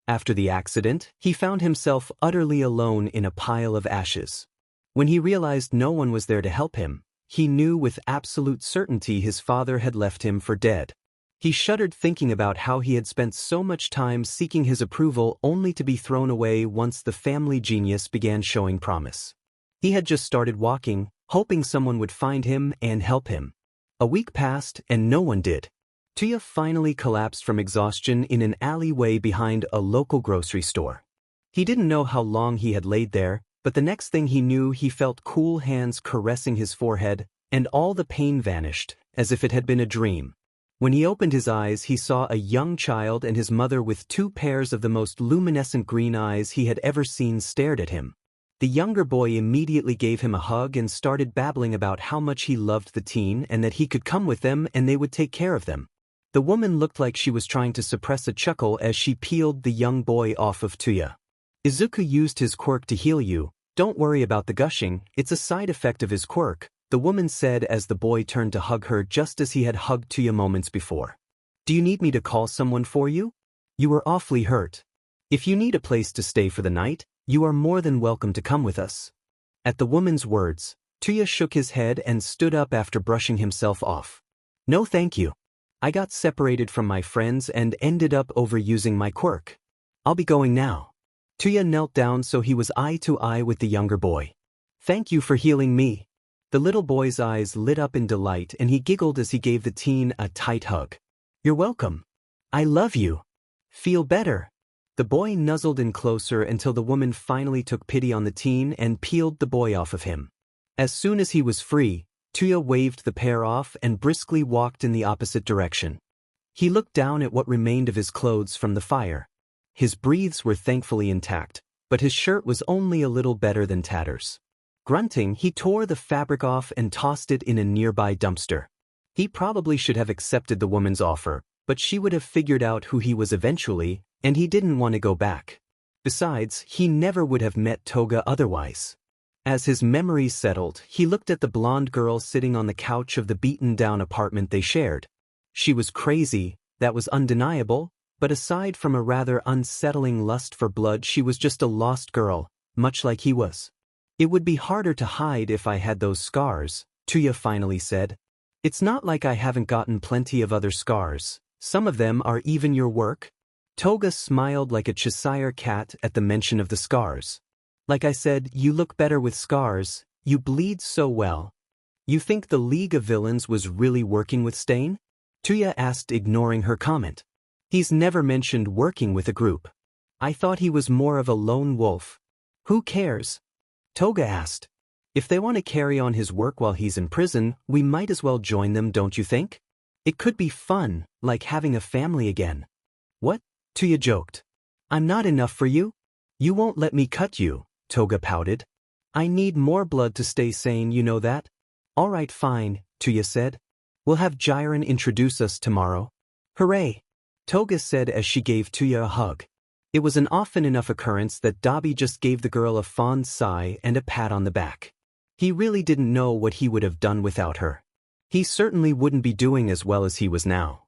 A: After the accident, he found himself utterly alone in a pile of ashes. When he realized no one was there to help him, he knew with absolute certainty his father had left him for dead. He shuddered thinking about how he had spent so much time seeking his approval only to be thrown away once the family genius began showing promise. He had just started walking, hoping someone would find him and help him. A week passed and no one did. Tuya finally collapsed from exhaustion in an alleyway behind a local grocery store. He didn't know how long he had laid there, but the next thing he knew he felt cool hands caressing his forehead, and all the pain vanished, as if it had been a dream. When he opened his eyes he saw a young child and his mother with 2 pairs of the most luminescent green eyes he had ever seen stared at him. The younger boy immediately gave him a hug and started babbling about how much he loved the teen and that he could come with them and they would take care of them. The woman looked like she was trying to suppress a chuckle as she peeled the young boy off of Tuya. Izuku used his quirk to heal you. Don't worry about the gushing, it's a side effect of his quirk, the woman said as the boy turned to hug her just as he had hugged Tuya moments before. Do you need me to call someone for you? You were awfully hurt. If you need a place to stay for the night, you are more than welcome to come with us. At the woman's words, Tuya shook his head and stood up after brushing himself off. No thank you. I got separated from my friends and ended up overusing my quirk. I'll be going now. Tuya knelt down so he was eye to eye with the younger boy. Thank you for healing me. The little boy's eyes lit up in delight and he giggled as he gave the teen a tight hug. You're welcome. I love you. Feel better. The boy nuzzled in closer until the woman finally took pity on the teen and peeled the boy off of him. As soon as he was free, Tuya waved the pair off and briskly walked in the opposite direction. He looked down at what remained of his clothes from the fire. His breaths were thankfully intact, but his shirt was only a little better than tatters. Grunting, he tore the fabric off and tossed it in a nearby dumpster. He probably should have accepted the woman's offer, but she would have figured out who he was eventually, and he didn't want to go back. Besides, he never would have met Toga otherwise. As his memories settled, he looked at the blonde girl sitting on the couch of the beaten-down apartment they shared. She was crazy, that was undeniable, but aside from a rather unsettling lust for blood, she was just a lost girl, much like he was. It would be harder to hide if I had those scars, Tuya finally said. It's not like I haven't gotten plenty of other scars. Some of them are even your work. Toga smiled like a Cheshire cat at the mention of the scars. Like I said, you look better with scars. You bleed so well. You think the League of Villains was really working with Stain? Tuya asked, ignoring her comment. He's never mentioned working with a group. I thought he was more of a lone wolf. Who cares? Toga asked. If they want to carry on his work while he's in prison, we might as well join them, don't you think? It could be fun, like having a family again. What? Tuya joked. I'm not enough for you? You won't let me cut you, Toga pouted. I need more blood to stay sane, you know that? All right, fine, Tuya said. We'll have Jiren introduce us tomorrow. Hooray! Toga said as she gave Tuya a hug. It was an often enough occurrence that Dabi just gave the girl a fond sigh and a pat on the back. He really didn't know what he would have done without her. He certainly wouldn't be doing as well as he was now.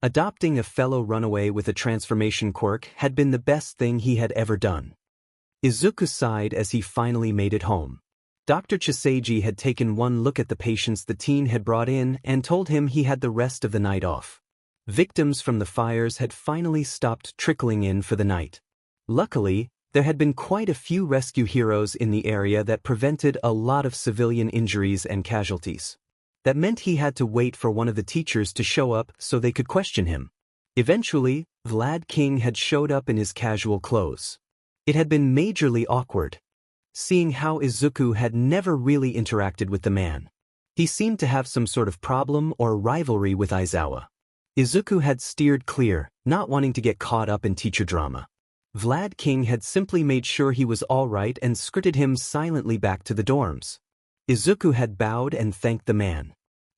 A: Adopting a fellow runaway with a transformation quirk had been the best thing he had ever done. Izuku sighed as he finally made it home. Dr. Chiseiji had taken one look at the patients the teen had brought in and told him he had the rest of the night off. Victims from the fires had finally stopped trickling in for the night. Luckily, there had been quite a few rescue heroes in the area that prevented a lot of civilian injuries and casualties. That meant he had to wait for one of the teachers to show up so they could question him. Eventually, Vlad King had showed up in his casual clothes. It had been majorly awkward, seeing how Izuku had never really interacted with the man. He seemed to have some sort of problem or rivalry with Aizawa. Izuku had steered clear, not wanting to get caught up in teacher drama. Vlad King had simply made sure he was all right and skirted him silently back to the dorms. Izuku had bowed and thanked the man.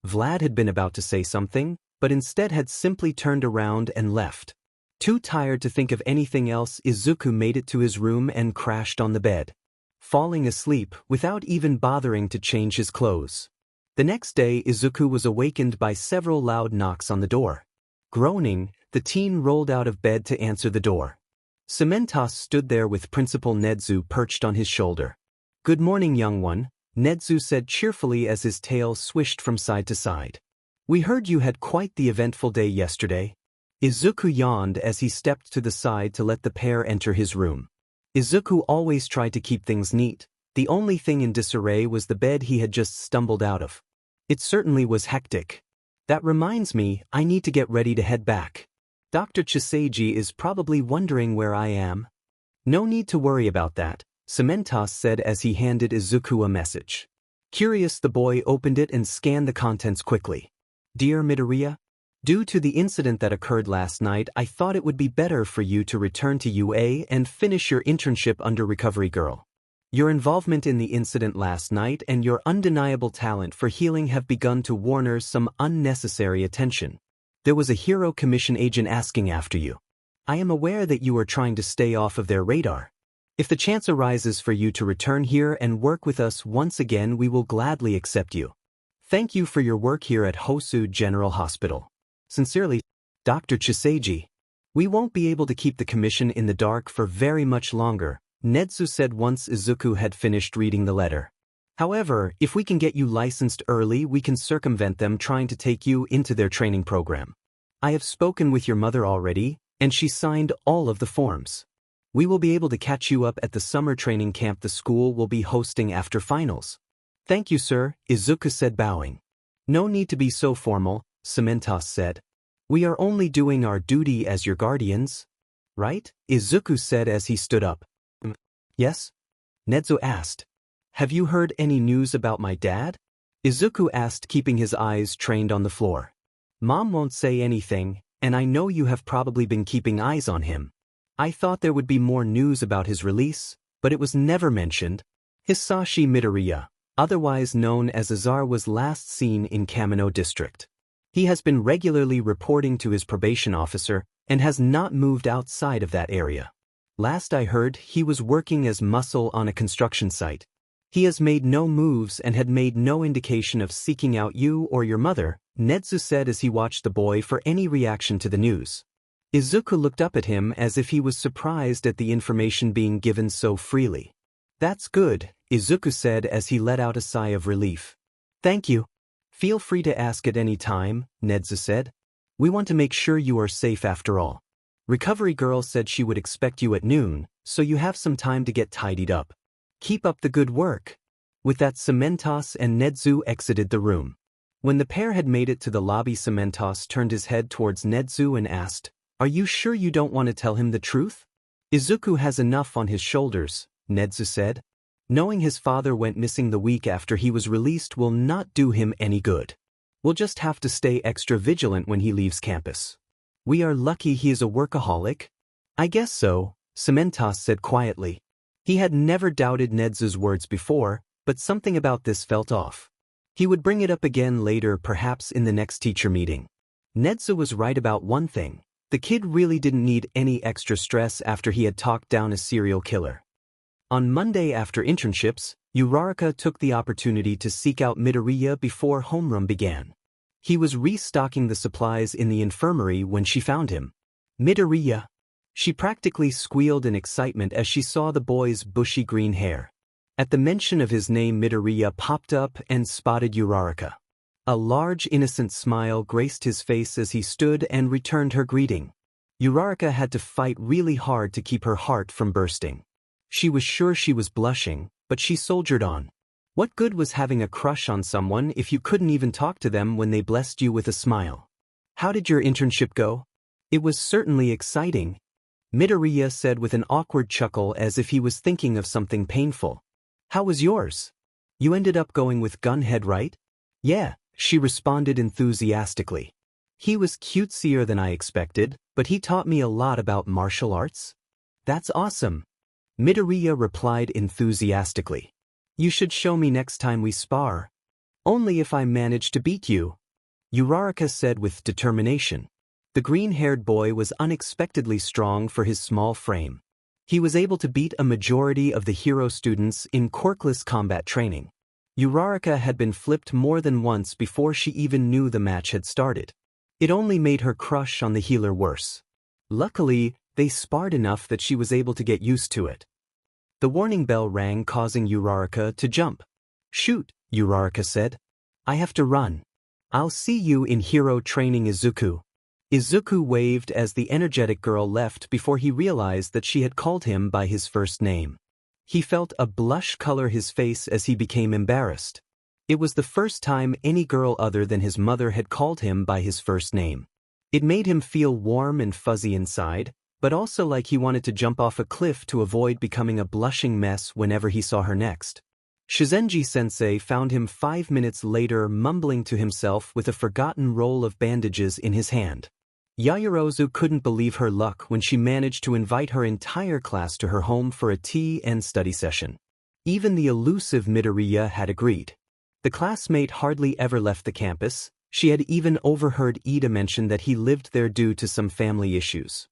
A: Vlad had been about to say something, but instead had simply turned around and left. Too tired to think of anything else, Izuku made it to his room and crashed on the bed, falling asleep without even bothering to change his clothes. The next day, Izuku was awakened by several loud knocks on the door. Groaning, the teen rolled out of bed to answer the door. Cementos stood there with Principal Nedzu perched on his shoulder. "Good morning, young one," Nedzu said cheerfully as his tail swished from side to side. "We heard you had quite the eventful day yesterday." Izuku yawned as he stepped to the side to let the pair enter his room. Izuku always tried to keep things neat. The only thing in disarray was the bed he had just stumbled out of. It certainly was hectic. "That reminds me, I need to get ready to head back. Dr. Chiseiji is probably wondering where I am." "No need to worry about that," Cementos said as he handed Izuku a message. Curious, the boy opened it and scanned the contents quickly. "Dear Midoriya, due to the incident that occurred last night, I thought it would be better for you to return to UA and finish your internship under Recovery Girl. Your involvement in the incident last night and your undeniable talent for healing have begun to warrant some unnecessary attention. There was a Hero Commission agent asking after you. I am aware that you are trying to stay off of their radar. If the chance arises for you to return here and work with us once again, we will gladly accept you. Thank you for your work here at Hosu General Hospital. Sincerely, Dr. Chiseiji." "We won't be able to keep the commission in the dark for very much longer," Nedzu said once Izuku had finished reading the letter. "However, if we can get you licensed early, we can circumvent them trying to take you into their training program. I have spoken with your mother already, and she signed all of the forms. We will be able to catch you up at the summer training camp the school will be hosting after finals." "Thank you, sir," Izuku said, bowing. "No need to be so formal," Cementos said. "We are only doing our duty as your guardians, right?" Izuku said as he stood up. "Yes?" Nedzu asked. "Have you heard any news about my dad?" Izuku asked, keeping his eyes trained on the floor. "Mom won't say anything, and I know you have probably been keeping eyes on him. I thought there would be more news about his release, but it was never mentioned." Hisashi Midoriya, otherwise known as Azar, was last seen in Kamino District. He has been regularly reporting to his probation officer and has not moved outside of that area. Last I heard, he was working as muscle on a construction site. He has made no moves and had made no indication of seeking out you or your mother, Nedzu said as he watched the boy for any reaction to the news. Izuku looked up at him as if he was surprised at the information being given so freely. "That's good," Izuku said as he let out a sigh of relief. "Thank you." Feel free to ask at any time, Nedza said. We want to make sure you are safe after all. Recovery girl said she would expect you at noon, so you have some time to get tidied up. Keep up the good work. With that, Cementos and Nedzu exited the room. When the pair had made it to the lobby, Cementos turned his head towards Nedzu and asked, Are you sure you don't want to tell him the truth? Izuku has enough on his shoulders, Nedzu said. Knowing his father went missing the week after he was released will not do him any good. We'll just have to stay extra vigilant when he leaves campus. We are lucky he is a workaholic. I guess so, Cementos said quietly. He had never doubted Nedzu's words before, but something about this felt off. He would bring it up again later, perhaps in the next teacher meeting. Nedzu was right about one thing. The kid really didn't need any extra stress after he had talked down a serial killer. On Monday after internships, Uraraka took the opportunity to seek out Midoriya before homeroom began. He was restocking the supplies in the infirmary when she found him. Midoriya! She practically squealed in excitement as she saw the boy's bushy green hair. At the mention of his name, Midoriya popped up and spotted Uraraka. A large innocent smile graced his face as he stood and returned her greeting. Uraraka had to fight really hard to keep her heart from bursting. She was sure she was blushing, but she soldiered on. What good was having a crush on someone if you couldn't even talk to them when they blessed you with a smile? How did your internship go? It was certainly exciting, Midoriya said with an awkward chuckle as if he was thinking of something painful. How was yours? You ended up going with Gunhead, right? Yeah, she responded enthusiastically. He was cutesier than I expected, but he taught me a lot about martial arts. That's awesome, Midoriya replied enthusiastically. You should show me next time we spar. Only if I manage to beat you, Uraraka said with determination. The green-haired boy was unexpectedly strong for his small frame. He was able to beat a majority of the hero students in quirkless combat training. Uraraka had been flipped more than once before she even knew the match had started. It only made her crush on the healer worse. Luckily, they sparred enough that she was able to get used to it. The warning bell rang, causing Uraraka to jump. Shoot, Uraraka said. I have to run. I'll see you in hero training, Izuku. Izuku waved as the energetic girl left before he realized that she had called him by his first name. He felt a blush color his face as he became embarrassed. It was the first time any girl other than his mother had called him by his first name. It made him feel warm and fuzzy inside, but also like he wanted to jump off a cliff to avoid becoming a blushing mess whenever he saw her next. Shizenji-sensei found him 5 minutes later mumbling to himself with a forgotten roll of bandages in his hand. Yaoyorozu couldn't believe her luck when she managed to invite her entire class to her home for a tea and study session. Even the elusive Midoriya had agreed. The classmate hardly ever left the campus. She had even overheard Ida mention that he lived there due to some family issues.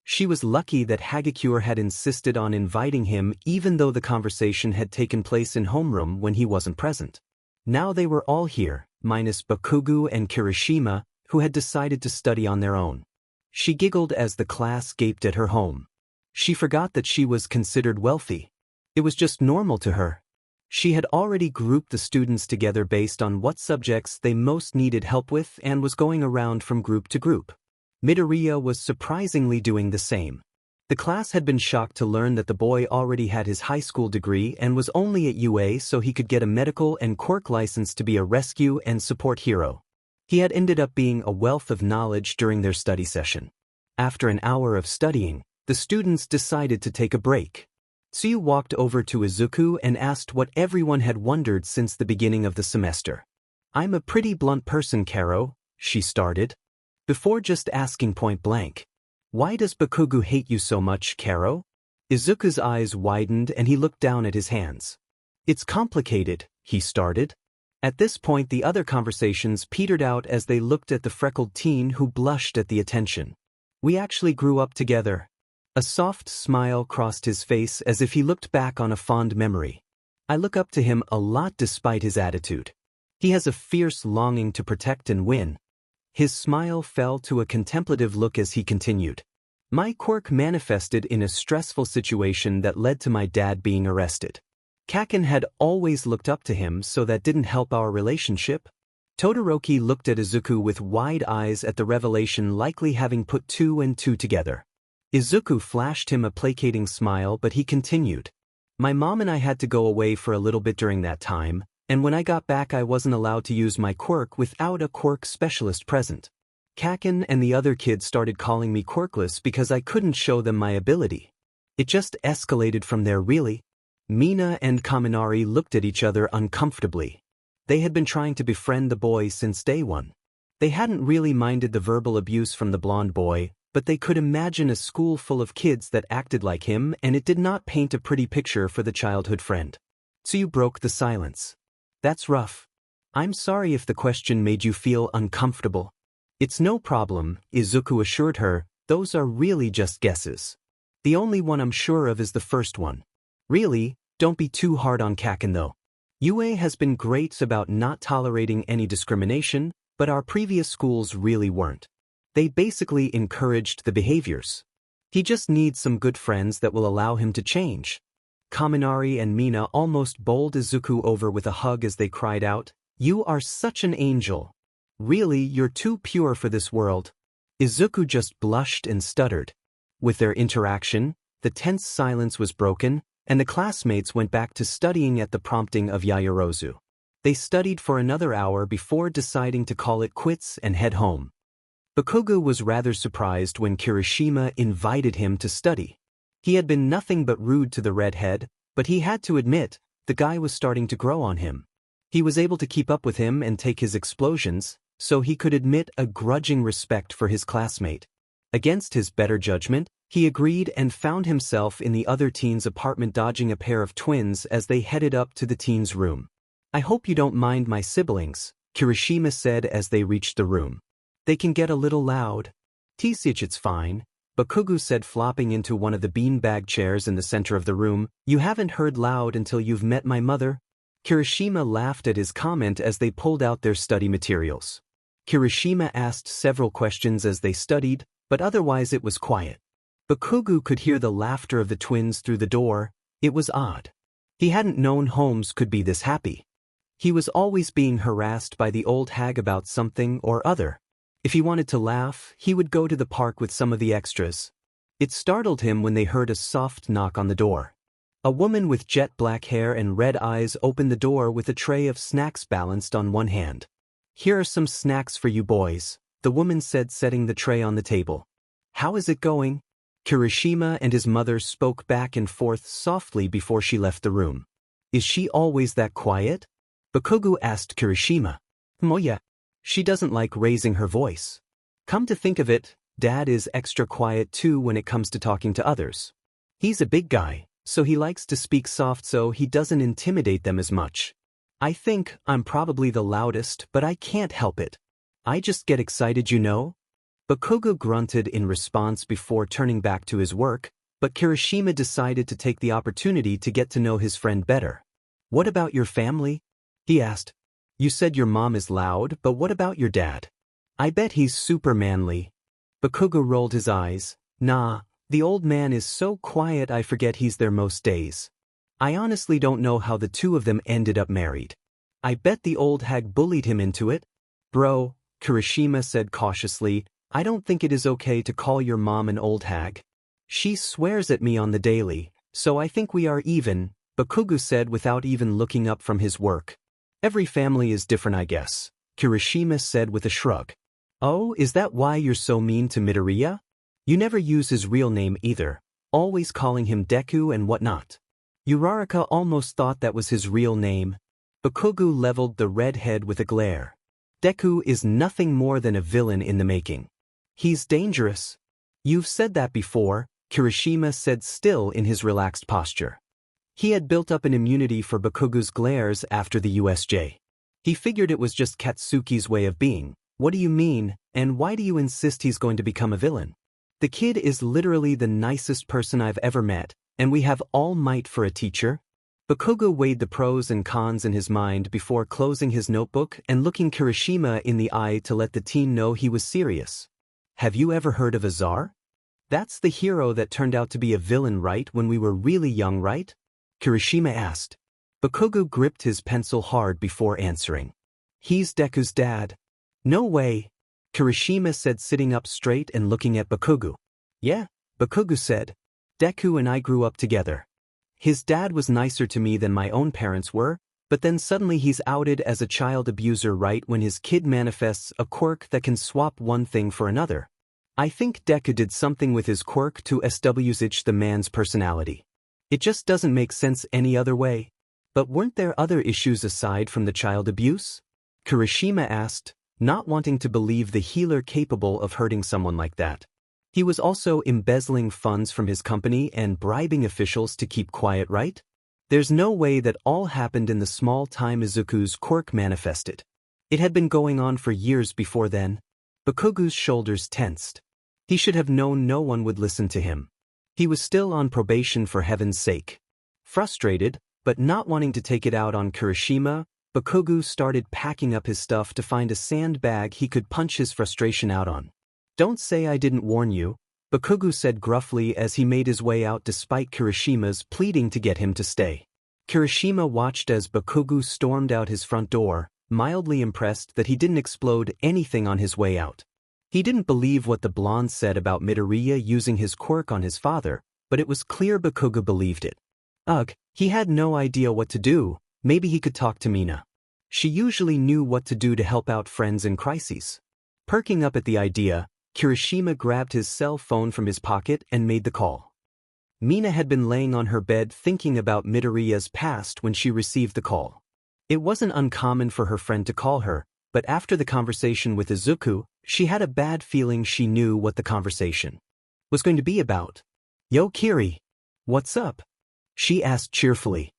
A: She was lucky that Hagakure had insisted on inviting him even though the conversation had taken place in homeroom when he wasn't present. Now they were all here, minus Bakugo and Kirishima, who had decided to study on their own. She giggled as the class gaped at her home. She forgot that she was considered wealthy. It was just normal to her. She had already grouped the students together based on what subjects they most needed help with and was going around from group to group. Midoriya was surprisingly doing the same. The class had been shocked to learn that the boy already had his high school degree and was only at UA so he could get a medical and quirk license to be a rescue and support hero. He had ended up being a wealth of knowledge during their study session. After an hour of studying, the students decided to take a break. Tsuyu walked over to Izuku and asked what everyone had wondered since the beginning of the semester. I'm a pretty blunt person, Karo, she started. Before just asking point blank, why does Bakugo hate you so much, Karo? Izuku's eyes widened and he looked down at his hands. It's complicated, he started. At this point the other conversations petered out as they looked at the freckled teen who blushed at the attention. We actually grew up together. A soft smile crossed his face as if he looked back on a fond memory. I look up to him a lot despite his attitude. He has a fierce longing to protect and win. His smile fell to a contemplative look as he continued. My quirk manifested in a stressful situation that led to my dad being arrested. Kaken had always looked up to him, so that didn't help our relationship. Todoroki looked at Izuku with wide eyes at the revelation, likely having put two and two together. Izuku flashed him a placating smile, but he continued. My mom and I had to go away for a little bit during that time, and when I got back I wasn't allowed to use my quirk without a quirk specialist present. Kaken and the other kids started calling me quirkless because I couldn't show them my ability. It just escalated from there, really. Mina and Kaminari looked at each other uncomfortably. They had been trying to befriend the boy since day one. They hadn't really minded the verbal abuse from the blonde boy, but they could imagine a school full of kids that acted like him, and it did not paint a pretty picture for the childhood friend. Tsuyu broke the silence. That's rough. I'm sorry if the question made you feel uncomfortable. It's no problem, Izuku assured her, those are really just guesses. The only one I'm sure of is the first one. Really, don't be too hard on Kaken though. UA has been great about not tolerating any discrimination, but our previous schools really weren't. They basically encouraged the behaviors. He just needs some good friends that will allow him to change. Kaminari and Mina almost bowled Izuku over with a hug as they cried out, "You are such an angel. Really, you're too pure for this world." Izuku just blushed and stuttered. With their interaction, the tense silence was broken, and the classmates went back to studying at the prompting of Yaoyorozu. They studied for another hour before deciding to call it quits and head home. Bakugo was rather surprised when Kirishima invited him to study. He had been nothing but rude to the redhead, but he had to admit, the guy was starting to grow on him. He was able to keep up with him and take his explosions, so he could admit a grudging respect for his classmate. Against his better judgment, he agreed and found himself in the other teen's apartment dodging a pair of twins as they headed up to the teen's room. I hope you don't mind my siblings, Kirishima said as they reached the room. They can get a little loud. T-sich, it's fine, Bakugo said, flopping into one of the beanbag chairs in the center of the room. You haven't heard loud until you've met my mother? Kirishima laughed at his comment as they pulled out their study materials. Kirishima asked several questions as they studied, but otherwise it was quiet. Bakugo could hear the laughter of the twins through the door. It was odd. He hadn't known Holmes could be this happy. He was always being harassed by the old hag about something or other. If he wanted to laugh, he would go to the park with some of the extras. It startled him when they heard a soft knock on the door. A woman with jet black hair and red eyes opened the door with a tray of snacks balanced on one hand. Here are some snacks for you boys, the woman said, setting the tray on the table. How is it going? Kirishima and his mother spoke back and forth softly before she left the room. Is she always that quiet? Bakugo asked Kirishima. Oh yeah. She doesn't like raising her voice. Come to think of it, Dad is extra quiet too when it comes to talking to others. He's a big guy, so he likes to speak soft so he doesn't intimidate them as much. I think I'm probably the loudest, but I can't help it. I just get excited, you know? Bakugo grunted in response before turning back to his work, but Kirishima decided to take the opportunity to get to know his friend better. What about your family? He asked. You said your mom is loud, but what about your dad? I bet he's super manly. Bakugo rolled his eyes. Nah, the old man is so quiet I forget he's there most days. I honestly don't know how the two of them ended up married. I bet the old hag bullied him into it. Bro, Kirishima said cautiously, I don't think it is okay to call your mom an old hag. She swears at me on the daily, so I think we are even, Bakugo said without even looking up from his work. Every family is different, I guess, Kirishima said with a shrug. Oh, is that why you're so mean to Midoriya? You never use his real name either, always calling him Deku and whatnot. Uraraka almost thought that was his real name. Bakugo leveled the redhead with a glare. Deku is nothing more than a villain in the making. He's dangerous. You've said that before, Kirishima said, still in his relaxed posture. He had built up an immunity for Bakugo's glares after the USJ. He figured it was just Katsuki's way of being. What do you mean, and why do you insist he's going to become a villain? The kid is literally the nicest person I've ever met, and we have All Might for a teacher. Bakugo weighed the pros and cons in his mind before closing his notebook and looking Kirishima in the eye to let the teen know he was serious. Have you ever heard of Azar? That's the hero that turned out to be a villain, right, when we were really young, right? Kirishima asked. Bakugo gripped his pencil hard before answering. He's Deku's dad. No way, Kirishima said, sitting up straight and looking at Bakugo. Yeah, Bakugo said. Deku and I grew up together. His dad was nicer to me than my own parents were, but then suddenly he's outed as a child abuser right when his kid manifests a quirk that can swap one thing for another. I think Deku did something with his quirk to switch the man's personality. It just doesn't make sense any other way. But weren't there other issues aside from the child abuse? Kirishima asked, not wanting to believe the healer capable of hurting someone like that. He was also embezzling funds from his company and bribing officials to keep quiet, right? There's no way that all happened in the small time Izuku's quirk manifested. It had been going on for years before then. Bakugo's shoulders tensed. He should have known no one would listen to him. He was still on probation, for heaven's sake. Frustrated, but not wanting to take it out on Kirishima, Bakugo started packing up his stuff to find a sandbag he could punch his frustration out on. Don't say I didn't warn you, Bakugo said gruffly as he made his way out despite Kirishima's pleading to get him to stay. Kirishima watched as Bakugo stormed out his front door, mildly impressed that he didn't explode anything on his way out. He didn't believe what the blonde said about Midoriya using his quirk on his father, but it was clear Bakugo believed it. Ugh, he had no idea what to do. Maybe he could talk to Mina. She usually knew what to do to help out friends in crises. Perking up at the idea, Kirishima grabbed his cell phone from his pocket and made the call. Mina had been laying on her bed thinking about Midoriya's past when she received the call. It wasn't uncommon for her friend to call her, but after the conversation with Izuku, she had a bad feeling she knew what the conversation was going to be about. Yo, Kiri. What's up? She asked cheerfully.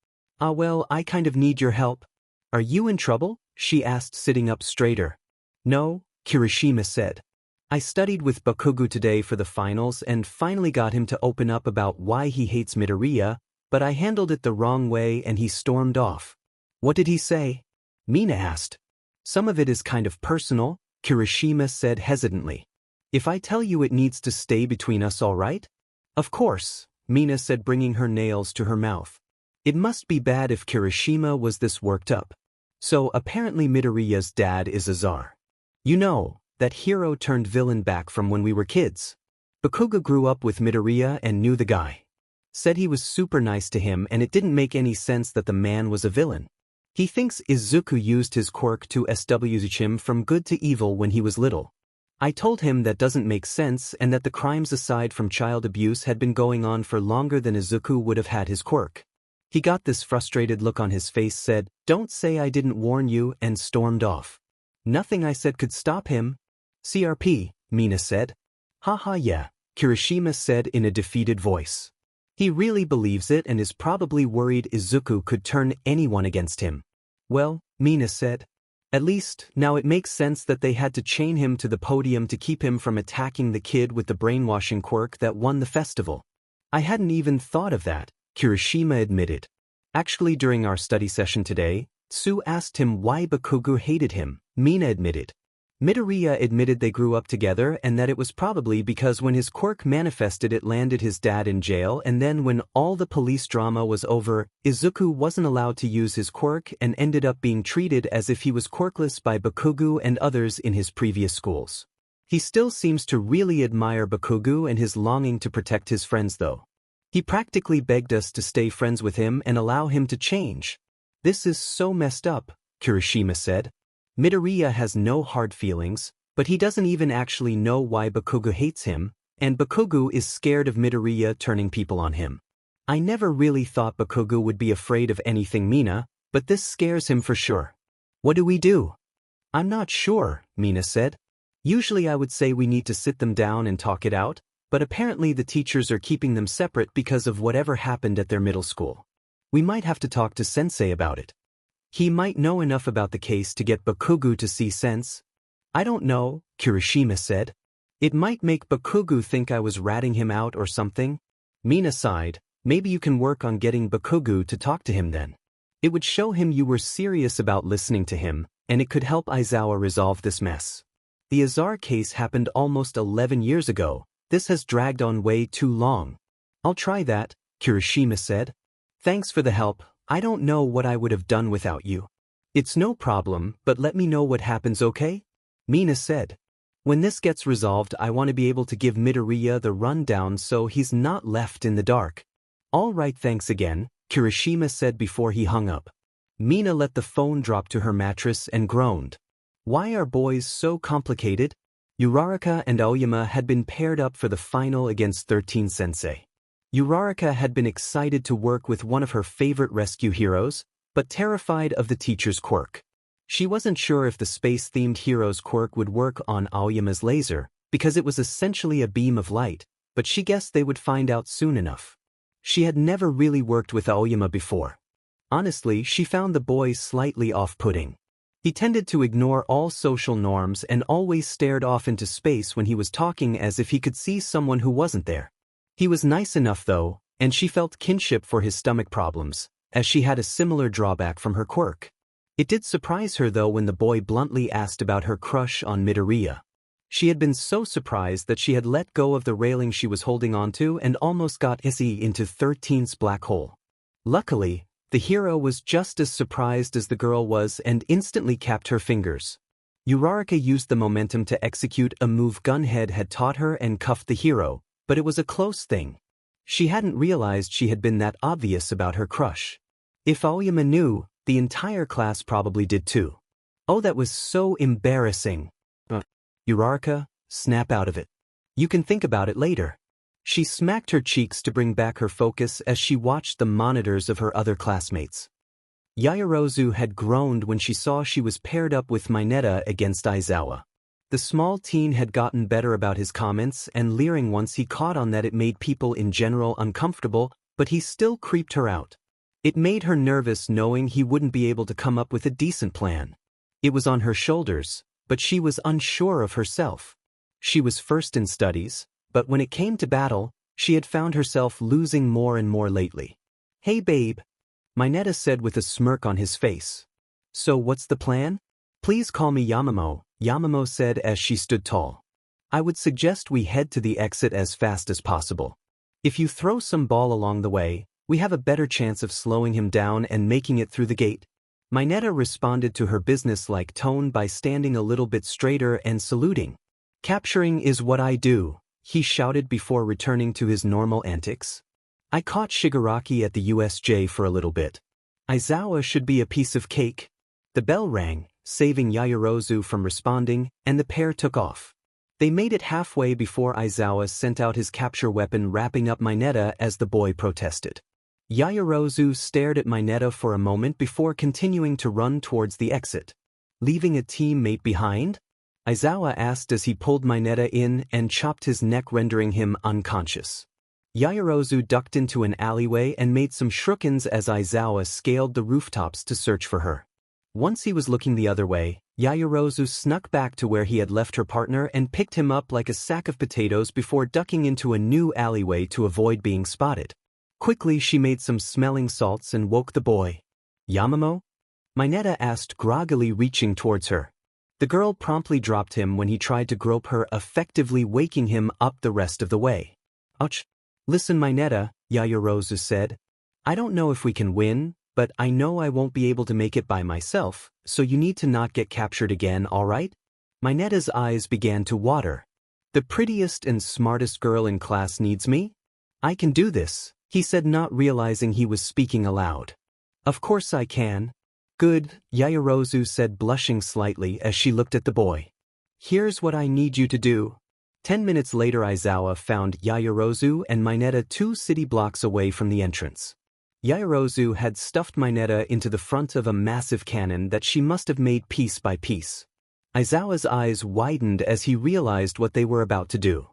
A: Well, I kind of need your help. Are you in trouble? She asked, sitting up straighter. No, Kirishima said. I studied with Bakugo today for the finals and finally got him to open up about why he hates Midoriya, but I handled it the wrong way and he stormed off. What did he say? Mina asked. Some of it is kind of personal, Kirishima said hesitantly. If I tell you, it needs to stay between us, all right? Of course, Mina said, bringing her nails to her mouth. It must be bad if Kirishima was this worked up. So apparently Midoriya's dad is Azar. You know, that hero turned villain back from when we were kids. Bakugo grew up with Midoriya and knew the guy. Said he was super nice to him and it didn't make any sense that the man was a villain. He thinks Izuku used his quirk to switch him from good to evil when he was little. I told him that doesn't make sense and that the crimes aside from child abuse had been going on for longer than Izuku would have had his quirk. He got this frustrated look on his face, said, "Don't say I didn't warn you," and stormed off. Nothing I said could stop him. CRP, Mina said. Haha, yeah, Kirishima said in a defeated voice. He really believes it and is probably worried Izuku could turn anyone against him. Well, Mina said. At least, now it makes sense that they had to chain him to the podium to keep him from attacking the kid with the brainwashing quirk that won the festival. I hadn't even thought of that, Kirishima admitted. Actually, during our study session today, Tsu asked him why Bakugo hated him, Mina admitted. Midoriya admitted they grew up together and that it was probably because when his quirk manifested it landed his dad in jail, and then when all the police drama was over, Izuku wasn't allowed to use his quirk and ended up being treated as if he was quirkless by Bakugo and others in his previous schools. He still seems to really admire Bakugo and his longing to protect his friends though. He practically begged us to stay friends with him and allow him to change. This is so messed up, Kirishima said. Midoriya has no hard feelings, but he doesn't even actually know why Bakugo hates him, and Bakugo is scared of Midoriya turning people on him. I never really thought Bakugo would be afraid of anything, Mina, but this scares him for sure. What do we do? I'm not sure, Mina said. Usually I would say we need to sit them down and talk it out, but apparently the teachers are keeping them separate because of whatever happened at their middle school. We might have to talk to Sensei about it. He might know enough about the case to get Bakugo to see sense. I don't know, Kirishima said. It might make Bakugo think I was ratting him out or something. Mina sighed. Maybe you can work on getting Bakugo to talk to him then. It would show him you were serious about listening to him, and it could help Aizawa resolve this mess. The Azar case happened almost 11 years ago. This has dragged on way too long. I'll try that, Kirishima said. Thanks for the help. I don't know what I would have done without you. It's no problem, but let me know what happens, okay? Mina said. When this gets resolved, I want to be able to give Midoriya the rundown so he's not left in the dark. All right, thanks again, Kirishima said before he hung up. Mina let the phone drop to her mattress and groaned. Why are boys so complicated? Uraraka and Aoyama had been paired up for the final against 13 Sensei. Uraraka had been excited to work with one of her favorite rescue heroes, but terrified of the teacher's quirk. She wasn't sure if the space-themed hero's quirk would work on Aoyama's laser, because it was essentially a beam of light, but she guessed they would find out soon enough. She had never really worked with Aoyama before. Honestly, she found the boy slightly off-putting. He tended to ignore all social norms and always stared off into space when he was talking as if he could see someone who wasn't there. He was nice enough though, and she felt kinship for his stomach problems, as she had a similar drawback from her quirk. It did surprise her though when the boy bluntly asked about her crush on Midoriya. She had been so surprised that she had let go of the railing she was holding onto and almost got hissy into 13's black hole. Luckily, the hero was just as surprised as the girl was and instantly capped her fingers. Uraraka used the momentum to execute a move Gunhead had taught her and cuffed the hero, but it was a close thing. She hadn't realized she had been that obvious about her crush. If Aoyama knew, the entire class probably did too. Oh, that was so embarrassing. Uraraka, snap out of it. You can think about it later. She smacked her cheeks to bring back her focus as she watched the monitors of her other classmates. Yaoyorozu had groaned when she saw she was paired up with Mineta against Aizawa. The small teen had gotten better about his comments and leering once he caught on that it made people in general uncomfortable, but he still creeped her out. It made her nervous knowing he wouldn't be able to come up with a decent plan. It was on her shoulders, but she was unsure of herself. She was first in studies, but when it came to battle, she had found herself losing more and more lately. Hey babe, Mineta said with a smirk on his face. So what's the plan? Please call me Yamamo, Yamamo said as she stood tall. I would suggest we head to the exit as fast as possible. If you throw some ball along the way, we have a better chance of slowing him down and making it through the gate. Mineta responded to her business-like tone by standing a little bit straighter and saluting. Capturing is what I do, he shouted before returning to his normal antics. I caught Shigaraki at the USJ for a little bit. Aizawa should be a piece of cake. The bell rang, saving Yaoyorozu from responding, and the pair took off. They made it halfway before Aizawa sent out his capture weapon, wrapping up Mineta as the boy protested. Yaoyorozu stared at Mineta for a moment before continuing to run towards the exit. Leaving a teammate behind? Aizawa asked as he pulled Mineta in and chopped his neck, rendering him unconscious. Yaoyorozu ducked into an alleyway and made some shurikens as Aizawa scaled the rooftops to search for her. Once he was looking the other way, Yaoyorozu snuck back to where he had left her partner and picked him up like a sack of potatoes before ducking into a new alleyway to avoid being spotted. Quickly she made some smelling salts and woke the boy. Yamamo? Mineta asked groggily, reaching towards her. The girl promptly dropped him when he tried to grope her, effectively waking him up the rest of the way. Ouch. Listen Mineta, Yaoyorozu said. I don't know if we can win, but I know I won't be able to make it by myself, so you need to not get captured again, alright? Mineta's eyes began to water. The prettiest and smartest girl in class needs me? I can do this, he said, not realizing he was speaking aloud. Of course I can. Good, Yaoyorozu said, blushing slightly as she looked at the boy. Here's what I need you to do. 10 minutes later Aizawa found Yaoyorozu and Mineta 2 city blocks away from the entrance. Yaoyorozu had stuffed Mineta into the front of a massive cannon that she must have made piece by piece. Aizawa's eyes widened as he realized what they were about to do.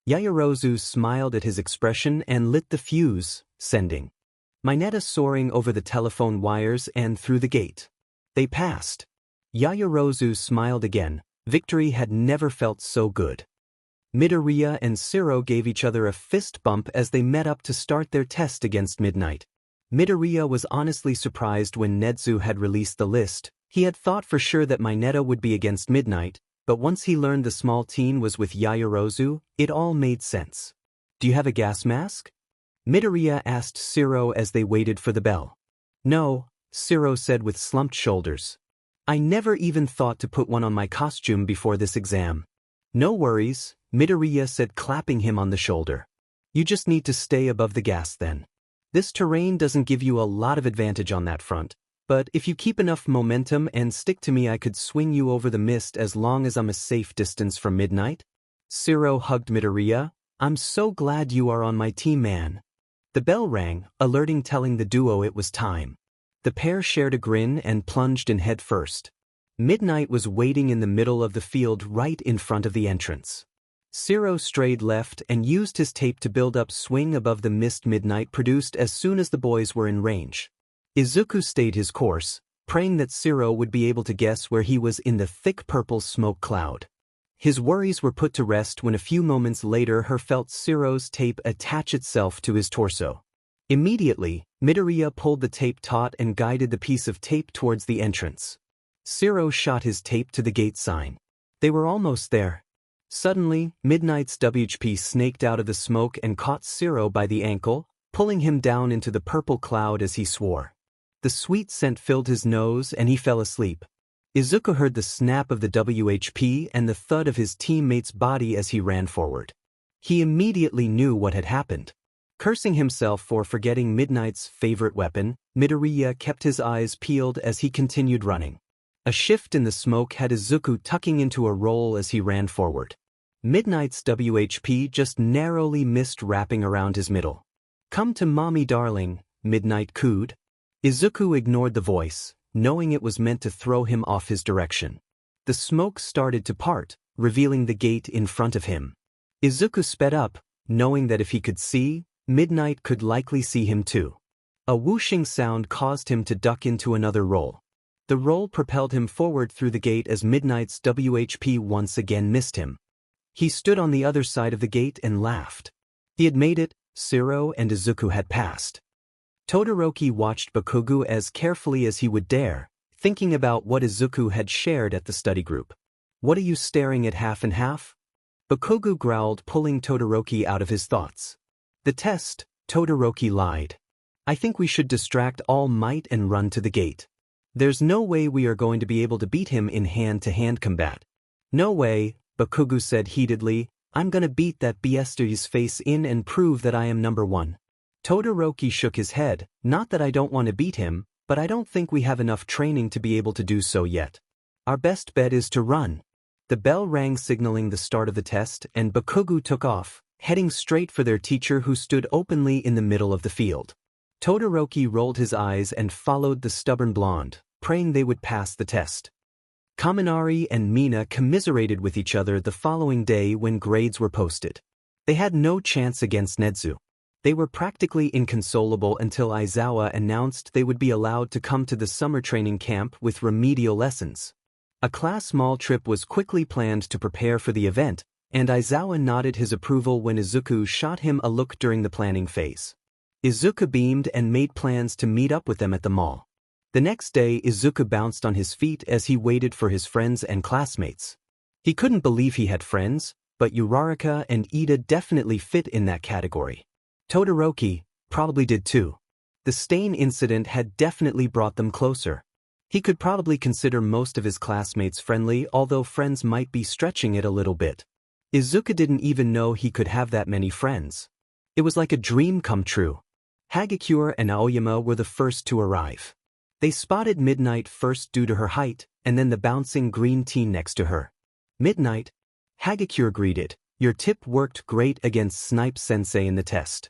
A: Yaoyorozu smiled at his expression and lit the fuse, sending Mineta soaring over the telephone wires and through the gate. They passed. Yaoyorozu smiled again. Victory had never felt so good. Midoriya and Shiro gave each other a fist bump as they met up to start their test against Midnight. Midoriya was honestly surprised when Netsu had released the list. He had thought for sure that Mineta would be against Midnight, but once he learned the small teen was with Yaoyorozu, it all made sense. Do you have a gas mask? Midoriya asked Shiro as they waited for the bell. No, Shiro said with slumped shoulders. I never even thought to put one on my costume before this exam. No worries, Midoriya said, clapping him on the shoulder. You just need to stay above the gas then. This terrain doesn't give you a lot of advantage on that front, but if you keep enough momentum and stick to me, I could swing you over the mist as long as I'm a safe distance from Midnight. Zero hugged Midoriya. I'm so glad you are on my team, man. The bell rang, alerting telling the duo it was time. The pair shared a grin and plunged in head first. Midnight was waiting in the middle of the field right in front of the entrance. Zero strayed left and used his tape to build up swing above the mist Midnight produced as soon as the boys were in range. Izuku stayed his course, praying that Zero would be able to guess where he was in the thick purple smoke cloud. His worries were put to rest when a few moments later he felt Zero's tape attach itself to his torso. Immediately, Midoriya pulled the tape taut and guided the piece of tape towards the entrance. Zero shot his tape to the gate sign. They were almost there. Suddenly, Midnight's WHP snaked out of the smoke and caught Zero by the ankle, pulling him down into the purple cloud as he swore. The sweet scent filled his nose and he fell asleep. Izuku heard the snap of the WHP and the thud of his teammate's body as he ran forward. He immediately knew what had happened. Cursing himself for forgetting Midnight's favorite weapon, Midoriya kept his eyes peeled as he continued running. A shift in the smoke had Izuku tucking into a roll as he ran forward. Midnight's WHP just narrowly missed wrapping around his middle. Come to mommy, darling, Midnight cooed. Izuku ignored the voice, knowing it was meant to throw him off his direction. The smoke started to part, revealing the gate in front of him. Izuku sped up, knowing that if he could see, Midnight could likely see him too. A whooshing sound caused him to duck into another roll. The roll propelled him forward through the gate as Midnight's WHP once again missed him. He stood on the other side of the gate and laughed. He had made it. Zero and Izuku had passed. Todoroki watched Bakugo as carefully as he would dare, thinking about what Izuku had shared at the study group. What are you staring at half and half? Bakugo growled, pulling Todoroki out of his thoughts. The test, Todoroki lied. I think we should distract All Might and run to the gate. There's no way we are going to be able to beat him in hand-to-hand combat. No way, Bakugo said heatedly. I'm gonna beat that BS's face in and prove that I am number one. Todoroki shook his head. Not that I don't want to beat him, but I don't think we have enough training to be able to do so yet. Our best bet is to run. The bell rang signaling the start of the test and Bakugo took off, heading straight for their teacher who stood openly in the middle of the field. Todoroki rolled his eyes and followed the stubborn blonde, praying they would pass the test. Kaminari and Mina commiserated with each other the following day when grades were posted. They had no chance against Nezu. They were practically inconsolable until Aizawa announced they would be allowed to come to the summer training camp with remedial lessons. A class mall trip was quickly planned to prepare for the event, and Aizawa nodded his approval when Izuku shot him a look during the planning phase. Izuku beamed and made plans to meet up with them at the mall. The next day, Izuku bounced on his feet as he waited for his friends and classmates. He couldn't believe he had friends, but Uraraka and Ida definitely fit in that category. Todoroki probably did too. The stain incident had definitely brought them closer. He could probably consider most of his classmates friendly, although friends might be stretching it a little bit. Izuku didn't even know he could have that many friends. It was like a dream come true. Hagakure and Aoyama were the first to arrive. They spotted Midnight first due to her height, and then the bouncing green teen next to her. Midnight, Hagakure greeted, your tip worked great against Snipe-sensei in the test.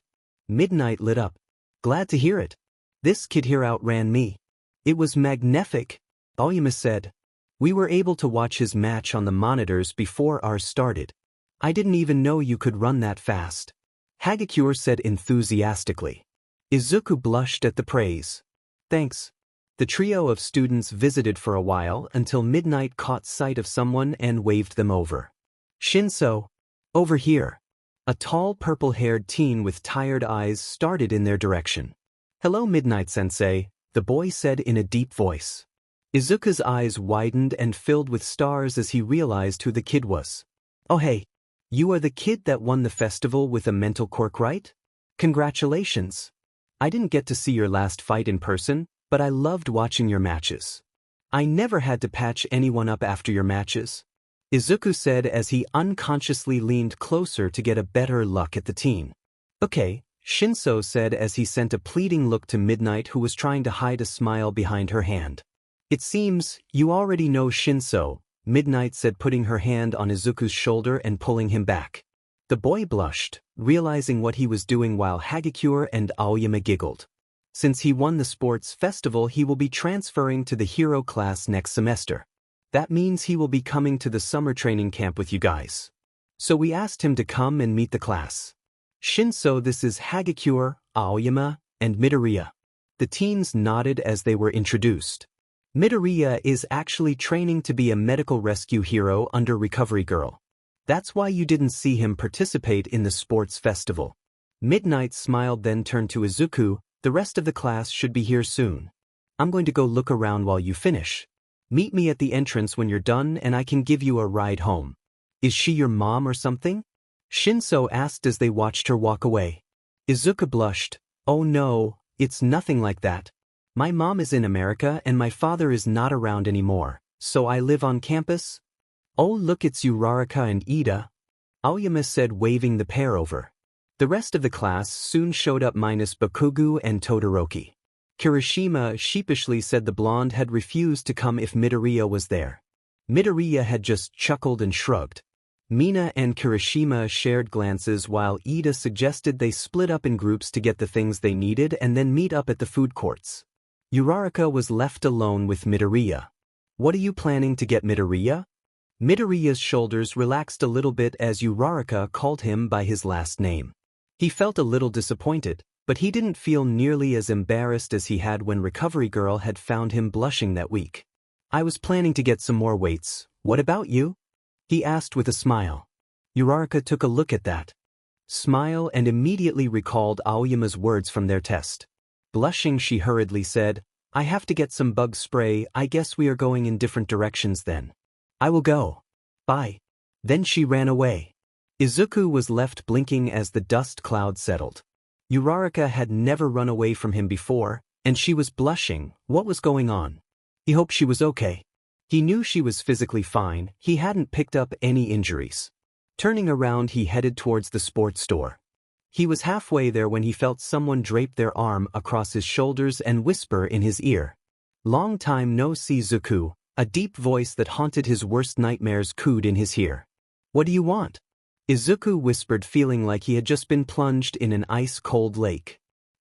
A: Midnight lit up. Glad to hear it. This kid here outran me. It was magnific, Aoyama said. We were able to watch his match on the monitors before ours started. I didn't even know you could run that fast. Hagakure said enthusiastically. Izuku blushed at the praise. Thanks. The trio of students visited for a while until Midnight caught sight of someone and waved them over. Shinso. Over here. A tall purple-haired teen with tired eyes started in their direction. Hello, Midnight-sensei, the boy said in a deep voice. Izuku's eyes widened and filled with stars as he realized who the kid was. Oh hey, you are the kid that won the festival with a mental quirk, right? Congratulations. I didn't get to see your last fight in person, but I loved watching your matches. I never had to patch anyone up after your matches, Izuku said as he unconsciously leaned closer to get a better look at the teen. Okay, Shinso said as he sent a pleading look to Midnight, who was trying to hide a smile behind her hand. It seems you already know Shinso, Midnight said, putting her hand on Izuku's shoulder and pulling him back. The boy blushed, realizing what he was doing, while Hagakure and Aoyama giggled. Since he won the sports festival, he will be transferring to the hero class next semester. That means he will be coming to the summer training camp with you guys. So we asked him to come and meet the class. Shinso, this is Hagakure, Aoyama, and Midoriya. The teens nodded as they were introduced. Midoriya is actually training to be a medical rescue hero under Recovery Girl. That's why you didn't see him participate in the sports festival. Midnight smiled, then turned to Izuku. The rest of the class should be here soon. I'm going to go look around while you finish. Meet me at the entrance when you're done and I can give you a ride home. Is she your mom or something? Shinso asked as they watched her walk away. Izuku blushed. Oh no, it's nothing like that. My mom is in America and my father is not around anymore, so I live on campus. Oh look, it's Uraraka and Ida, Aoyama said, waving the pair over. The rest of the class soon showed up minus Bakugo and Todoroki. Kirishima sheepishly said the blonde had refused to come if Midoriya was there. Midoriya had just chuckled and shrugged. Mina and Kirishima shared glances while Ida suggested they split up in groups to get the things they needed and then meet up at the food courts. Uraraka was left alone with Midoriya. What are you planning to get, Midoriya? Midoriya's shoulders relaxed a little bit as Uraraka called him by his last name. He felt a little disappointed, but he didn't feel nearly as embarrassed as he had when Recovery Girl had found him blushing that week. I was planning to get some more weights. What about you? He asked with a smile. Uraraka took a look at that smile and immediately recalled Aoyama's words from their test. Blushing, she hurriedly said, I have to get some bug spray. I guess we are going in different directions then. I will go. Bye. Then she ran away. Izuku was left blinking as the dust cloud settled. Uraraka had never run away from him before, and she was blushing. What was going on? He hoped she was okay. He knew she was physically fine. He hadn't picked up any injuries. Turning around, he headed towards the sports store. He was halfway there when he felt someone drape their arm across his shoulders and whisper in his ear. Long time no see, Zuku. A deep voice that haunted his worst nightmares cooed in his ear. What do you want? Izuku whispered, feeling like he had just been plunged in an ice-cold lake.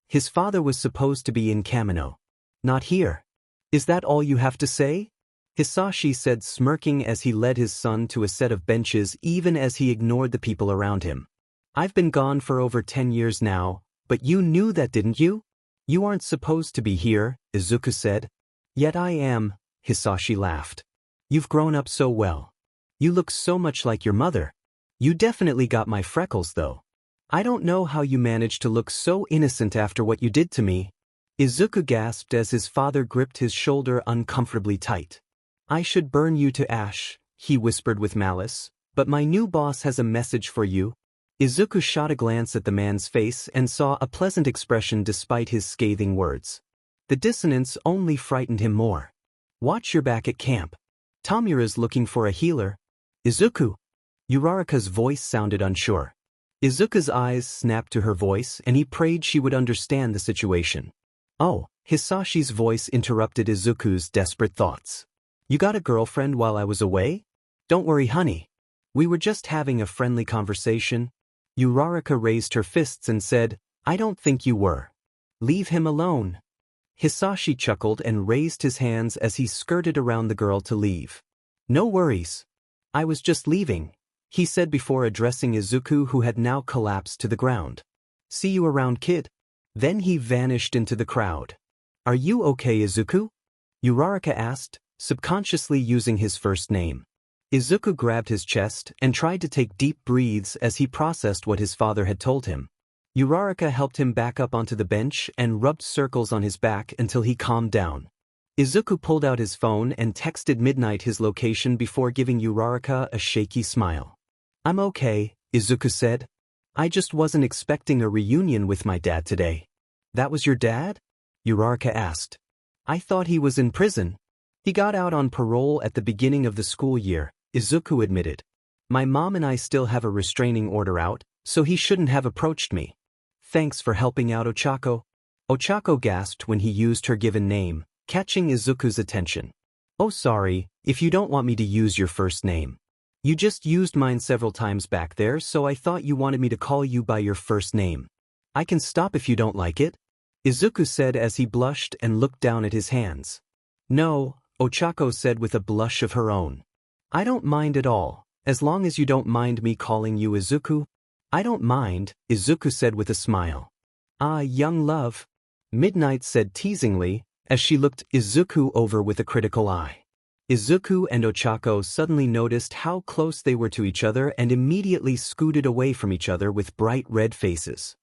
A: His father was supposed to be in Kamino. Not here. Is that all you have to say? Hisashi said, smirking as he led his son to a set of benches even as he ignored the people around him. I've been gone for over 10 years now, but you knew that, didn't you? You aren't supposed to be here, Izuku said. Yet I am, Hisashi laughed. You've grown up so well. You look so much like your mother. You definitely got my freckles though. I don't know how you managed to look so innocent after what you did to me. Izuku gasped as his father gripped his shoulder uncomfortably tight. I should burn you to ash, he whispered with malice, but my new boss has a message for you. Izuku shot a glance at the man's face and saw a pleasant expression despite his scathing words. The dissonance only frightened him more. Watch your back at camp. Tamura's looking for a healer. Izuku. Uraraka's voice sounded unsure. Izuku's eyes snapped to her voice and he prayed she would understand the situation. Oh, Hisashi's voice interrupted Izuku's desperate thoughts. You got a girlfriend while I was away? Don't worry, honey. We were just having a friendly conversation. Uraraka raised her fists and said, I don't think you were. Leave him alone. Hisashi chuckled and raised his hands as he skirted around the girl to leave. No worries. I was just leaving, he said before addressing Izuku, who had now collapsed to the ground. See you around, kid. Then he vanished into the crowd. Are you okay, Izuku? Uraraka asked, subconsciously using his first name. Izuku grabbed his chest and tried to take deep breaths as he processed what his father had told him. Uraraka helped him back up onto the bench and rubbed circles on his back until he calmed down. Izuku pulled out his phone and texted Midnight his location before giving Uraraka a shaky smile. I'm okay, Izuku said. I just wasn't expecting a reunion with my dad today. That was your dad? Uraraka asked. I thought he was in prison. He got out on parole at the beginning of the school year, Izuku admitted. My mom and I still have a restraining order out, so he shouldn't have approached me. Thanks for helping out, Ochako. Ochako gasped when he used her given name, catching Izuku's attention. Oh sorry, if you don't want me to use your first name. You just used mine several times back there, so I thought you wanted me to call you by your first name. I can stop if you don't like it, Izuku said as he blushed and looked down at his hands. No, Ochako said with a blush of her own. I don't mind at all, as long as you don't mind me calling you Izuku. I don't mind, Izuku said with a smile. Ah, young love, Midnight said teasingly, as she looked Izuku over with a critical eye. Izuku and Ochako suddenly noticed how close they were to each other and immediately scooted away from each other with bright red faces.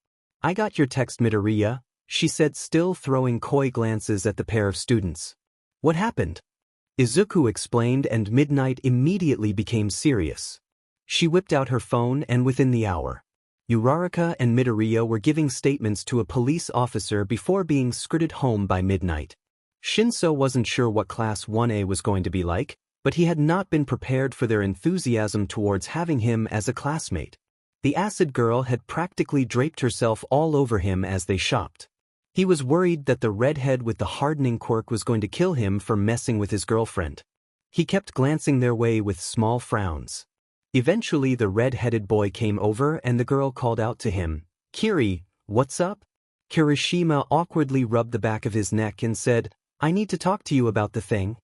A: I got your text, Midoriya, she said, still throwing coy glances at the pair of students. What happened? Izuku explained, and Midnight immediately became serious. She whipped out her phone, and within the hour, Uraraka and Midoriya were giving statements to a police officer before being skirted home by Midnight. Shinso wasn't sure what Class 1A was going to be like, but he had not been prepared for their enthusiasm towards having him as a classmate. The acid girl had practically draped herself all over him as they shopped. He was worried that the redhead with the hardening quirk was going to kill him for messing with his girlfriend. He kept glancing their way with small frowns. Eventually the red-headed boy came over and the girl called out to him, Kiri, what's up? Kirishima awkwardly rubbed the back of his neck and said, I need to talk to you about the thing.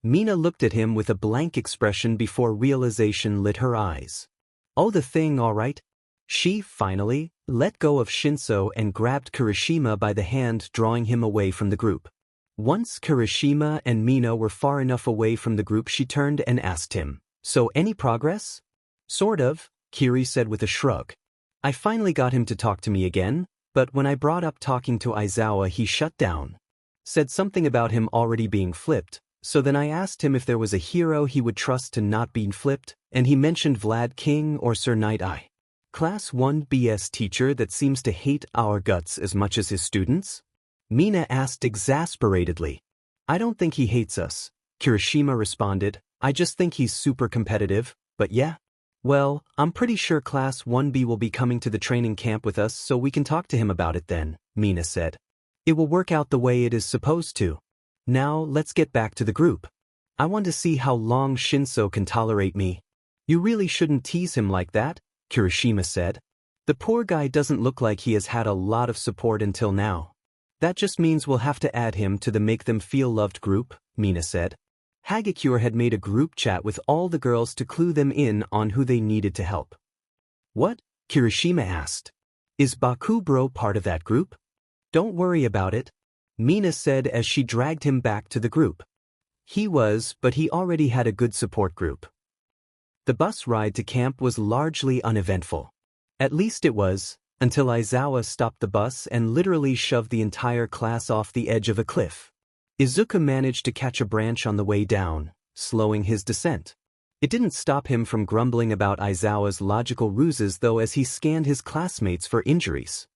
A: Mina looked at him with a blank expression before realization lit her eyes. Oh, the thing, all right. She, finally, let go of Shinso and grabbed Kirishima by the hand, drawing him away from the group. Once Kirishima and Mina were far enough away from the group, she turned and asked him, So any progress? Sort of, Kiri said with a shrug. I finally got him to talk to me again, but when I brought up talking to Aizawa he shut down. Said something about him already being flipped, so then I asked him if there was a hero he would trust to not be flipped, and he mentioned Vlad King or Sir Night Eye. Class 1 BS teacher that seems to hate our guts as much as his students? Mina asked exasperatedly. I don't think he hates us, Kirishima responded. I just think he's super competitive, but yeah. Well, I'm pretty sure Class 1B will be coming to the training camp with us, so we can talk to him about it then, Mina said. It will work out the way it is supposed to. Now let's get back to the group. I want to see how long Shinso can tolerate me. You really shouldn't tease him like that, Kirishima said. The poor guy doesn't look like he has had a lot of support until now. That just means we'll have to add him to the Make Them Feel Loved group, Mina said. Hagakure had made a group chat with all the girls to clue them in on who they needed to help. What? Kirishima asked. Is Bakubro part of that group? Don't worry about it, Mina said as she dragged him back to the group. He was, but he already had a good support group. The bus ride to camp was largely uneventful. At least it was, until Aizawa stopped the bus and literally shoved the entire class off the edge of a cliff. Izuku managed to catch a branch on the way down, slowing his descent. It didn't stop him from grumbling about Aizawa's logical ruses though as he scanned his classmates for injuries.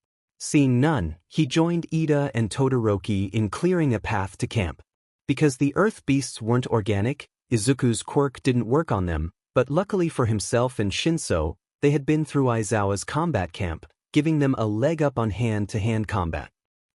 A: Seeing none, he joined Ida and Todoroki in clearing a path to camp. Because the earth beasts weren't organic, Izuku's quirk didn't work on them, but luckily for himself and Shinso, they had been through Aizawa's combat camp, giving them a leg up on hand-to-hand combat.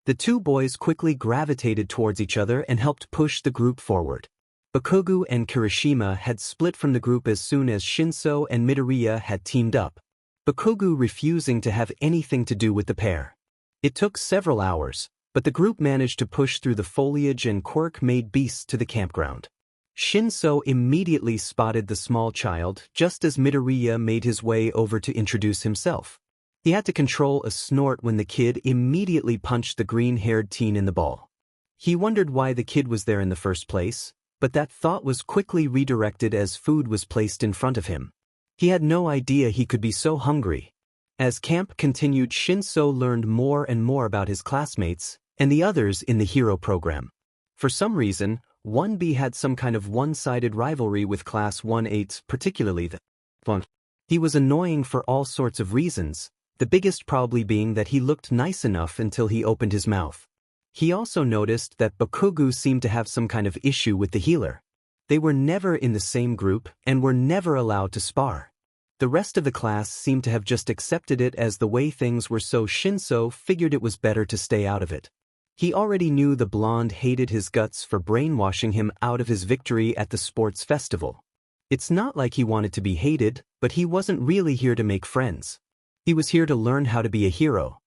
A: The two boys quickly gravitated towards each other and helped push the group forward. Bakugo and Kirishima had split from the group as soon as Shinso and Midoriya had teamed up, Bakugo refusing to have anything to do with the pair. It took several hours, but the group managed to push through the foliage and quirk-made beasts to the campground. Shinso immediately spotted the small child just as Midoriya made his way over to introduce himself. He had to control a snort when the kid immediately punched the green-haired teen in the ball. He wondered why the kid was there in the first place, but that thought was quickly redirected as food was placed in front of him. He had no idea he could be so hungry. As camp continued, Shinso learned more and more about his classmates and the others in the hero program. For some reason, 1B had some kind of one-sided rivalry with Class 1-8s, particularly the funk. He was annoying for all sorts of reasons, the biggest probably being that he looked nice enough until he opened his mouth. He also noticed that Bakugo seemed to have some kind of issue with the healer. They were never in the same group and were never allowed to spar. The rest of the class seemed to have just accepted it as the way things were, so Shinso figured it was better to stay out of it. He already knew the blonde hated his guts for brainwashing him out of his victory at the sports festival. It's not like he wanted to be hated, but he wasn't really here to make friends. He was here to learn how to be a hero.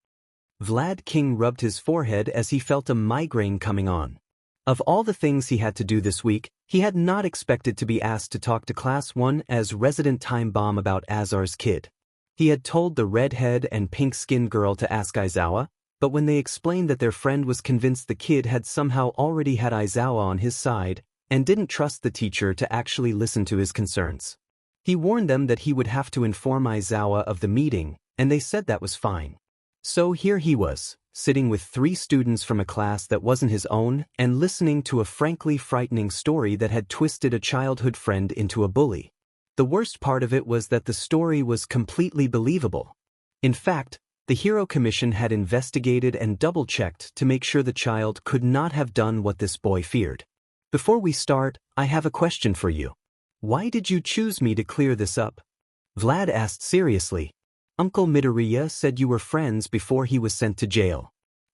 A: Vlad King rubbed his forehead as he felt a migraine coming on. Of all the things he had to do this week, he had not expected to be asked to talk to Class 1 as resident time bomb about Azar's kid. He had told the redhead and pink-skinned girl to ask Aizawa, but when they explained that their friend was convinced the kid had somehow already had Aizawa on his side and didn't trust the teacher to actually listen to his concerns. He warned them that he would have to inform Aizawa of the meeting, and they said that was fine. So here he was, sitting with 3 students from a class that wasn't his own and listening to a frankly frightening story that had twisted a childhood friend into a bully. The worst part of it was that the story was completely believable. In fact, the Hero Commission had investigated and double-checked to make sure the child could not have done what this boy feared. Before we start, I have a question for you. Why did you choose me to clear this up? Vlad asked seriously. Uncle Midoriya said you were friends before he was sent to jail.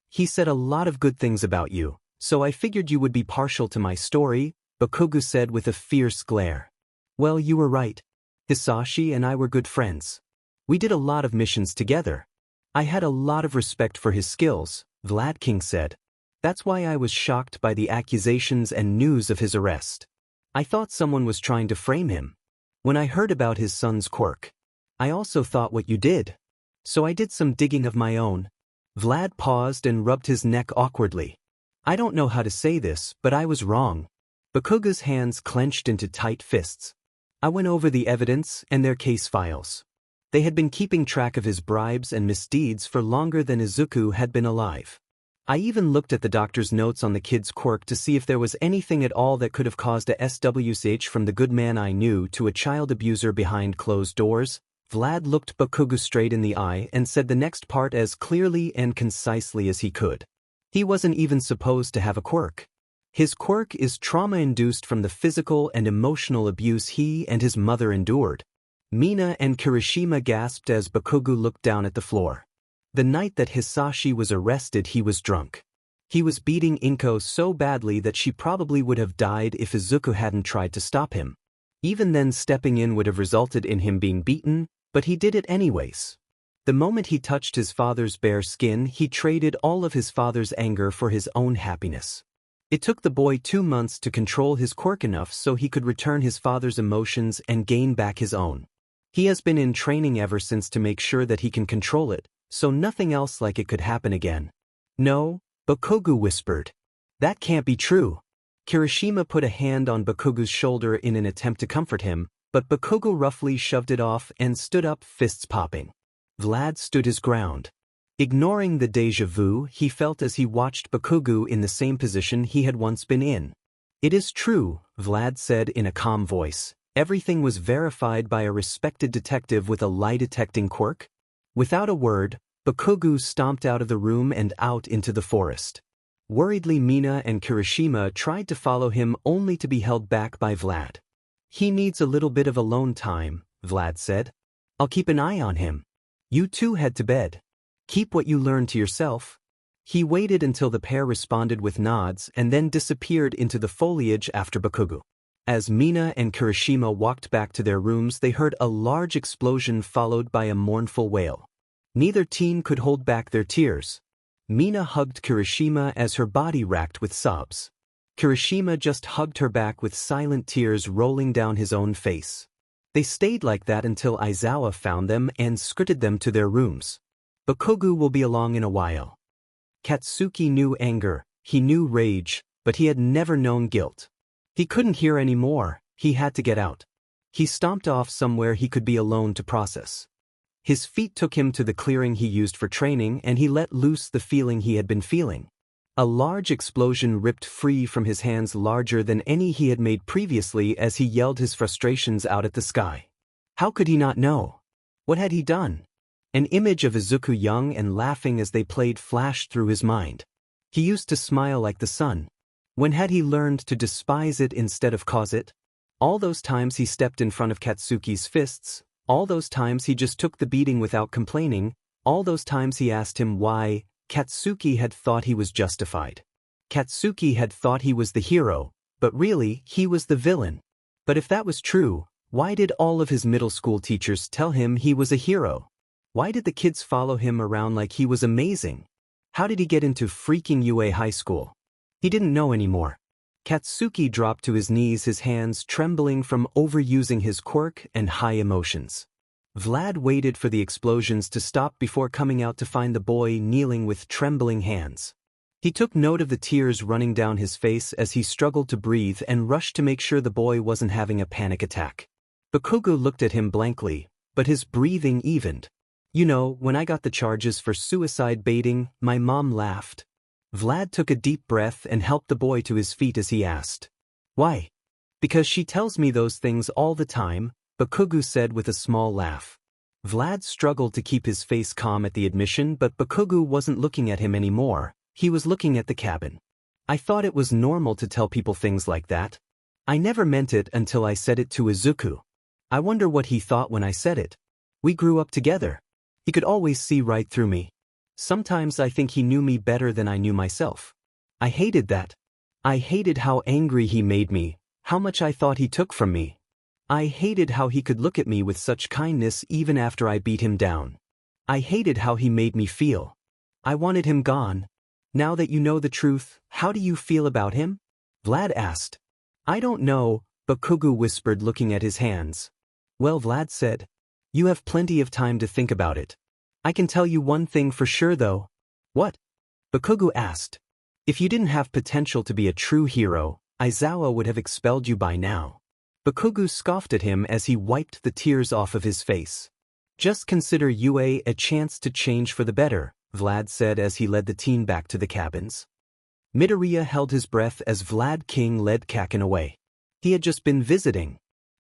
A: He said a lot of good things about you, so I figured you would be partial to my story, Bakugo said with a fierce glare. Well, you were right. Hisashi and I were good friends. We did a lot of missions together. I had a lot of respect for his skills, Vlad King said. That's why I was shocked by the accusations and news of his arrest. I thought someone was trying to frame him. When I heard about his son's quirk, I also thought what you did. So I did some digging of my own. Vlad paused and rubbed his neck awkwardly. I don't know how to say this, but I was wrong. Bakugo's hands clenched into tight fists. I went over the evidence and their case files. They had been keeping track of his bribes and misdeeds for longer than Izuku had been alive. I even looked at the doctor's notes on the kid's quirk to see if there was anything at all that could have caused a SWCH from the good man I knew to a child abuser behind closed doors. Vlad looked Bakugo straight in the eye and said the next part as clearly and concisely as he could. He wasn't even supposed to have a quirk. His quirk is trauma-induced from the physical and emotional abuse he and his mother endured. Mina and Kirishima gasped as Bakugo looked down at the floor. The night that Hisashi was arrested, he was drunk. He was beating Inko so badly that she probably would have died if Izuku hadn't tried to stop him. Even then, stepping in would have resulted in him being beaten, but he did it anyways. The moment he touched his father's bare skin, he traded all of his father's anger for his own happiness. It took the boy 2 months to control his quirk enough so he could return his father's emotions and gain back his own. He has been in training ever since to make sure that he can control it, so nothing else like it could happen again. No, Bakugo whispered. That can't be true. Kirishima put a hand on Bakugo's shoulder in an attempt to comfort him, but Bakugo roughly shoved it off and stood up, fists popping. Vlad stood his ground. Ignoring the déjà vu he felt as he watched Bakugo in the same position he had once been in. It is true, Vlad said in a calm voice. Everything was verified by a respected detective with a lie-detecting quirk. Without a word, Bakugo stomped out of the room and out into the forest. Worriedly, Mina and Kirishima tried to follow him only to be held back by Vlad. He needs a little bit of alone time, Vlad said. I'll keep an eye on him. You two head to bed. Keep what you learned to yourself. He waited until the pair responded with nods and then disappeared into the foliage after Bakugo. As Mina and Kirishima walked back to their rooms, they heard a large explosion followed by a mournful wail. Neither teen could hold back their tears. Mina hugged Kirishima as her body racked with sobs. Kirishima just hugged her back with silent tears rolling down his own face. They stayed like that until Aizawa found them and escorted them to their rooms. Bakugo will be along in a while. Katsuki knew anger, he knew rage, but he had never known guilt. He couldn't hear any more, he had to get out. He stomped off somewhere he could be alone to process. His feet took him to the clearing he used for training and he let loose the feeling he had been feeling. A large explosion ripped free from his hands, larger than any he had made previously, as he yelled his frustrations out at the sky. How could he not know? What had he done? An image of Izuku young and laughing as they played flashed through his mind. He used to smile like the sun. When had he learned to despise it instead of cause it? All those times he stepped in front of Katsuki's fists, all those times he just took the beating without complaining, all those times he asked him why, Katsuki had thought he was justified. Katsuki had thought he was the hero, but really, he was the villain. But if that was true, why did all of his middle school teachers tell him he was a hero? Why did the kids follow him around like he was amazing? How did he get into freaking UA high school? He didn't know anymore. Katsuki dropped to his knees, his hands trembling from overusing his quirk and high emotions. Vlad waited for the explosions to stop before coming out to find the boy kneeling with trembling hands. He took note of the tears running down his face as he struggled to breathe and rushed to make sure the boy wasn't having a panic attack. Bakugo looked at him blankly, but his breathing evened. You know, when I got the charges for suicide baiting, my mom laughed. Vlad took a deep breath and helped the boy to his feet as he asked. Why? Because she tells me those things all the time, Bakugo said with a small laugh. Vlad struggled to keep his face calm at the admission, but Bakugo wasn't looking at him anymore, he was looking at the cabin. I thought it was normal to tell people things like that. I never meant it until I said it to Izuku. I wonder what he thought when I said it. We grew up together. He could always see right through me. Sometimes I think he knew me better than I knew myself. I hated that. I hated how angry he made me, how much I thought he took from me. I hated how he could look at me with such kindness even after I beat him down. I hated how he made me feel. I wanted him gone. Now that you know the truth, how do you feel about him? Vlad asked. I don't know, Bakugo whispered looking at his hands. Well, Vlad said. You have plenty of time to think about it. I can tell you one thing for sure though. What? Bakugo asked. If you didn't have potential to be a true hero, Aizawa would have expelled you by now. Bakugo scoffed at him as he wiped the tears off of his face. Just consider UA a chance to change for the better, Vlad said as he led the teen back to the cabins. Midoriya held his breath as Vlad King led Kakin away. He had just been visiting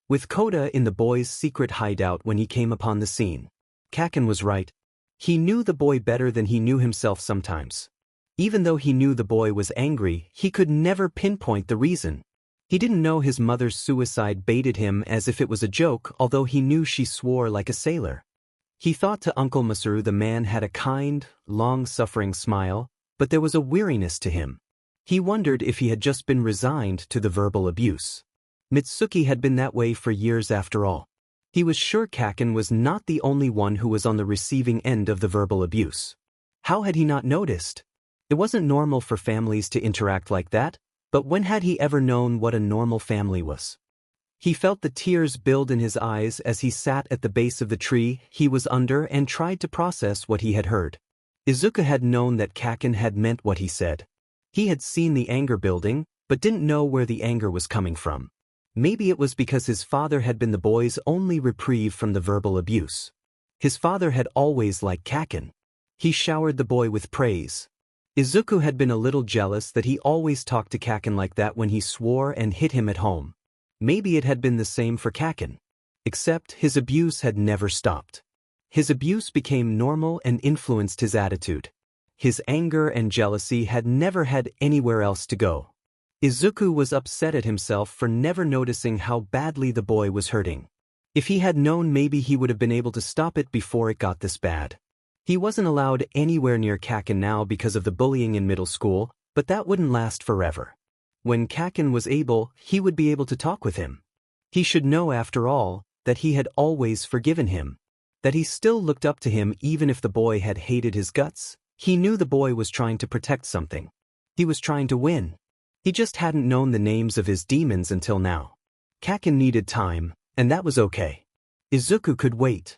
A: with Koda in the boy's secret hideout when he came upon the scene. Kakin was right. He knew the boy better than he knew himself sometimes. Even though he knew the boy was angry, he could never pinpoint the reason. He didn't know his mother's suicide baited him as if it was a joke, although he knew she swore like a sailor. He thought to Uncle Masaru the man had a kind, long-suffering smile, but there was a weariness to him. He wondered if he had just been resigned to the verbal abuse. Mitsuki had been that way for years after all. He was sure Kakin was not the only one who was on the receiving end of the verbal abuse. How had he not noticed? It wasn't normal for families to interact like that, but when had he ever known what a normal family was? He felt the tears build in his eyes as he sat at the base of the tree he was under and tried to process what he had heard. Izuku had known that Kakin had meant what he said. He had seen the anger building, but didn't know where the anger was coming from. Maybe it was because his father had been the boy's only reprieve from the verbal abuse. His father had always liked Kakin. He showered the boy with praise. Izuku had been a little jealous that he always talked to Kakin like that when he swore and hit him at home. Maybe it had been the same for Kakin. Except his abuse had never stopped. His abuse became normal and influenced his attitude. His anger and jealousy had never had anywhere else to go. Izuku was upset at himself for never noticing how badly the boy was hurting. If he had known, maybe he would have been able to stop it before it got this bad. He wasn't allowed anywhere near Kakin now because of the bullying in middle school, but that wouldn't last forever. When Kakin was able, he would be able to talk with him. He should know, after all, that he had always forgiven him. That he still looked up to him even if the boy had hated his guts. He knew the boy was trying to protect something. He was trying to win. He just hadn't known the names of his demons until now. Kakin needed time, and that was okay. Izuku could wait.